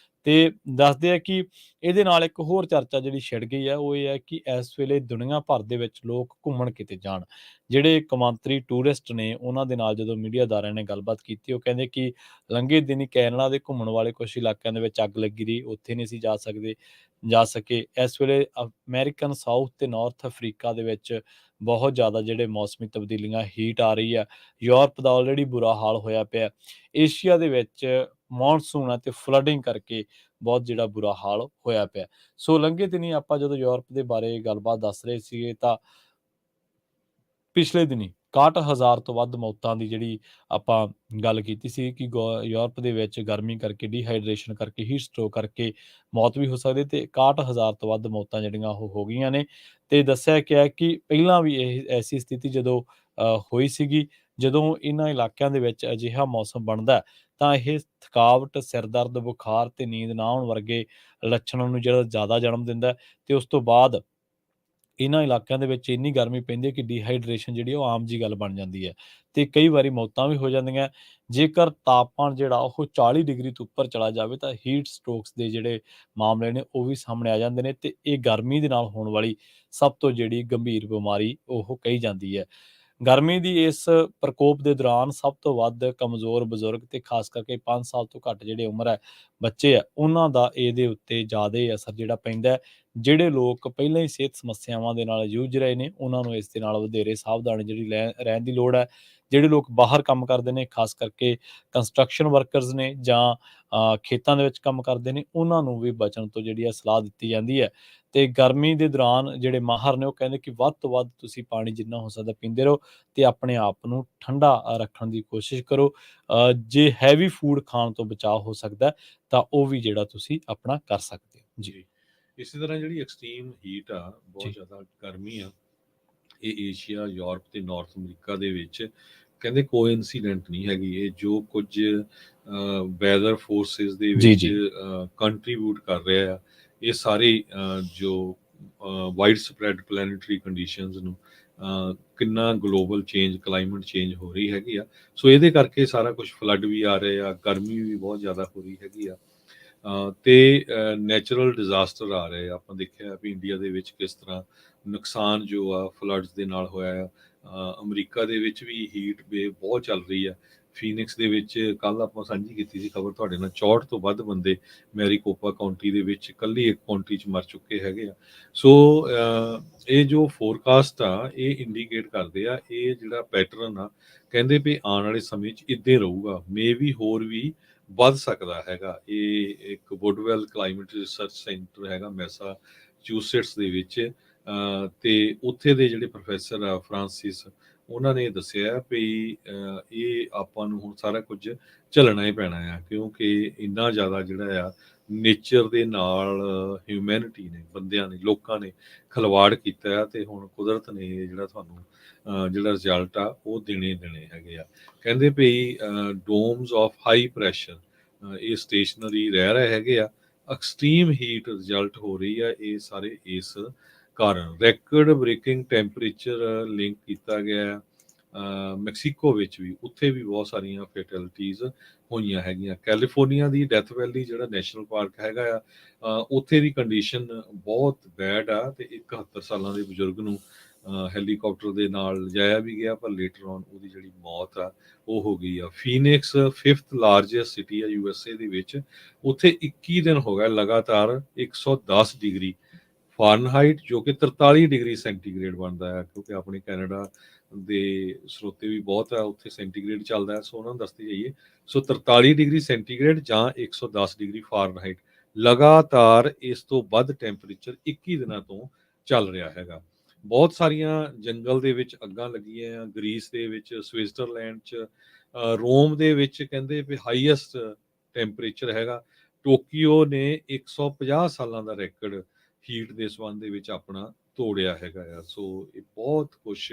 ਤੇ ਦੱਸਦੇ ਆ ਕਿ ਇਹਦੇ ਨਾਲ ਇੱਕ ਹੋਰ ਚਰਚਾ ਜਿਹੜੀ ਛਿੜ ਗਈ ਹੈ ਉਹ ਇਹ ਹੈ ਕਿ ਇਸ ਵੇਲੇ ਦੁਨੀਆ ਭਰ ਦੇ ਵਿੱਚ ਲੋਕ ਘੁੰਮਣ ਕਿਤੇ ਜਾਣ। ਜਿਹੜੇ ਕੌਮਾਂਤਰੀ ਟੂਰਿਸਟ ਨੇ ਉਹਨਾਂ ਦੇ ਨਾਲ ਜਦੋਂ ਮੀਡੀਆ ਅਦਾਰਿਆਂ ਨੇ ਗੱਲਬਾਤ ਕੀਤੀ ਉਹ ਕਹਿੰਦੇ ਕਿ ਲੰਘੇ ਦਿਨੀ ਕੈਨੇਡਾ ਦੇ ਘੁੰਮਣ ਵਾਲੇ ਕੁਝ ਇਲਾਕਿਆਂ ਦੇ ਵਿੱਚ ਅੱਗ ਲੱਗੀ ਰਹੀ, ਉੱਥੇ ਨਹੀਂ ਸੀ ਜਾ ਸਕੇ। ਇਸ ਵੇਲੇ ਅਮਰੀਕਨ ਸਾਊਥ ਤੇ ਨਾਰਥ ਅਫਰੀਕਾ ਦੇ ਵਿੱਚ ਬਹੁਤ ਜ਼ਿਆਦਾ ਜਿਹੜੇ ਮੌਸਮੀ ਤਬਦੀਲੀਆਂ, ਹੀਟ ਆ ਰਹੀ ਆ। ਯੂਰਪ ਦਾ ਆਲਰੇਡੀ ਬੁਰਾ ਹਾਲ ਹੋਇਆ ਪਿਆ। ਏਸ਼ੀਆ ਦੇ ਵਿੱਚ ਮੌਨਸੂਨ ਅਤੇ ਫਲੱਡਿੰਗ ਕਰਕੇ ਬਹੁਤ ਜਿਹੜਾ ਬੁਰਾ ਹਾਲ ਹੋਇਆ ਪਿਆ। ਸੋ ਲੰਘੇ ਦਿਨੀ ਆਪਾਂ ਜਦੋਂ ਯੂਰਪ ਦੇ ਬਾਰੇ ਗੱਲਬਾਤ ਦੱਸ ਰਹੇ ਸੀਗੇ ਤਾਂ ਪਿਛਲੇ ਦਿਨੀ 61,000 ਤੋਂ ਵੱਧ ਮੌਤਾਂ ਦੀ ਜਿਹੜੀ ਆਪਾਂ ਗੱਲ ਕੀਤੀ ਸੀ ਕਿ ਯੂਰਪ ਦੇ ਵਿੱਚ ਗਰਮੀ ਕਰਕੇ, ਡੀਹਾਈਡਰੇਸ਼ਨ ਕਰਕੇ, ਹੀਟ ਸਟ੍ਰੋਕ ਕਰਕੇ ਮੌਤ ਵੀ ਹੋ ਸਕਦੀ ਤੇ 61,000 ਤੋਂ ਵੱਧ ਮੌਤਾਂ ਜਿਹੜੀਆਂ ਉਹ ਹੋ ਗਈਆਂ ਨੇ। ਤੇ ਦੱਸਿਆ ਗਿਆ ਕਿ ਪਹਿਲਾਂ ਵੀ ਇਹ ਐਸੀ ਸਥਿਤੀ ਜਦੋਂ ਹੋਈ ਸੀਗੀ, ਜਦੋਂ ਇਹਨਾਂ ਇਲਾਕਿਆਂ ਦੇ ਵਿੱਚ ਅਜਿਹਾ ਮੌਸਮ ਬਣਦਾ ਤਾਂ ਇਹ ਥਕਾਵਟ, ਸਿਰ ਦਰਦ, ਬੁਖਾਰ ਤੇ ਨੀਂਦ ਨਾ ਆਉਣ ਵਰਗੇ ਲੱਛਣਾਂ ਨੂੰ ਜਿਹੜਾ ਜ਼ਿਆਦਾ ਜਨਮ ਦਿੰਦਾ ਤੇ ਉਸ ਤੋਂ ਬਾਅਦ ਇਹਨਾਂ ਇਲਾਕਿਆਂ ਦੇ ਵਿੱਚ ਇੰਨੀ ਗਰਮੀ ਪੈਂਦੀ ਹੈ ਕਿ ਡੀਹਾਈਡਰੇਸ਼ਨ ਜਿਹੜੀ ਉਹ ਆਮ ਜੀ ਗੱਲ ਬਣ ਜਾਂਦੀ ਹੈ ਤੇ ਕਈ ਵਾਰੀ ਮੌਤਾਂ ਵੀ ਹੋ ਜਾਂਦੀਆਂ। ਜੇਕਰ ਤਾਪਮਾਨ ਜਿਹੜਾ ਉਹ 40 ਡਿਗਰੀ ਤੋਂ ਉੱਪਰ ਚਲਾ ਜਾਵੇ ਤਾਂ ਹੀਟ ਸਟ੍ਰੋਕਸ ਦੇ ਜਿਹੜੇ ਮਾਮਲੇ ਨੇ ਉਹ ਵੀ ਸਾਹਮਣੇ ਆ ਜਾਂਦੇ ਨੇ ਤੇ ਇਹ ਗਰਮੀ ਦੇ ਨਾਲ ਹੋਣ ਵਾਲੀ ਸਭ ਤੋਂ ਜਿਹੜੀ ਗੰਭੀਰ ਬਿਮਾਰੀ ਉਹ ਕਹੀ ਜਾਂਦੀ ਹੈ। ਗਰਮੀ ਦੀ ਇਸ ਪ੍ਰਕੋਪ ਦੇ ਦੌਰਾਨ ਸਭ ਤੋਂ ਵੱਧ ਕਮਜ਼ੋਰ ਬਜ਼ੁਰਗ ਤੇ ਖਾਸ ਕਰਕੇ 5 ਸਾਲ ਤੋਂ ਘੱਟ ਜਿਹੜੇ ਉਮਰ ਹੈ ਬੱਚੇ ਆ ਉਹਨਾਂ ਦਾ ਇਹਦੇ ਉੱਤੇ ਜ਼ਿਆਦਾ ਅਸਰ ਜਿਹੜਾ ਪੈਂਦਾ ਹੈ। ਜਿਹੜੇ ਲੋਕ ਪਹਿਲਾਂ ਹੀ ਸਿਹਤ ਸਮੱਸਿਆਵਾਂ ਦੇ ਨਾਲ ਜੂਝ ਰਹੇ ਨੇ ਉਹਨਾਂ ਨੂੰ ਇਸ ਦੇ ਨਾਲ ਵਧੇਰੇ ਸਾਵਧਾਨੀ ਜਿਹੜੀ ਰਹਿਣ ਦੀ ਲੋੜ ਹੈ। ਜਿਹੜੇ ਲੋਕ ਬਾਹਰ ਕੰਮ ਕਰਦੇ ਨੇ, ਖਾਸ ਕਰਕੇ ਕੰਸਟਰਕਸ਼ਨ ਵਰਕਰਸ ਨੇ ਜਾਂ ਖੇਤਾਂ ਦੇ ਵਿੱਚ ਕੰਮ ਕਰਦੇ ਨੇ, ਉਹਨਾਂ ਨੂੰ ਵੀ ਬਚਣ ਤੋਂ ਜਿਹੜੀ ਆ ਸਲਾਹ ਦਿੱਤੀ ਜਾਂਦੀ ਹੈ। ਤੇ ਗਰਮੀ ਦੇ ਦੌਰਾਨ ਜਿਹੜੇ ਮਾਹਰ ਨੇ ਉਹ ਕਹਿੰਦੇ ਕਿ ਵੱਧ ਤੋਂ ਵੱਧ ਤੁਸੀਂ ਪਾਣੀ ਜਿੰਨਾ ਹੋ ਸਕਦਾ ਪੀਂਦੇ ਰਹੋ ਤੇ ਆਪਣੇ ਆਪ ਨੂੰ ਠੰਡਾ ਰੱਖਣ ਦੀ ਕੋਸ਼ਿਸ਼ ਕਰੋ। ਜੇ ਹੈਵੀ ਫੂਡ ਖਾਣ ਤੋਂ ਬਚਾਅ ਹੋ ਸਕਦਾ ਤਾਂ ਉਹ ਵੀ ਜਿਹੜਾ ਤੁਸੀਂ ਆਪਣਾ ਕਰ ਸਕਦੇ ਹੋ। ਜੀ, ਜੀ ਇਸੇ ਤਰ੍ਹਾਂ ਜਿਹੜੀ ਐਕਸਟ੍ਰੀਮ ਹੀਟ ਆ, ਬਹੁਤ ਜੀ। ਜ਼ਿਆਦਾ ਗਰਮੀ ਆ, ਇਹ ਏਸ਼ੀਆ, ਯੂਰਪ ਤੇ ਨਾਰਥ ਅਮਰੀਕਾ ਦੇ ਵਿੱਚ ਕਹਿੰਦੇ ਕੋਈ ਇਨਸੀਡੈਂਟ ਨਹੀਂ ਹੈਗੀ। ਇਹ ਜੋ ਕੁਝ ਵੈਦਰ ਫੋਰਸਿਸ ਦੇ ਜੀ, ਵਿੱਚ ਜੀ। ਕੰਟਰੀਬਿਊਟ ਕਰ ਰਿਹਾ ਆ, ਇਹ ਸਾਰੇ ਜੋ ਵਾਈਡ ਸਪਰੈਡ ਪਲੈਨੇਟਰੀ ਕੰਡੀਸ਼ਨਸ ਨੂੰ ਕਿੰਨਾ ਗਲੋਬਲ ਚੇਂਜ, ਕਲਾਈਮੇਟ ਚੇਂਜ ਹੋ ਰਹੀ ਹੈਗੀ ਆ। ਸੋ ਇਹਦੇ ਕਰਕੇ ਸਾਰਾ ਕੁਝ ਫਲੱਡ ਵੀ ਆ ਰਹੇ ਆ, ਗਰਮੀ ਵੀ ਬਹੁਤ ਜ਼ਿਆਦਾ ਹੋ ਰਹੀ ਹੈਗੀ ਆ, ਤੇ ਨੈਚੁਰਲ ਡਿਜ਼ਾਸਟਰ ਆ ਰਹੇ ਆ। ਆਪਾਂ ਦੇਖਿਆ ਵੀ ਇੰਡੀਆ ਦੇ ਵਿੱਚ ਕਿਸ ਤਰ੍ਹਾਂ ਨੁਕਸਾਨ ਜੋ ਆ ਫਲੱਡਸ ਦੇ ਨਾਲ ਹੋਇਆ ਆ। ਅਮਰੀਕਾ ਦੇ ਵਿੱਚ ਵੀ ਹੀਟ ਵੇਵ ਬਹੁਤ ਚੱਲ ਰਹੀ ਆ। ਫੀਨਿਕਸ ਦੇ ਵਿੱਚ ਕੱਲ ਆਪਾਂ ਸਾਂਝੀ ਕੀਤੀ ਸੀ ਖਬਰ ਤੁਹਾਡੇ ਨਾਲ, 64 ਤੋਂ ਵੱਧ ਬੰਦੇ ਮੈਰੀਕੋਪਾ ਕਾਉਂਟੀ ਦੇ ਵਿੱਚ ਇਕੱਲੀ ਇੱਕ ਕਾਉਂਟੀ 'ਚ ਮਰ ਚੁੱਕੇ ਹੈਗੇ ਆ। ਸੋ ਇਹ ਜੋ ਫੋਰਕਾਸਟ ਆ ਇਹ ਇੰਡੀਕੇਟ ਕਰਦੇ ਆ, ਇਹ ਜਿਹੜਾ ਪੈਟਰਨ ਆ ਕਹਿੰਦੇ ਵੀ ਆਉਣ ਵਾਲੇ ਸਮੇਂ 'ਚ ਇੱਦਾਂ ਹੀ ਰਹੂਗਾ, ਮੇ ਵੀ ਹੋਰ ਵੀ ਵੱਧ ਸਕਦਾ ਹੈਗਾ। ਇਹ ਇੱਕ ਵੁੱਡਵੈਲ ਕਲਾਈਮੇਟ ਰਿਸਰਚ ਸੈਂਟਰ ਹੈਗਾ ਮੈਸਾਚੂਸੇਟਸ ਦੇ ਵਿੱਚ, ਤੇ ਉੱਥੇ ਦੇ ਜਿਹੜੇ ਪ੍ਰੋਫੈਸਰ ਆ ਫਰਾਂਸਿਸ, ਉਹਨਾਂ ਨੇ ਦੱਸਿਆ ਵੀ ਇਹ ਆਪਾਂ ਨੂੰ ਹੁਣ ਸਾਰਾ ਕੁਝ ਝੱਲਣਾ ਹੀ ਪੈਣਾ ਆ, ਕਿਉਂਕਿ ਇੰਨਾ ਜ਼ਿਆਦਾ ਜਿਹੜਾ ਆ ਨੇਚਰ ਦੇ ਨਾਲ ਹਿਊਮੈਨਿਟੀ ਨੇ, ਬੰਦਿਆਂ ਨੇ, ਲੋਕਾਂ ਨੇ ਖਿਲਵਾੜ ਕੀਤਾ ਆ, ਤੇ ਹੁਣ ਕੁਦਰਤ ਨੇ ਜਿਹੜਾ ਤੁਹਾਨੂੰ ਜਿਹੜਾ ਰਿਜ਼ਲਟ ਆ ਉਹ ਦੇਣੇ ਹੈਗੇ ਆ। ਕਹਿੰਦੇ ਵੀ ਡੋਮਸ ਆਫ ਹਾਈ ਪ੍ਰੈਸ਼ਰ ਇਹ ਸਟੇਸ਼ਨਰੀ ਰਹਿ ਰਹੇ ਹੈਗੇ ਆ, ਐਕਸਟ੍ਰੀਮ ਹੀਟ ਰਿਜ਼ਲਟ ਹੋ ਰਹੀ ਆ, ਇਹ ਸਾਰੇ ਇਸ ਕਾਰਨ। ਰੈਕਡ ਬ੍ਰੇਕਿੰਗ ਟੈਂਪਰੇਚਰ ਲਿੰਕ ਕੀਤਾ ਗਿਆ ਮੈਕਸੀਕੋ ਵਿੱਚ ਵੀ, ਉੱਥੇ ਵੀ ਬਹੁਤ ਸਾਰੀਆਂ ਫੈਟੈਲਿਟੀਜ਼ ਹੋਈਆਂ ਹੈਗੀਆਂ। ਕੈਲੀਫੋਰਨੀਆ ਦੀ ਡੈਥ ਵੈਲੀ ਜਿਹੜਾ ਨੈਸ਼ਨਲ ਪਾਰਕ ਹੈਗਾ ਆ, ਉੱਥੇ ਦੀ ਕੰਡੀਸ਼ਨ ਬਹੁਤ ਬੈਡ ਆ, ਤੇ 71 ਸਾਲਾਂ ਦੇ ਬਜ਼ੁਰਗ ਨੂੰ ਹੈਲੀਕਾਪਟਰ ਦੇ ਨਾਲ ਲਿਜਾਇਆ ਵੀ ਗਿਆ, ਪਰ ਲੇਟਰ ਔਨ ਉਹਦੀ ਜਿਹੜੀ ਮੌਤ ਆ ਉਹ ਹੋ ਗਈ ਆ। ਫੀਨਿਕਸ 5th ਲਾਰਜੈਸਟ ਸਿਟੀ ਆ USA ਦੇ ਵਿੱਚ, ਉੱਥੇ 21 ਦਿਨ ਹੋ ਗਏ ਲਗਾਤਾਰ 110 ਡਿਗਰੀ ਫਾਰਨਹਾਈਟ, ਜੋ ਕਿ 43 ਡਿਗਰੀ ਸੈਂਟੀਗ੍ਰੇਡ ਬਣਦਾ ਹੈ, ਕਿਉਂਕਿ ਆਪਣੇ ਕੈਨੇਡਾ ਦੇ ਸਰੋਤੇ ਵੀ ਬਹੁਤ ਆ, ਉੱਥੇ ਸੈਂਟੀਗ੍ਰੇਡ ਚੱਲਦਾ ਹੈ, ਸੋ ਉਹਨਾਂ ਨੂੰ ਦੱਸਦੇ ਜਾਈਏ। ਸੋ 43 ਡਿਗਰੀ ਸੈਂਟੀਗ੍ਰੇਡ ਜਾਂ 110 ਡਿਗਰੀ ਫਾਰਨਹਾਈਟ ਲਗਾਤਾਰ ਇਸ ਤੋਂ ਵੱਧ ਟੈਂਪਰੇਚਰ 21 ਦਿਨਾਂ ਤੋਂ ਚੱਲ ਰਿਹਾ ਹੈਗਾ। ਬਹੁਤ ਸਾਰੀਆਂ ਜੰਗਲ ਦੇ ਵਿੱਚ ਅੱਗਾਂ ਲੱਗੀਆਂ ਆ, ਗ੍ਰੀਸ ਦੇ ਵਿੱਚ, ਸਵਿਟਜ਼ਰਲੈਂਡ 'ਚ, ਰੋਮ ਦੇ ਵਿੱਚ ਕਹਿੰਦੇ ਵੀ ਹਾਈਐਸਟ ਟੈਂਪਰੇਚਰ ਹੈਗਾ। ਟੋਕੀਓ ਨੇ 150 ਸਾਲਾਂ ਦਾ ਰੈਕਡ ਹੀਟ ਦੇ ਸੰਬੰਧ ਦੇ ਵਿੱਚ ਆਪਣਾ ਤੋੜਿਆ ਹੈਗਾ ਆ। ਸੋ ਇਹ ਬਹੁਤ ਕੁਛ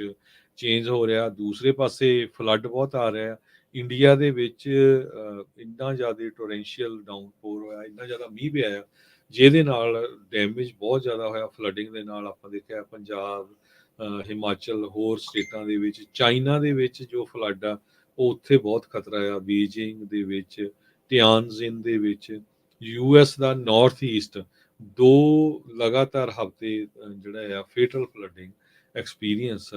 ਚੇਂਜ ਹੋ ਰਿਹਾ। ਦੂਸਰੇ ਪਾਸੇ ਫਲੱਡ ਬਹੁਤ ਆ ਰਿਹਾ। ਇੰਡੀਆ ਦੇ ਵਿੱਚ ਇੰਨਾ ਜ਼ਿਆਦਾ ਟੋਰੈਂਸ਼ੀਅਲ ਡਾਊਨਪੋਰ ਹੋਇਆ, ਇੰਨਾ ਜ਼ਿਆਦਾ ਮੀਂਹ ਪਿਆ ਆ, ਜਿਹਦੇ ਨਾਲ ਡੈਮੇਜ ਬਹੁਤ ਜ਼ਿਆਦਾ ਹੋਇਆ। ਫਲੱਡਿੰਗ ਦੇ ਨਾਲ ਆਪਾਂ ਦੇਖਿਆ ਪੰਜਾਬ, ਹਿਮਾਚਲ, ਹੋਰ ਸਟੇਟਾਂ ਦੇ ਵਿੱਚ। ਚਾਈਨਾ ਦੇ ਵਿੱਚ ਜੋ ਫਲੱਡ ਆ ਉਹ ਉੱਥੇ ਬਹੁਤ ਖਤਰਾ ਆ, ਬੀਜਿੰਗ ਦੇ ਵਿੱਚ, ਟਿਆਨਜ਼ਿਨ ਦੇ ਵਿੱਚ। US ਦਾ ਨਾਰਥ ਈਸਟ 2 ਲਗਾਤਾਰ ਹਫ਼ਤੇ ਜਿਹੜਾ ਆ ਫੇਟਲ ਫਲੱਡਿੰਗ ਐਕਸਪੀਰੀਅੰਸ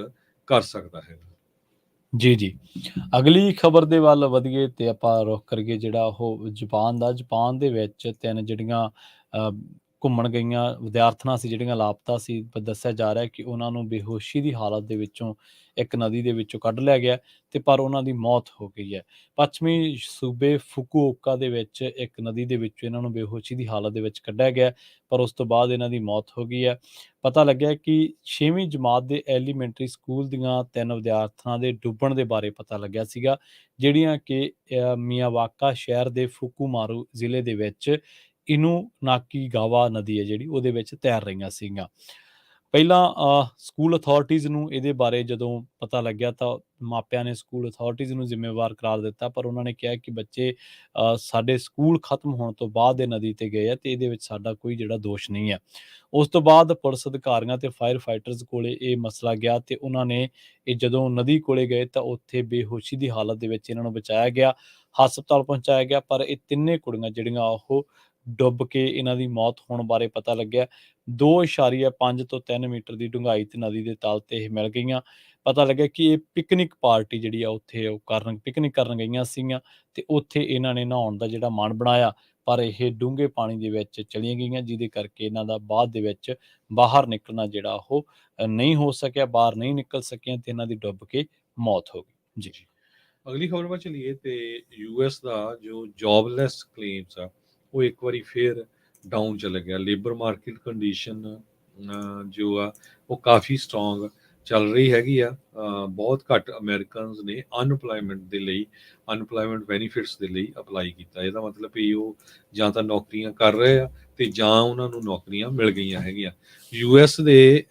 ਕਰ ਸਕਦਾ ਹੈ। ਜੀ ਅਗਲੀ ਖਬਰ ਦੇ ਵੱਲ ਵਧੀਏ ਤੇ ਆਪਾਂ ਰੁਖ ਕਰੀਏ ਜਿਹੜਾ ਉਹ ਜਾਪਾਨ ਦਾ। ਜਾਪਾਨ ਦੇ ਵਿੱਚ 3 ਜਿਹੜੀਆਂ ਘੁੰਮਣ ਗਈਆਂ ਵਿਦਿਆਰਥਣਾਂ ਸੀ, ਜਿਹੜੀਆਂ ਲਾਪਤਾ ਸੀ, ਦੱਸਿਆ ਜਾ ਰਿਹਾ ਕਿ ਉਹਨਾਂ ਨੂੰ ਬੇਹੋਸ਼ੀ ਦੀ ਹਾਲਤ ਦੇ ਵਿੱਚੋਂ ਇੱਕ ਨਦੀ ਦੇ ਵਿੱਚੋਂ ਕੱਢ ਲਿਆ ਗਿਆ, ਤੇ ਪਰ ਉਹਨਾਂ ਦੀ ਮੌਤ ਹੋ ਗਈ ਹੈ। ਪੱਛਮੀ ਸੂਬੇ ਫੁਕੂਓਕਾ ਦੇ ਵਿੱਚ ਇੱਕ ਨਦੀ ਦੇ ਵਿੱਚੋਂ ਇਹਨਾਂ ਨੂੰ ਬੇਹੋਸ਼ੀ ਦੀ ਹਾਲਤ ਦੇ ਵਿੱਚ ਕੱਢਿਆ ਗਿਆ, ਪਰ ਉਸ ਤੋਂ ਬਾਅਦ ਇਹਨਾਂ ਦੀ ਮੌਤ ਹੋ ਗਈ ਹੈ। ਪਤਾ ਲੱਗਿਆ ਕਿ 6ਵੀਂ ਜਮਾਤ ਦੇ ਐਲੀਮੈਂਟਰੀ ਸਕੂਲ ਦੀਆਂ 3 ਵਿਦਿਆਰਥਣਾਂ ਦੇ ਡੁੱਬਣ ਦੇ ਬਾਰੇ ਪਤਾ ਲੱਗਿਆ ਸੀਗਾ, ਜਿਹੜੀਆਂ ਕਿ ਮਿਆਵਾਕਾ ਸ਼ਹਿਰ ਦੇ ਫੁਕੂਮਾਰੂ ਜ਼ਿਲ੍ਹੇ ਦੇ ਵਿੱਚ ਇਨੂਨਾਕੀਗਾਵਾ ਨਦੀ ਹੈ ਜਿਹੜੀ, ਉਹਦੇ ਵਿੱਚ ਤੈਰ ਰਹੀਆਂ ਸੀਗੀਆਂ। ਪਹਿਲਾਂ ਸਕੂਲ ਅਥਾਰਟੀਜ਼ ਨੂੰ ਇਹਦੇ ਬਾਰੇ ਜਦੋਂ ਪਤਾ ਲੱਗਿਆ ਤਾਂ ਮਾਪਿਆਂ ਨੇ ਸਕੂਲ ਅਥਾਰਟੀਜ਼ ਨੂੰ ਜ਼ਿੰਮੇਵਾਰ ਕਰਾਰ ਦਿੱਤਾ, ਪਰ ਉਹਨਾਂ ਨੇ ਕਿਹਾ ਕਿ ਬੱਚੇ ਸਾਡੇ ਸਕੂਲ ਖਤਮ ਹੋਣ ਤੋਂ ਬਾਅਦ ਇਹ ਨਦੀ ਤੇ ਗਏ ਆ, ਤੇ ਇਹਦੇ ਵਿੱਚ ਸਾਡਾ ਕੋਈ ਜਿਹੜਾ ਦੋਸ਼ ਨਹੀਂ ਹੈ। ਉਸ ਤੋਂ ਬਾਅਦ ਪੁਲਿਸ ਅਧਿਕਾਰੀਆਂ ਤੇ ਫਾਇਰ ਫਾਈਟਰਸ ਕੋਲੇ ਇਹ ਮਸਲਾ ਗਿਆ, ਤੇ ਉਹਨਾਂ ਨੇ ਇਹ ਜਦੋਂ ਨਦੀ ਕੋਲੇ ਗਏ ਤਾਂ ਉੱਥੇ ਬੇਹੋਸ਼ੀ ਦੀ ਹਾਲਤ ਦੇ ਵਿੱਚ ਇਹਨਾਂ ਨੂੰ ਬਚਾਇਆ ਗਿਆ, ਹਸਪਤਾਲ ਪਹੁੰਚਾਇਆ ਗਿਆ, ਪਰ ਇਹ ਤਿੰਨੇ ਕੁੜੀਆਂ ਜਿਹੜੀਆਂ ਉਹ ਡੁੱਬ ਕੇ ਇਹਨਾਂ ਦੀ ਮੌਤ ਹੋਣ ਬਾਰੇ ਪਤਾ ਲੱਗਿਆ। 2.5 ਤੋਂ 3 ਮੀਟਰ ਦੀ ਡੂੰਘਾਈ ਤੇ ਨਦੀ ਦੇ ਤਲ ਤੇ ਇਹ ਮਿਲ ਗਈਆਂ। ਪਤਾ ਲੱਗਿਆ ਕਿ ਇਹ ਪਿਕਨਿਕ ਪਾਰਟੀ ਜਿਹੜੀ ਆ ਉੱਥੇ ਉਹ ਪਿਕਨਿਕ ਕਰਨ ਗਈਆਂ ਸੀਗੀਆਂ, ਤੇ ਉੱਥੇ ਇਹਨਾਂ ਨੇ ਨਹਾਉਣ ਦਾ ਜਿਹੜਾ ਮਨ ਬਣਾਇਆ, ਪਰ ਇਹ ਡੂੰਘੇ ਪਾਣੀ ਦੇ ਵਿੱਚ ਚਲੀਆਂ ਗਈਆਂ, ਜਿਹਦੇ ਕਰਕੇ ਇਹਨਾਂ ਦਾ ਬਾਅਦ ਦੇ ਵਿੱਚ ਬਾਹਰ ਨਿਕਲਣਾ ਜਿਹੜਾ ਉਹ ਨਹੀਂ ਹੋ ਸਕਿਆ, ਬਾਹਰ ਨਹੀਂ ਨਿਕਲ ਸਕੀਆਂ, ਤੇ ਇਹਨਾਂ ਦੀ ਡੁੱਬ ਕੇ ਮੌਤ ਹੋ ਗਈ। ਜੀ ਅਗਲੀ ਖਬਰ ਵੱਲ ਚਲੀਏ ਤੇ US ਦਾ ਜੋ ਜੌਬਲੈਸ ਕਲੇਮਸ ਆ ਉਹ ਇੱਕ ਵਾਰੀ ਫੇਰ ਡਾਊਨ ਚਲੇ ਗਿਆ। ਲੇਬਰ ਮਾਰਕੀਟ ਕੰਡੀਸ਼ਨ ਜੋ ਆ ਉਹ ਕਾਫੀ ਸਟਰੋਂਗ ਚੱਲ ਰਹੀ ਹੈਗੀ ਆ। ਬਹੁਤ ਘੱਟ ਅਮਰੀਕਨਸ ਨੇ ਅਨਪਲਾਈਮੈਂਟ ਦੇ ਲਈ, ਅਨਪਲਾਈਮੈਂਟ ਬੈਨੀਫਿਟਸ ਦੇ ਲਈ ਅਪਲਾਈ ਕੀਤਾ। ਇਹਦਾ ਮਤਲਬ ਵੀ ਉਹ ਜਾਂ ਤਾਂ ਨੌਕਰੀਆਂ ਕਰ ਰਹੇ ਆ ਤੇ ਜਾਂ ਉਹਨਾਂ ਨੂੰ ਨੌਕਰੀਆਂ ਮਿਲ ਗਈਆਂ ਹੈਗੀਆਂ। US ਦੇ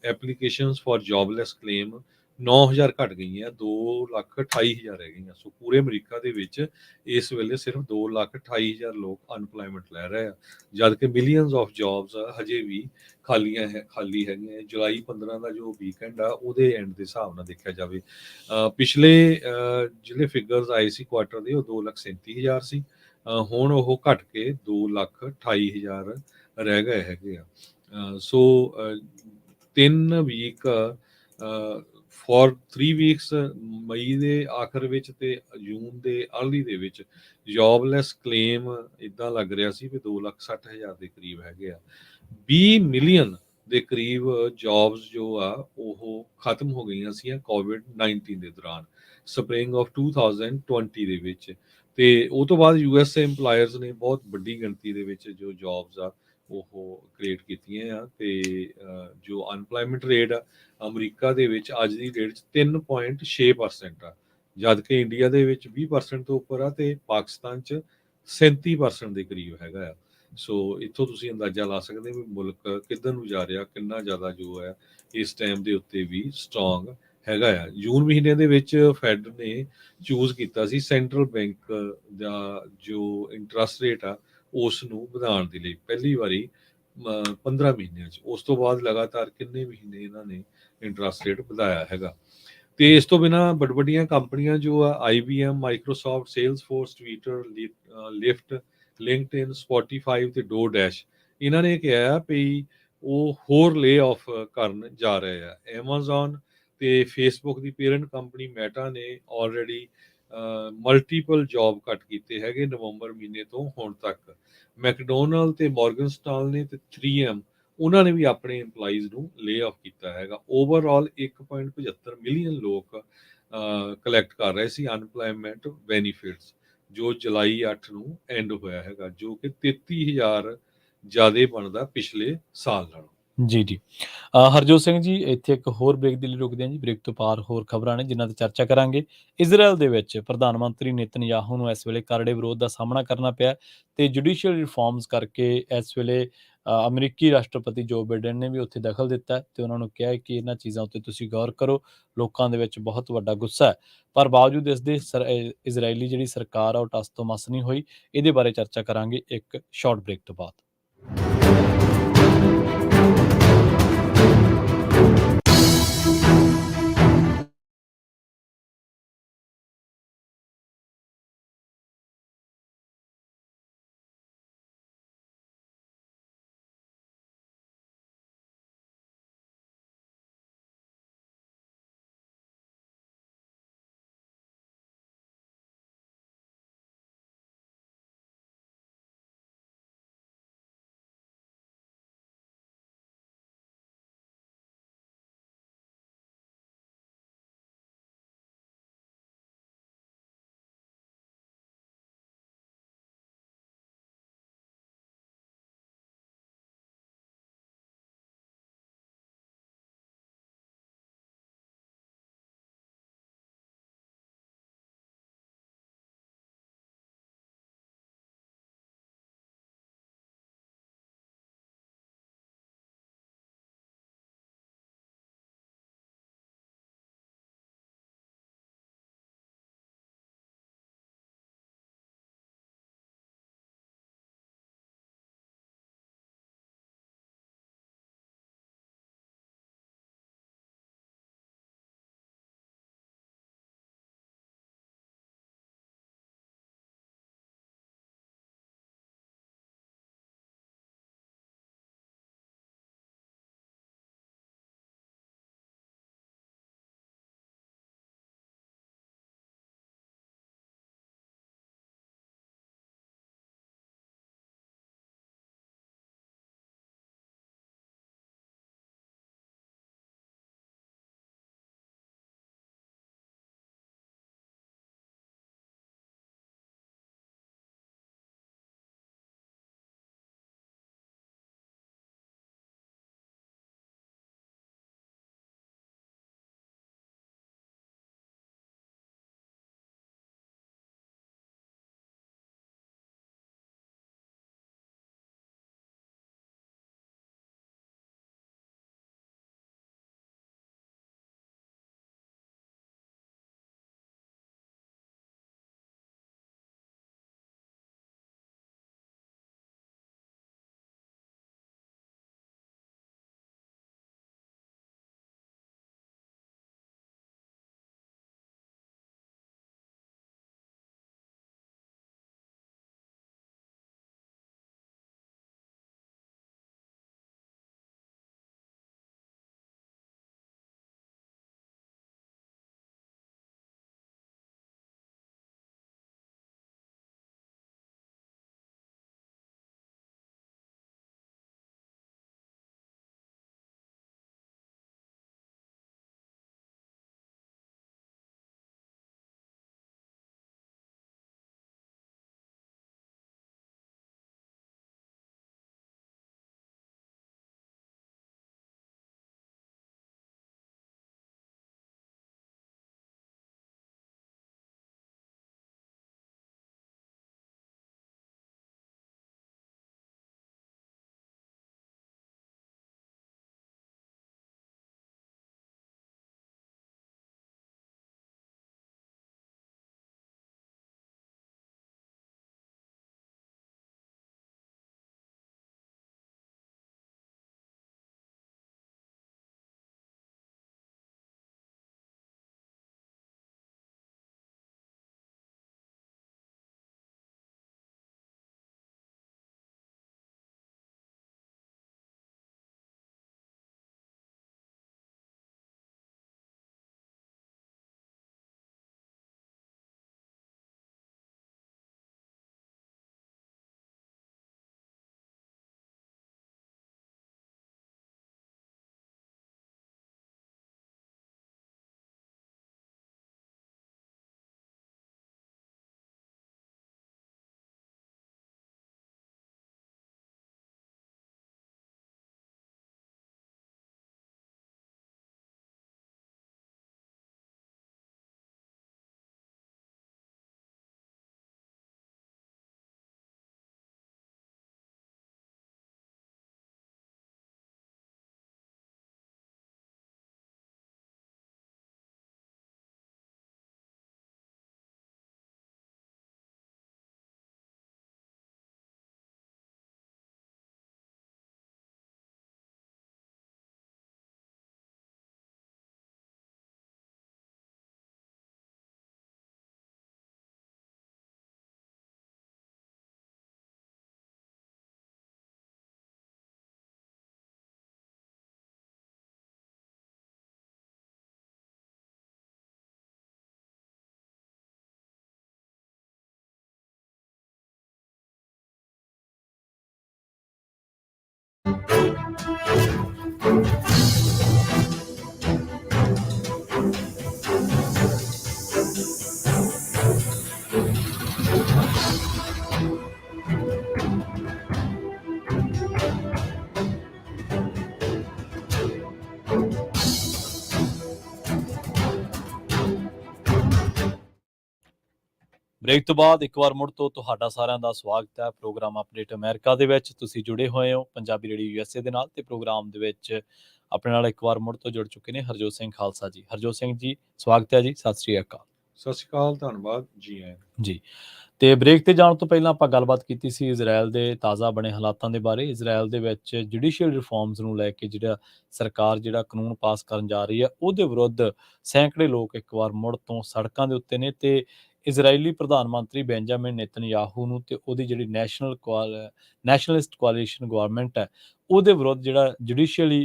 ਐਪਲੀਕੇਸ਼ਨਸ ਫॉर ਜੌਬਲੈਸ ਕਲੇਮ 9,000 ਘਟ ਗਈਆਂ, 2,28,000 ਰਹਿ ਗਈਆਂ। ਸੋ ਪੂਰੇ ਅਮਰੀਕਾ ਦੇ ਵਿੱਚ ਇਸ ਵੇਲੇ ਸਿਰਫ 2,28,000 ਲੋਕ ਅਨਪਲਾਈਮੈਂਟ ਲੈ ਰਹੇ ਆ, ਜਦ ਕਿ ਮਿਲੀਅਨਸ ਆਫ ਜੌਬਸ ਹਜੇ ਵੀ ਖਾਲੀ ਹੈਗੀਆਂ। ਜੁਲਾਈ 15 ਦਾ ਜੋ ਵੀਕਐਂਡ ਆ ਉਹਦੇ ਐਂਡ ਦੇ ਹਿਸਾਬ ਨਾਲ ਦੇਖਿਆ ਜਾਵੇ, ਪਿਛਲੇ ਜਿਹੜੇ ਫਿਗਰਸ ਆਏ ਸੀ ਕੁਆਟਰ ਦੇ ਉਹ 2,37,000 ਸੀ, ਹੁਣ ਉਹ ਘਟ ਕੇ 2,28,000 ਰਹਿ ਗਏ ਹੈਗੇ ਆ। ਸੋ 3 ਵੀਕ ਫॉर 3 ਵੀਕਸ ਮਈ ਦੇ ਆਖਰ ਵਿੱਚ ਤੇ ਜੂਨ ਦੇ ਅਰਲੀ ਦੇ ਵਿੱਚ ਜੌਬਲੈਸ ਕਲੇਮ ਇਦਾਂ ਲੱਗ ਰਿਹਾ ਸੀ ਵੀ 2,60,000 ਦੇ ਕਰੀਬ ਹੈਗੇ ਆ। 20 ਮਿਲੀਅਨ ਦੇ ਕਰੀਬ ਜੌਬਸ ਜੋ ਆ ਉਹ ਖਤਮ ਹੋ ਗਈਆਂ ਸੀ ਕੋਵਿਡ-19 ਦੇ ਦੌਰਾਨ ਸਪਰਿੰਗ ਆਫ 2020 ਦੇ ਵਿੱਚ। ਤੇ ਉਹ ਤੋਂ ਬਾਅਦ ਯੂਐਸ ਏਮਪਲਾਇਰਸ ਨੇ ਬਹੁਤ ਵੱਡੀ ਗਿਣਤੀ ਦੇ ਵਿੱਚ ਜੋ ਜੌਬਸ ਆ ਉਹ ਕ੍ਰੀਏਟ ਕੀਤੀਆਂ ਆ। ਤੇ ਜੋ ਅਨਪਲਾਇਮੈਂਟ ਰੇਟ ਆ ਅਮਰੀਕਾ ਦੇ ਵਿੱਚ ਅੱਜ ਦੀ ਡੇਟ 'ਚ 3.6% ਆ, ਜਦ ਕਿ ਇੰਡੀਆ ਦੇ ਵਿੱਚ 20% ਤੋਂ ਉੱਪਰ ਆ ਤੇ ਪਾਕਿਸਤਾਨ 'ਚ 37% ਦੇ ਕਰੀਬ ਹੈਗਾ ਆ। ਸੋ ਇੱਥੋਂ ਤੁਸੀਂ ਅੰਦਾਜ਼ਾ ਲਾ ਸਕਦੇ ਵੀ ਮੁਲਕ ਕਿੱਧਰ ਨੂੰ ਜਾ ਰਿਹਾ, ਕਿੰਨਾ ਜ਼ਿਆਦਾ ਜੋ ਹੈ ਇਸ ਟਾਈਮ ਦੇ ਉੱਤੇ ਵੀ ਸਟਰੋਂਗ ਹੈਗਾ ਆ। ਜੂਨ ਮਹੀਨੇ ਦੇ ਵਿੱਚ ਫੈਡ ਨੇ ਚੂਜ਼ ਕੀਤਾ ਸੀ ਸੈਂਟਰਲ ਬੈਂਕ ਦਾ ਜੋ ਇੰਟਰਸਟ ਰੇਟ ਆ ਉਸ ਨੂੰ ਵਧਾਉਣ ਦੇ ਲਈ ਪਹਿਲੀ ਵਾਰੀ 15 ਮਹੀਨਿਆਂ 'ਚ। ਉਸ ਤੋਂ ਬਾਅਦ ਲਗਾਤਾਰ ਕਿੰਨੇ ਮਹੀਨੇ ਇਹਨਾਂ ਨੇ ਇੰਟਰਸਟ ਰੇਟ ਵਧਾਇਆ ਹੈਗਾ। ਤੇ ਇਸ ਤੋਂ ਬਿਨਾਂ ਵੱਡੀਆਂ ਕੰਪਨੀਆਂ ਜੋ ਆ IBM, Microsoft, Salesforce, Twitter, Lyft, LinkedIn, Spotify ਤੇ ਡੋਰਡੈਸ਼ ਇਹਨਾਂ ਨੇ ਕਿਹਾ ਆ ਵੀ ਉਹ ਹੋਰ ਲੇ ਆਫ ਕਰਨ ਜਾ ਰਹੇ ਆ। ਐਮਾਜ਼ਨ ਤੇ ਫੇਸਬੁੱਕ ਦੀ ਪੇਰੈਂਟ ਕੰਪਨੀ ਮੈਟਾ ਨੇ ਆਲਰੇਡੀ ਮਲਟੀਪਲ ਜੌਬ ਕੱਟ ਕੀਤੇ ਹੈਗੇ ਨਵੰਬਰ ਮਹੀਨੇ ਤੋਂ ਹੁਣ ਤੱਕ। ਮੈਕਡੋਨਲਡ ਤੇ ਮੋਰਗਨ ਸਟਾਲ ਨੇ ਤੇ 3M ਉਹਨਾਂ ਨੇ ਵੀ ਆਪਣੇ EMPLOYEES ਨੂੰ ਲੇ ਆਫ ਕੀਤਾ ਹੈਗਾ। ਓਵਰਆਲ 1.75 ਮਿਲੀਅਨ ਲੋਕ ਕਲੈਕਟ ਕਰ ਰਹੇ ਸੀ ਅਨਪਲਾਇਮੈਂਟ ਬੈਨੀਫਿਟਸ ਜੋ ਜੁਲਾਈ 8 ਨੂੰ ਐਂਡ ਹੋਇਆ ਹੈਗਾ, ਜੋ ਕਿ 33,000 ਜ਼ਿਆਦਾ ਬਣਦਾ ਪਿਛਲੇ ਸਾਲ ਨਾਲੋਂ। ਜੀ ਜੀ। ਹਰਜੋਤ ਸਿੰਘ ਜੀ, ਇੱਥੇ ਇੱਕ ਹੋਰ ਬ੍ਰੇਕ ਦੇ ਲਈ ਰੁਕਦੇ ਹਾਂ ਜੀ। ਬ੍ਰੇਕ ਤੋਂ ਪਾਰ ਹੋਰ ਖਬਰਾਂ ਨੇ ਜਿਨ੍ਹਾਂ ਤੇ ਚਰਚਾ ਕਰਾਂਗੇ। ਇਜ਼ਰਾਈਲ ਦੇ ਵਿੱਚ ਪ੍ਰਧਾਨ ਮੰਤਰੀ ਨੇਤਨਯਾਹੂ ਨੂੰ ਇਸ ਵੇਲੇ ਕਰੜੇ ਵਿਰੋਧ ਦਾ ਸਾਹਮਣਾ ਕਰਨਾ ਪਿਆ ਤੇ ਜੁਡੀਸ਼ੀਅਲ ਰਿਫਾਰਮਸ ਕਰਕੇ ਇਸ ਵੇਲੇ ਅਮਰੀਕੀ ਰਾਸ਼ਟਰਪਤੀ ਜੋ ਬਾਈਡਨ ਨੇ ਵੀ ਉੱਥੇ ਦਖਲ ਦਿੱਤਾ ਹੈ ਤੇ ਉਹਨਾਂ ਨੂੰ ਕਿਹਾ ਹੈ ਕਿ ਇਹਨਾਂ ਚੀਜ਼ਾਂ ਉੱਤੇ ਤੁਸੀਂ ਗੌਰ ਕਰੋ। ਲੋਕਾਂ ਦੇ ਵਿੱਚ ਬਹੁਤ ਵੱਡਾ ਗੁੱਸਾ ਹੈ, ਪਰ ਬਾਵਜੂਦ ਇਸ ਦੇ ਇਜ਼ਰਾਈਲੀ ਜਿਹੜੀ ਸਰਕਾਰ ਆ ਉਹ ਟਸ ਤੋਂ ਮਸ ਨਹੀਂ ਹੋਈ। ਇਹਦੇ ਬਾਰੇ ਚਰਚਾ ਕਰਾਂਗੇ ਇੱਕ ਸ਼ਾਰਟ ਬ੍ਰੇਕ ਤੋਂ ਬਾਅਦ। ਬ੍ਰੇਕ ਤੋਂ ਬਾਅਦ ਇੱਕ ਵਾਰ ਮੁੜ ਤੋਂ ਤੁਹਾਡਾ ਸਾਰਿਆਂ ਦਾ ਸਵਾਗਤ ਹੈ ਪ੍ਰੋਗਰਾਮ ਅਪਡੇਟ ਅਮਰੀਕਾ ਦੇ ਵਿੱਚ। ਤੁਸੀਂ ਜੁੜੇ ਹੋਏ ਹੋ ਪੰਜਾਬੀ ਰੇਡੀਓ ਯੂਐਸਏ ਦੇ ਨਾਲ, ਤੇ ਪ੍ਰੋਗਰਾਮ ਦੇ ਵਿੱਚ ਆਪਣੇ ਨਾਲ ਇੱਕ ਵਾਰ ਮੁੜ ਤੋਂ ਜੁੜ ਚੁੱਕੇ ਨੇ ਹਰਜੋਤ ਸਿੰਘ ਖਾਲਸਾ ਜੀ। ਹਰਜੋਤ ਸਿੰਘ ਜੀ, ਸਵਾਗਤ ਹੈ ਜੀ, ਸਤਿ ਸ੍ਰੀ ਅਕਾਲ। ਸਤਿ ਸ਼੍ਰੀ ਅਕਾਲ, ਧੰਨਵਾਦ ਜੀ ਆਇਆਂ ਨੂੰ। ਜੀ, ਤੇ ਬ੍ਰੇਕ ਤੇ ਜਾਣ ਤੋਂ ਪਹਿਲਾਂ ਆਪਾਂ ਗੱਲਬਾਤ ਕੀਤੀ ਸੀ ਇਜ਼ਰਾਈਲ ਦੇ ਤਾਜ਼ਾ ਬਣੇ ਹਾਲਾਤਾਂ ਦੇ ਬਾਰੇ। ਇਜ਼ਰਾਈਲ ਦੇ ਵਿੱਚ ਜੁਡੀਸ਼ੀਅਲ ਰਿਫਾਰਮਸ ਨੂੰ ਲੈ ਕੇ ਸਰਕਾਰ ਕਾਨੂੰਨ ਪਾਸ ਕਰਨ ਜਾ ਰਹੀ ਹੈ, ਉਹਦੇ ਵਿਰੁੱਧ ਸੈਂਕੜੇ ਲੋਕ ਇੱਕ ਵਾਰ ਮੁੜ ਤੋਂ ਸੜਕਾਂ ਦੇ ਉੱਤੇ ਨੇ, ਤੇ ਇਜ਼ਰਾਈਲੀ ਪ੍ਰਧਾਨ ਮੰਤਰੀ ਬੈਂਜਾਮਿਨ ਨੇਤਨਯਾਹੂ ਨੂੰ ਤੇ ਉਹਦੀ ਜਿਹੜੀ ਨੈਸ਼ਨਲਿਸਟ ਕੋਆਲੀਸ਼ਨ ਗਵਰਨਮੈਂਟ ਹੈ ਉਹਦੇ ਵਿਰੁੱਧ ਜੁਡੀਸ਼ੀਅਲੀ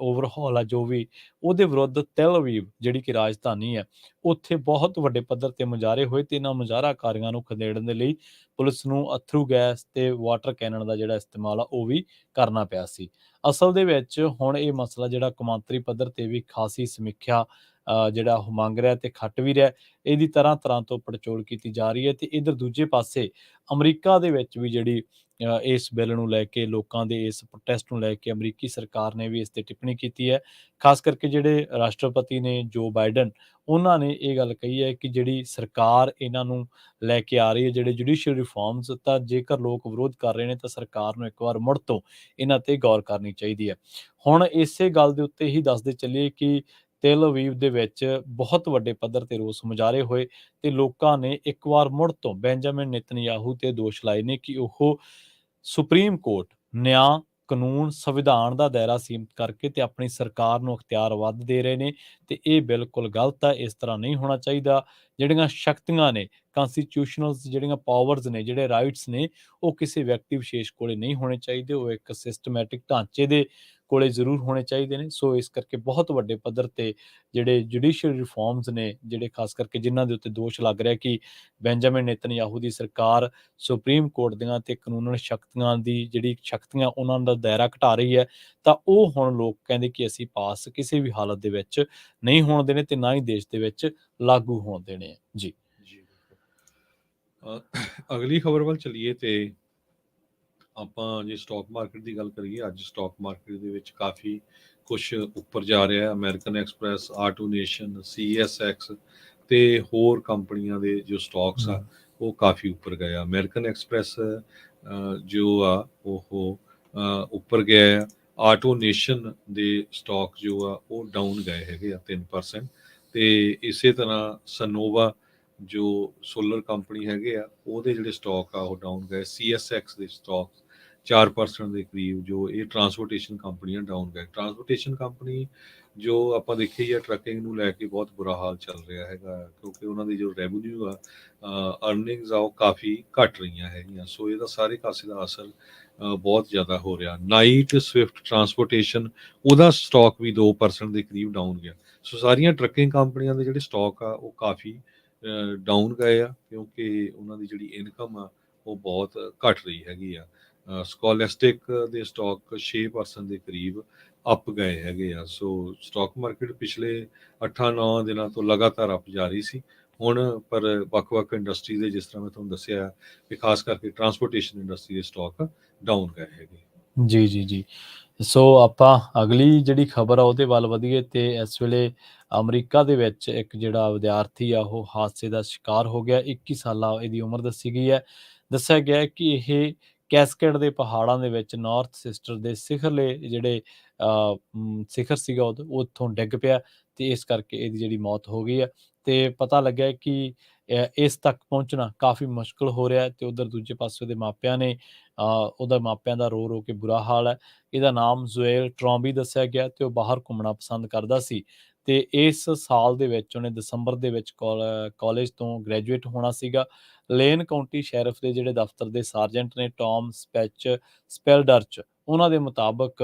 ਓਵਰਹਾਲ ਆ ਜੋ ਵੀ, ਉਹਦੇ ਵਿਰੁੱਧ ਤੈਲ ਅਵੀਵ ਜਿਹੜੀ ਕਿ ਰਾਜਧਾਨੀ ਹੈ ਉੱਥੇ ਬਹੁਤ ਵੱਡੇ ਪੱਧਰ ਤੇ ਮੁਜ਼ਾਹਰੇ ਹੋਏ, ਤੇ ਇਹਨਾਂ ਮੁਜ਼ਾਹਰਾਕਾਰੀਆਂ ਨੂੰ ਖਦੇੜਨ ਦੇ ਲਈ ਪੁਲਿਸ ਨੂੰ ਅਥਰੂ ਗੈਸ ਤੇ ਵਾਟਰ ਕੈਨਨ ਦਾ ਇਸਤੇਮਾਲ ਆ ਉਹ ਵੀ ਕਰਨਾ ਪਿਆ ਸੀ। ਅਸਲ ਦੇ ਵਿੱਚ ਹੁਣ ਇਹ ਮਸਲਾ ਕੌਮਾਂਤਰੀ ਪੱਧਰ ਤੇ ਵੀ ਖਾਸੀ ਸਮੀਖਿਆ ਉਹ ਮੰਗ ਰਿਹਾ ਤੇ ਖੱਟ ਵੀ ਰਿਹਾ। ਇਹਦੀ ਤਰ੍ਹਾਂ ਤੋਂ ਪੜਚੋਲ ਕੀਤੀ ਜਾ ਰਹੀ ਹੈ, ਤੇ ਇਧਰ ਦੂਜੇ ਪਾਸੇ ਅਮਰੀਕਾ ਦੇ ਵਿੱਚ ਵੀ ਇਸ ਬਿੱਲ ਨੂੰ ਲੈ ਕੇ, ਲੋਕਾਂ ਦੇ ਇਸ ਪ੍ਰੋਟੈਸਟ ਨੂੰ ਲੈ ਕੇ ਅਮਰੀਕੀ ਸਰਕਾਰ ਨੇ ਵੀ ਇਸ ਤੇ ਟਿੱਪਣੀ ਕੀਤੀ ਹੈ। ਖਾਸ ਕਰਕੇ ਰਾਸ਼ਟਰਪਤੀ ਨੇ ਜੋ ਬਾਈਡਨ, ਉਹਨਾਂ ਨੇ ਇਹ ਗੱਲ ਕਹੀ ਹੈ ਕਿ ਜਿਹੜੀ ਸਰਕਾਰ ਇਹਨਾਂ ਨੂੰ ਲੈ ਕੇ ਆ ਰਹੀ ਹੈ ਜੁਡੀਸ਼ੀਅਲ ਰਿਫਾਰਮਸ, ਤਾਂ ਜੇਕਰ ਲੋਕ ਵਿਰੋਧ ਕਰ ਰਹੇ ਨੇ ਤਾਂ ਸਰਕਾਰ ਨੂੰ ਇੱਕ ਵਾਰ ਮੁੜ ਤੋਂ ਇਹਨਾਂ ਤੇ ਗੌਰ ਕਰਨੀ ਚਾਹੀਦੀ ਹੈ। ਹੁਣ ਇਸੇ ਗੱਲ ਦੇ ਉੱਤੇ ਹੀ ਦੱਸਦੇ ਚੱਲੀਏ ਕਿ ਤੇਲ ਅਵੀਵ ਦੇ ਵਿੱਚ ਬਹੁਤ ਵੱਡੇ ਪੱਧਰ ਤੇ ਰੋਸ ਮੁਜ਼ਾਹਰੇ ਹੋਏ, ਤੇ ਲੋਕਾਂ ਨੇ ਇੱਕ ਵਾਰ ਮੁੜ ਤੋਂ ਬੈਂਜਾਮਿਨ ਨੇਤਨਯਾਹੂ ਤੇ ਦੋਸ਼ ਲਾਏ ਨੇ ਕਿ ਉਹ ਸੁਪਰੀਮ ਕੋਰਟ, ਨਿਆਂ, ਕਾਨੂੰਨ, ਸੰਵਿਧਾਨ ਦਾ ਦਾਇਰਾ ਸੀਮਿਤ ਕਰਕੇ ਤੇ ਆਪਣੀ ਸਰਕਾਰ ਨੂੰ ਅਖਤਿਆਰ ਵੱਧ ਦੇ ਰਹੇ ਨੇ, ਤੇ ਇਹ ਬਿਲਕੁਲ ਗਲਤ ਹੈ। ਇਸ ਤਰ੍ਹਾਂ ਨਹੀਂ ਹੋਣਾ ਚਾਹੀਦਾ। ਜਿਹੜੀਆਂ ਸ਼ਕਤੀਆਂ ਨੇ, ਕਨਸਟੀਟਿਊਸ਼ਨਲ ਪਾਵਰਸ ਨੇ, ਰਾਈਟਸ ਨੇ, ਉਹ ਕਿਸੇ ਵਿਅਕਤੀ ਵਿਸ਼ੇਸ਼ ਕੋਲੇ ਨਹੀਂ ਹੋਣੇ ਚਾਹੀਦੇ, ਉਹ ਇੱਕ ਸਿਸਟਮੈਟਿਕ ਢਾਂਚੇ ਦੇ ਕੋਲੇ ਜ਼ਰੂਰ ਹੋਣੇ ਚਾਹੀਦੇ ਨੇ। ਸੋ ਇਸ ਕਰਕੇ ਬਹੁਤ ਵੱਡੇ ਪੱਧਰ ਤੇ ਜੁਡੀਸ਼ੀਅਲ ਰਿਫਾਰਮਸ ਨੇ, ਖਾਸ ਕਰਕੇ ਜਿਨ੍ਹਾਂ ਦੇ ਉੱਤੇ ਦੋਸ਼ ਲੱਗ ਰਿਹਾ ਕਿ ਬੈਂਜਾਮਿਨ ਨੇਤਨਯਾਹੂ ਦੀ ਸਰਕਾਰ ਸੁਪਰੀਮ ਕੋਰਟ ਦੀਆਂ ਤੇ ਕਾਨੂੰਨ ਸ਼ਕਤੀਆਂ ਦੀ ਸ਼ਕਤੀਆਂ ਉਹਨਾਂ ਦਾ ਦਾਇਰਾ ਘਟਾ ਰਹੀ ਹੈ, ਤਾਂ ਉਹ ਹੁਣ ਲੋਕ ਕਹਿੰਦੇ ਕਿ ਅਸੀਂ ਪਾਸ ਕਿਸੇ ਵੀ ਹਾਲਤ ਦੇ ਵਿੱਚ ਨਹੀਂ ਹੋਣ ਦੇਣੇ, ਤੇ ਨਾ ਹੀ ਦੇਸ਼ ਦੇ ਵਿੱਚ ਲਾਗੂ ਹੋਣ ਦੇਣੇ। ਜੀ ਅਗਲੀ ਖਬਰ ਵੱਲ ਚੱਲੀਏ ਤੇ ਆਪਾਂ ਜੇ ਸਟਾਕ ਮਾਰਕੀਟ ਦੀ ਗੱਲ ਕਰੀਏ, ਅੱਜ ਸਟਾਕ ਮਾਰਕੀਟ ਦੇ ਵਿੱਚ ਕਾਫੀ ਕੁਝ ਉੱਪਰ ਜਾ ਰਿਹਾ ਹੈ। American express, auto nation, CSX ਤੇ ਹੋਰ ਕੰਪਨੀਆਂ ਦੇ ਜੋ ਸਟਾਕਸ ਆ ਉਹ ਕਾਫੀ ਉੱਪਰ ਗਏ ਆ। ਅਮਰੀਕਨ ਐਕਸਪ੍ਰੈਸ ਜੋ ਆ ਉਹ ਉੱਪਰ ਗਿਆ ਆ। ਆਟੋ ਨੇਸ਼ਨ ਦੇ ਸਟਾਕ ਜੋ ਆ ਉਹ ਡਾਊਨ ਗਏ ਹੈਗੇ ਆ 3%, ਤੇ ਇਸੇ ਤਰ੍ਹਾਂ ਸਨੋਵਾ ਜੋ ਸੋਲਰ ਕੰਪਨੀ ਹੈਗੇ ਆ ਉਹਦੇ ਸਟਾਕ ਆ ਉਹ ਡਾਊਨ ਗਏ। CSX ਦੇ ਸਟਾਕ 4% ਦੇ ਕਰੀਬ, ਜੋ ਇਹ ਟਰਾਂਸਪੋਰਟੇਸ਼ਨ ਕੰਪਨੀਆਂ ਡਾਊਨ ਗਏ। ਟਰਾਂਸਪੋਰਟੇਸ਼ਨ ਕੰਪਨੀ ਜੋ ਆਪਾਂ ਦੇਖੀ ਆ, ਟਰੱਕਿੰਗ ਨੂੰ ਲੈ ਕੇ ਬਹੁਤ ਬੁਰਾ ਹਾਲ ਚੱਲ ਰਿਹਾ ਹੈਗਾ, ਕਿਉਂਕਿ ਉਹਨਾਂ ਦੀ ਜੋ ਰੈਵਨਿਊ ਆ, ਅਰਨਿੰਗਸ ਆ, ਉਹ ਕਾਫੀ ਘਟ ਰਹੀਆਂ ਹੈਗੀਆਂ। ਸੋ ਇਹਦਾ ਸਾਰੇ ਕਾਸੇ ਦਾ ਅਸਰ ਬਹੁਤ ਜ਼ਿਆਦਾ ਹੋ ਰਿਹਾ। ਨਾਈਟ ਸਵਿਫਟ ਟਰਾਂਸਪੋਰਟੇਸ਼ਨ, ਉਹਦਾ ਸਟਾਕ ਵੀ 2% ਦੇ ਕਰੀਬ ਡਾਊਨ ਗਿਆ। ਸੋ ਸਾਰੀਆਂ ਟਰੱਕਿੰਗ ਕੰਪਨੀਆਂ ਦੇ ਸਟਾਕ ਆ ਉਹ ਕਾਫੀ ਡਾਊਨ ਗਏ ਆ, ਕਿਉਂਕਿ ਉਹਨਾਂ ਦੀ ਇਨਕਮ ਆ ਉਹ ਬਹੁਤ ਘਟ ਰਹੀ ਹੈਗੀ ਆ। ਸਕੋਲੈਸਟਿਕ ਦੇ ਸਟਾਕ 6% ਦੇ ਕਰੀਬ ਅਪ ਗਏ ਹੈਗੇ ਆ। ਸੋ ਸਟਾਕ ਮਾਰਕੀਟ ਪਿਛਲੇ 8-9 ਦਿਨਾਂ ਤੋਂ ਲਗਾਤਾਰ ਅਪ ਜਾ ਰਹੀ ਸੀ। ਹੁਣ ਪਰ ਵੱਖ-ਵੱਖ ਇੰਡਸਟਰੀ ਦੇ, ਜਿਸ ਤਰ੍ਹਾਂ ਮੈਂ ਤੁਹਾਨੂੰ ਦੱਸਿਆ ਕਿ ਖਾਸ ਕਰਕੇ ਟਰਾਂਸਪੋਰਟੇਸ਼ਨ ਇੰਡਸਟਰੀ ਦੇ ਸਟਾਕ ਡਾਊਨ ਗਏ ਹੈਗੇ। ਜੀ। ਸੋ ਆਪਾਂ ਅਗਲੀ ਖਬਰ ਆ ਉਹਦੇ ਵੱਲ ਵਧੀਏ, ਤੇ ਇਸ ਵੇਲੇ ਅਮਰੀਕਾ ਦੇ ਵਿੱਚ ਇੱਕ ਵਿਦਿਆਰਥੀ ਆ ਉਹ ਹਾਦਸੇ ਦਾ ਸ਼ਿਕਾਰ ਹੋ ਗਿਆ। 21 ਸਾਲਾ ਇਹਦੀ ਉਮਰ ਦੱਸੀ ਗਈ ਹੈ। ਦੱਸਿਆ ਗਿਆ ਹੈ ਕਿ ਇਹ ਕੈਸਕੇਡ ਦੇ ਪਹਾੜਾਂ ਦੇ ਵਿੱਚ ਨਾਰਥ ਸਿਸਟਰ ਦੇ ਸਿਖਰਲੇ ਸਿਖਰ ਸੀਗਾ ਉਹ ਉੱਥੋਂ ਡਿੱਗ ਪਿਆ, ਤੇ ਇਸ ਕਰਕੇ ਇਹਦੀ ਮੌਤ ਹੋ ਗਈ ਹੈ। ਤੇ ਪਤਾ ਲੱਗਿਆ ਕਿ ਇਸ ਤੱਕ ਪਹੁੰਚਣਾ ਕਾਫੀ ਮੁਸ਼ਕਲ ਹੋ ਰਿਹਾ, ਤੇ ਉਧਰ ਦੂਜੇ ਪਾਸੇ ਉਹਦੇ ਮਾਪਿਆਂ ਦਾ ਰੋ ਕੇ ਬੁਰਾ ਹਾਲ ਹੈ। ਇਹਦਾ ਨਾਮ ਜ਼ੁਏਲ ਟਰੋਂਬੀ ਦੱਸਿਆ ਗਿਆ, ਤੇ ਉਹ ਬਾਹਰ ਘੁੰਮਣਾ ਪਸੰਦ ਕਰਦਾ ਸੀ, ਤੇ ਇਸ ਸਾਲ ਦੇ ਵਿੱਚ ਉਹਨੇ ਦਸੰਬਰ ਦੇ ਵਿੱਚ ਕਾਲਜ ਤੋਂ ਗ੍ਰੈਜੂਏਟ ਹੋਣਾ ਸੀਗਾ। ਲੇਨ ਕਾਉਂਟੀ ਸ਼ੈਰਿਫ ਦੇ ਦਫ਼ਤਰ ਦੇ ਸਾਰਜੈਂਟ ਨੇ ਟੌਮ ਸਪੈਲਡਰਚ, ਉਹਨਾਂ ਦੇ ਮੁਤਾਬਕ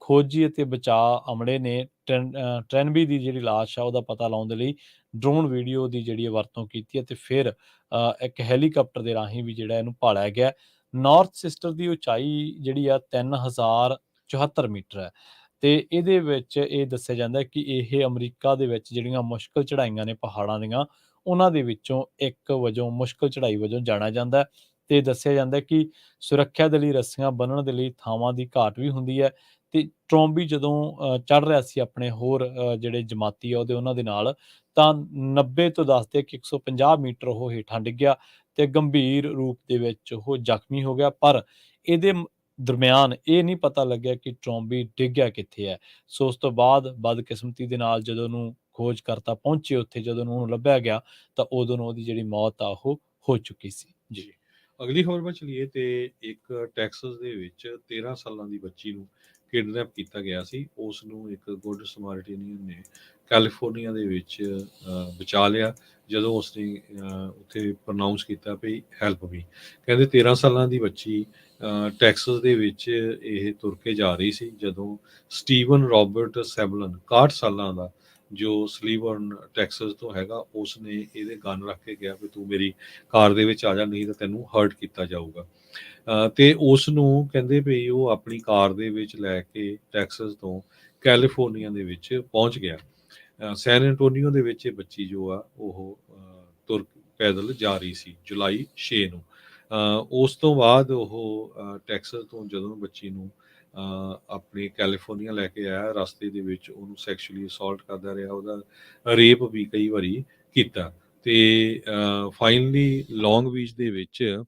ਖੋਜੀ ਅਤੇ ਬਚਾਅ ਅਮਲੇ ਨੇ ਟ੍ਰੈਨਬੀ ਦੀ ਲਾਸ਼ ਆ ਉਹਦਾ ਪਤਾ ਲਾਉਣ ਦੇ ਲਈ ਡਰੋਨ ਵੀਡੀਓ ਦੀ ਵਰਤੋਂ ਕੀਤੀ, ਅਤੇ ਫਿਰ ਇੱਕ ਹੈਲੀਕਾਪਟਰ ਦੇ ਰਾਹੀਂ ਵੀ ਇਹਨੂੰ ਭਾਲਿਆ ਗਿਆ। ਨਾਰਥ ਸਿਸਟਰ ਦੀ ਉਚਾਈ 3000 74 ਮੀਟਰ ਹੈ ਤੇ ਇਹਦੇ ਵਿੱਚ ਇਹ ਦੱਸਿਆ ਜਾਂਦਾ ਹੈ ਕਿ ਇਹ ਅਮਰੀਕਾ ਦੇ ਵਿੱਚ ਜਿਹੜੀਆਂ ਮੁਸ਼ਕਲ ਚੜ੍ਹਾਈਆਂ ਨੇ ਪਹਾੜਾਂ ਦੀਆਂ, ਉਹਨਾਂ ਦੇ ਵਿੱਚੋਂ ਇੱਕ ਵਜੋਂ ਮੁਸ਼ਕਲ ਚੜ੍ਹਾਈ ਵਜੋਂ ਜਾਣਿਆ ਜਾਂਦਾ ਹੈ ਤੇ ਦੱਸਿਆ ਜਾਂਦਾ ਹੈ ਕਿ ਸੁਰੱਖਿਆ ਦੇ ਲਈ ਰੱਸੀਆਂ ਬੰਨ੍ਹਣ ਦੇ ਲਈ ਥਾਵਾਂ ਦੀ ਘਾਟ ਵੀ ਹੁੰਦੀ ਹੈ ਤੇ ਟਰੋਂਬੀ ਜਦੋਂ ਚੜ੍ਹ ਰਿਹਾ ਸੀ ਆਪਣੇ ਹੋਰ ਜਿਹੜੇ ਜਮਾਤੀ ਆ ਉਹਨਾਂ ਦੇ ਨਾਲ, ਤਾਂ 90 ਤੋਂ ਦੱਸਦੇ ਕਿ 150 ਮੀਟਰ ਉਹ ਹੇਠਾਂ ਡਿੱਗਿਆ ਤੇ ਗੰਭੀਰ ਰੂਪ ਦੇ ਵਿੱਚ ਉਹ ਜ਼ਖਮੀ ਹੋ ਗਿਆ। ਪਰ ਇਹਦੇ ਦਰਮਿਆਨ ਇਹ ਨਹੀਂ ਪਤਾ ਲੱਗਿਆ ਕਿ ਟਰੋਂਬੀ ਡਿੱਗਿਆ ਕਿੱਥੇ ਹੈ। ਸੋ ਉਸ ਤੋਂ ਬਾਅਦ ਬਦਕਿਸਮਤੀ ਦੇ ਨਾਲ ਜਦੋਂ ਉਹਨੂੰ ਖੋਜਕਰਤਾ ਪਹੁੰਚੇ ਉੱਥੇ, ਜਦੋਂ ਉਹਨੂੰ ਲੱਭਿਆ ਗਿਆ ਤਾਂ ਉਦੋਂ ਨੂੰ ਉਹਦੀ ਜਿਹੜੀ ਮੌਤ ਆ ਉਹ ਹੋ ਚੁੱਕੀ ਸੀ। ਜੀ। ਅਗਲੀ ਖਬਰ ਵੱਲ ਚਲੀਏ ਤੇ ਇੱਕ ਟੈਕਸਸ ਦੇ ਵਿੱਚ 13 ਸਾਲਾਂ ਦੀ ਬੱਚੀ ਨੂੰ ਕਿਡਨੈਪ ਕੀਤਾ ਗਿਆ ਸੀ। ਉਸ ਨੂੰ ਇੱਕ ਗੁੱਡ ਸਮਾਰਟੀਨੀਅਨ ਨੇ ਕੈਲੀਫੋਰਨੀਆ ਦੇ ਵਿੱਚ ਬਚਾ ਲਿਆ ਜਦੋਂ ਉਸਨੇ ਉੱਥੇ ਪ੍ਰੋਨਾਊਂਸ ਕੀਤਾ ਵੀ ਹੈਲਪ ਵੀ। ਕਹਿੰਦੇ 13 ਸਾਲਾਂ ਦੀ ਬੱਚੀ ਟੈਕਸਸ ਦੇ ਵਿੱਚ ਇਹ ਤੁਰ ਕੇ ਜਾ ਰਹੀ ਸੀ ਜਦੋਂ ਸਟੀਵਨ ਰੋਬਰਟ ਸੈਬਲਨ 61 ਸਾਲਾਂ ਦਾ ਜੋ ਸਲੀਵਰਨ ਟੈਕਸਸ ਤੋਂ ਹੈਗਾ, ਉਸ ਨੇ ਇਹਦੇ ਗਨ ਰੱਖ ਕੇ ਗਿਆ ਵੀ ਤੂੰ ਮੇਰੀ ਕਾਰ ਦੇ ਵਿੱਚ ਆ ਜਾ, ਨਹੀਂ ਤਾਂ ਤੈਨੂੰ ਹਰਟ ਕੀਤਾ ਜਾਊਗਾ। ਤੇ ਉਸ ਨੂੰ ਕਹਿੰਦੇ ਵੀ ਉਹ ਆਪਣੀ ਕਾਰ ਦੇ ਵਿੱਚ ਲੈ ਕੇ ਟੈਕਸਸ ਤੋਂ ਕੈਲੀਫੋਰਨੀਆ ਦੇ ਵਿੱਚ ਪਹੁੰਚ ਗਿਆ। ਸੈਨ ਐਂਟੋਨੀਓ ਦੇ ਵਿੱਚ ਇਹ ਬੱਚੀ ਜੋ ਆ ਉਹ ਤੁਰ ਪੈਦਲ ਜਾ ਰਹੀ ਸੀ ਜੁਲਾਈ 6 ਨੂੰ। ਉਸ ਤੋਂ ਬਾਅਦ ਉਹ ਟੈਕਸਸ ਤੋਂ ਜਦੋਂ ਬੱਚੀ ਨੂੰ ਆਪਣੀ ਕੈਲੀਫੋਰਨੀਆ ਲੈ ਕੇ ਆਇਆ, ਰਸਤੇ ਦੇ ਵਿੱਚ ਉਹਨੂੰ ਸੈਕਸ਼ੂਅਲੀ ਅਸੌਲਟ ਕਰਦਾ ਰਿਹਾ, ਉਹਦਾ ਰੇਪ ਵੀ ਕਈ ਵਾਰੀ ਕੀਤਾ ਤੇ ਫਾਈਨਲੀ ਲੌਂਗ ਬੀਚ ਦੇ ਵਿੱਚ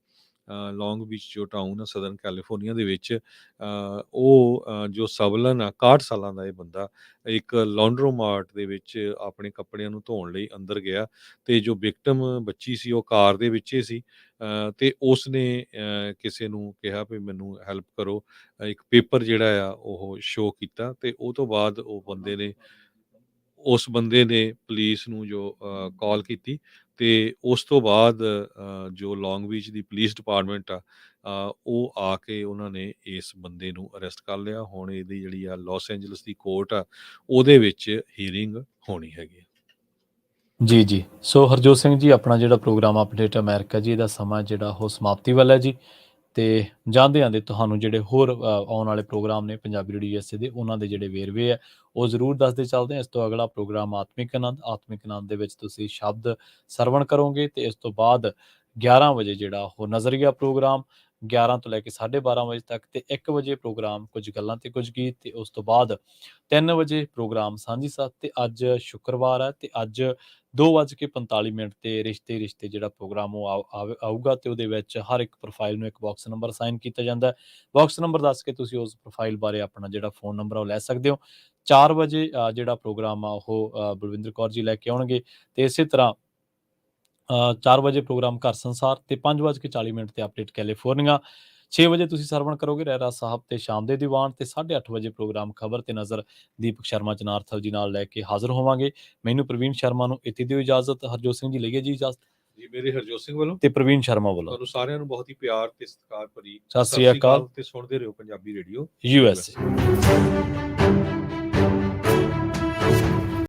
ਲੌਂਗ ਬੀਚ ਜੋ ਟਾਊਨ ਆ ਸਦਰਨ ਕੈਲੀਫੋਰਨੀਆ ਦੇ ਵਿੱਚ, ਉਹ ਜੋ ਸਬਲਨ ਆ 61 ਸਾਲਾਂ ਦਾ ਇਹ ਬੰਦਾ ਇੱਕ ਲੌਂਡਰੋਮਾਰਟ ਦੇ ਵਿੱਚ ਆਪਣੇ ਕੱਪੜਿਆਂ ਨੂੰ ਧੋਣ ਲਈ ਅੰਦਰ ਗਿਆ ਤੇ ਜੋ ਵਿਕਟਮ ਬੱਚੀ ਸੀ ਉਹ ਕਾਰ ਦੇ ਵਿੱਚ ਹੀ ਸੀ ਤੇ ਉਸ ਨੇ ਕਿਸੇ ਨੂੰ ਕਿਹਾ ਵੀ ਮੈਨੂੰ ਹੈਲਪ ਕਰੋ, ਇੱਕ ਪੇਪਰ ਜਿਹੜਾ ਆ ਉਹ ਸ਼ੋਅ ਕੀਤਾ ਤੇ ਉਹ ਤੋਂ ਬਾਅਦ ਉਸ ਬੰਦੇ ਨੇ ਪੁਲਿਸ ਨੂੰ ਜੋ ਕਾਲ ਕੀਤੀ ਤੇ ਉਸ ਤੋਂ ਬਾਅਦ ਜੋ ਲੌਂਗ ਬੀਚ ਦੀ ਪੁਲਿਸ ਡਿਪਾਰਟਮੈਂਟ ਆ ਉਹ ਆ ਕੇ ਉਹਨਾਂ ਨੇ ਇਸ ਬੰਦੇ ਨੂੰ ਅਰੈਸਟ ਕਰ ਲਿਆ। ਹੁਣ ਇਹਦੀ ਜਿਹੜੀ ਆ ਲਾਸ ਐਂਜਲਸ ਦੀ ਕੋਰਟ ਆ ਉਹਦੇ ਵਿੱਚ ਹੀਅਰਿੰਗ ਹੋਣੀ ਹੈਗੀ। ਜੀ ਜੀ। ਸੋ ਹਰਜੋਤ ਸਿੰਘ ਜੀ, ਆਪਣਾ ਜਿਹੜਾ ਪ੍ਰੋਗਰਾਮ ਅਪਡੇਟ ਅਮਰੀਕਾ ਜੀ, ਇਹਦਾ ਸਮਾਂ ਜਿਹੜਾ ਉਹ ਸਮਾਪਤੀ ਵੱਲ ਹੈ ਜੀ। ਤੇ ਜਾਂਦੇ ਆਂਦੇ ਤੁਹਾਨੂੰ ਜਿਹੜੇ ਹੋਰ ਆਉਣ ਵਾਲੇ ਪ੍ਰੋਗਰਾਮ ਨੇ ਪੰਜਾਬੀ ਰੇਡੀਓ USA ਦੇ, ਉਹਨਾਂ ਦੇ ਜਿਹੜੇ ਵੇਰਵੇ ਹੈ ਉਹ ਜ਼ਰੂਰ ਦੱਸਦੇ ਚੱਲਦੇ ਹਾਂ। ਇਸ ਤੋਂ ਅਗਲਾ ਪ੍ਰੋਗਰਾਮ ਆਤਮਿਕ ਆਨੰਦ ਦੇ ਵਿੱਚ ਤੁਸੀਂ ਸ਼ਬਦ ਸਰਵਣ ਕਰੋਗੇ ਤੇ ਇਸ ਤੋਂ ਬਾਅਦ 11 ਵਜੇ ਜਿਹੜਾ ਉਹ ਨਜ਼ਰੀਆ ਪ੍ਰੋਗਰਾਮ 11 ਤੋਂ ਲੈ ਕੇ 12:30 ਵਜੇ ਤੱਕ ਤੇ 1 ਵਜੇ ਪ੍ਰੋਗਰਾਮ ਕੁਝ ਗੱਲਾਂ ਤੇ ਕੁਝ ਗੀਤ ਤੇ ਉਸ ਤੋਂ ਬਾਅਦ 3 ਵਜੇ ਪ੍ਰੋਗਰਾਮ ਸਾਂਝੀ ਸਾਥ ਤੇ ਅੱਜ ਸ਼ੁੱਕਰਵਾਰ ਹੈ ਤੇ ਅੱਜ 2:45 ਤੇ ਰਿਸ਼ਤੇ ਜਿਹੜਾ ਪ੍ਰੋਗਰਾਮ ਉਹ ਆਊਗਾ ਤੇ ਉਹਦੇ ਵਿੱਚ ਹਰ ਇੱਕ ਪ੍ਰੋਫਾਈਲ ਨੂੰ ਇੱਕ ਬਾਕਸ ਨੰਬਰ ਅਸਾਈਨ ਕੀਤਾ ਜਾਂਦਾ ਹੈ। ਬਾਕਸ ਨੰਬਰ ਦੱਸ ਕੇ ਤੁਸੀਂ ਉਸ ਪ੍ਰੋਫਾਈਲ ਬਾਰੇ ਆਪਣਾ ਜਿਹੜਾ ਫੋਨ ਨੰਬਰ ਉਹ ਲੈ ਸਕਦੇ ਹੋ। 4 ਵਜੇ ਜਿਹੜਾ ਪ੍ਰੋਗਰਾਮ ਆ ਉਹ ਬਲਵਿੰਦਰ ਕੌਰ ਜੀ ਲੈ ਕੇ ਆਉਣਗੇ ਤੇ ਇਸੇ ਤਰ੍ਹਾਂ 4 ਵਜੇ ਪ੍ਰੋਗਰਾਮ ਘਰ ਸੰਸਾਰ ਤੇ 5:40 ਤੇ ਅਪਡੇਟ ਕੈਲੀਫੋਰਨੀਆ। 6 ਵਜੇ ਤੁਸੀਂ ਸਰਵਣ ਕਰੋਗੇ ਰਹਿਰਾ ਸਾਹਿਬ ਤੇ ਸ਼ਾਮ ਦੇ ਦੀਵਾਨ ਤੇ 8:30 ਵਜੇ ਪ੍ਰੋਗਰਾਮ ਖਬਰ ਤੇ ਨਜ਼ਰ ਦੀਪਕ ਸ਼ਰਮਾ ਜਨਾਰਥਲ ਜੀ ਨਾਲ ਲੈ ਕੇ ਹਾਜ਼ਰ ਹੋਵਾਂਗੇ। ਮੈਨੂੰ ਪ੍ਰਵੀਨ ਸ਼ਰਮਾ ਨੂੰ ਇੱਥੇ ਦਿਓ ਇਜਾਜ਼ਤ। ਹਰਜੋਤ ਸਿੰਘ ਜੀ ਲਈਏ ਜੀ ਇਜਾਜ਼ਤ। ਜੀ, ਮੇਰੇ ਹਰਜੋਤ ਸਿੰਘ ਵੱਲੋਂ ਤੇ ਪ੍ਰਵੀਨ ਸ਼ਰਮਾ ਵੱਲੋਂ ਤੁਹਾਨੂੰ ਸਾਰਿਆਂ ਨੂੰ ਬਹੁਤ ਹੀ ਪਿਆਰ ਤੇ ਸਤਿਕਾਰ ਭਰੀ ਸਤਿ ਸ੍ਰੀ ਅਕਾਲ ਤੇ ਸੁਣਦੇ ਰਹੋ ਪੰਜਾਬੀ ਰੇਡੀਓ USA।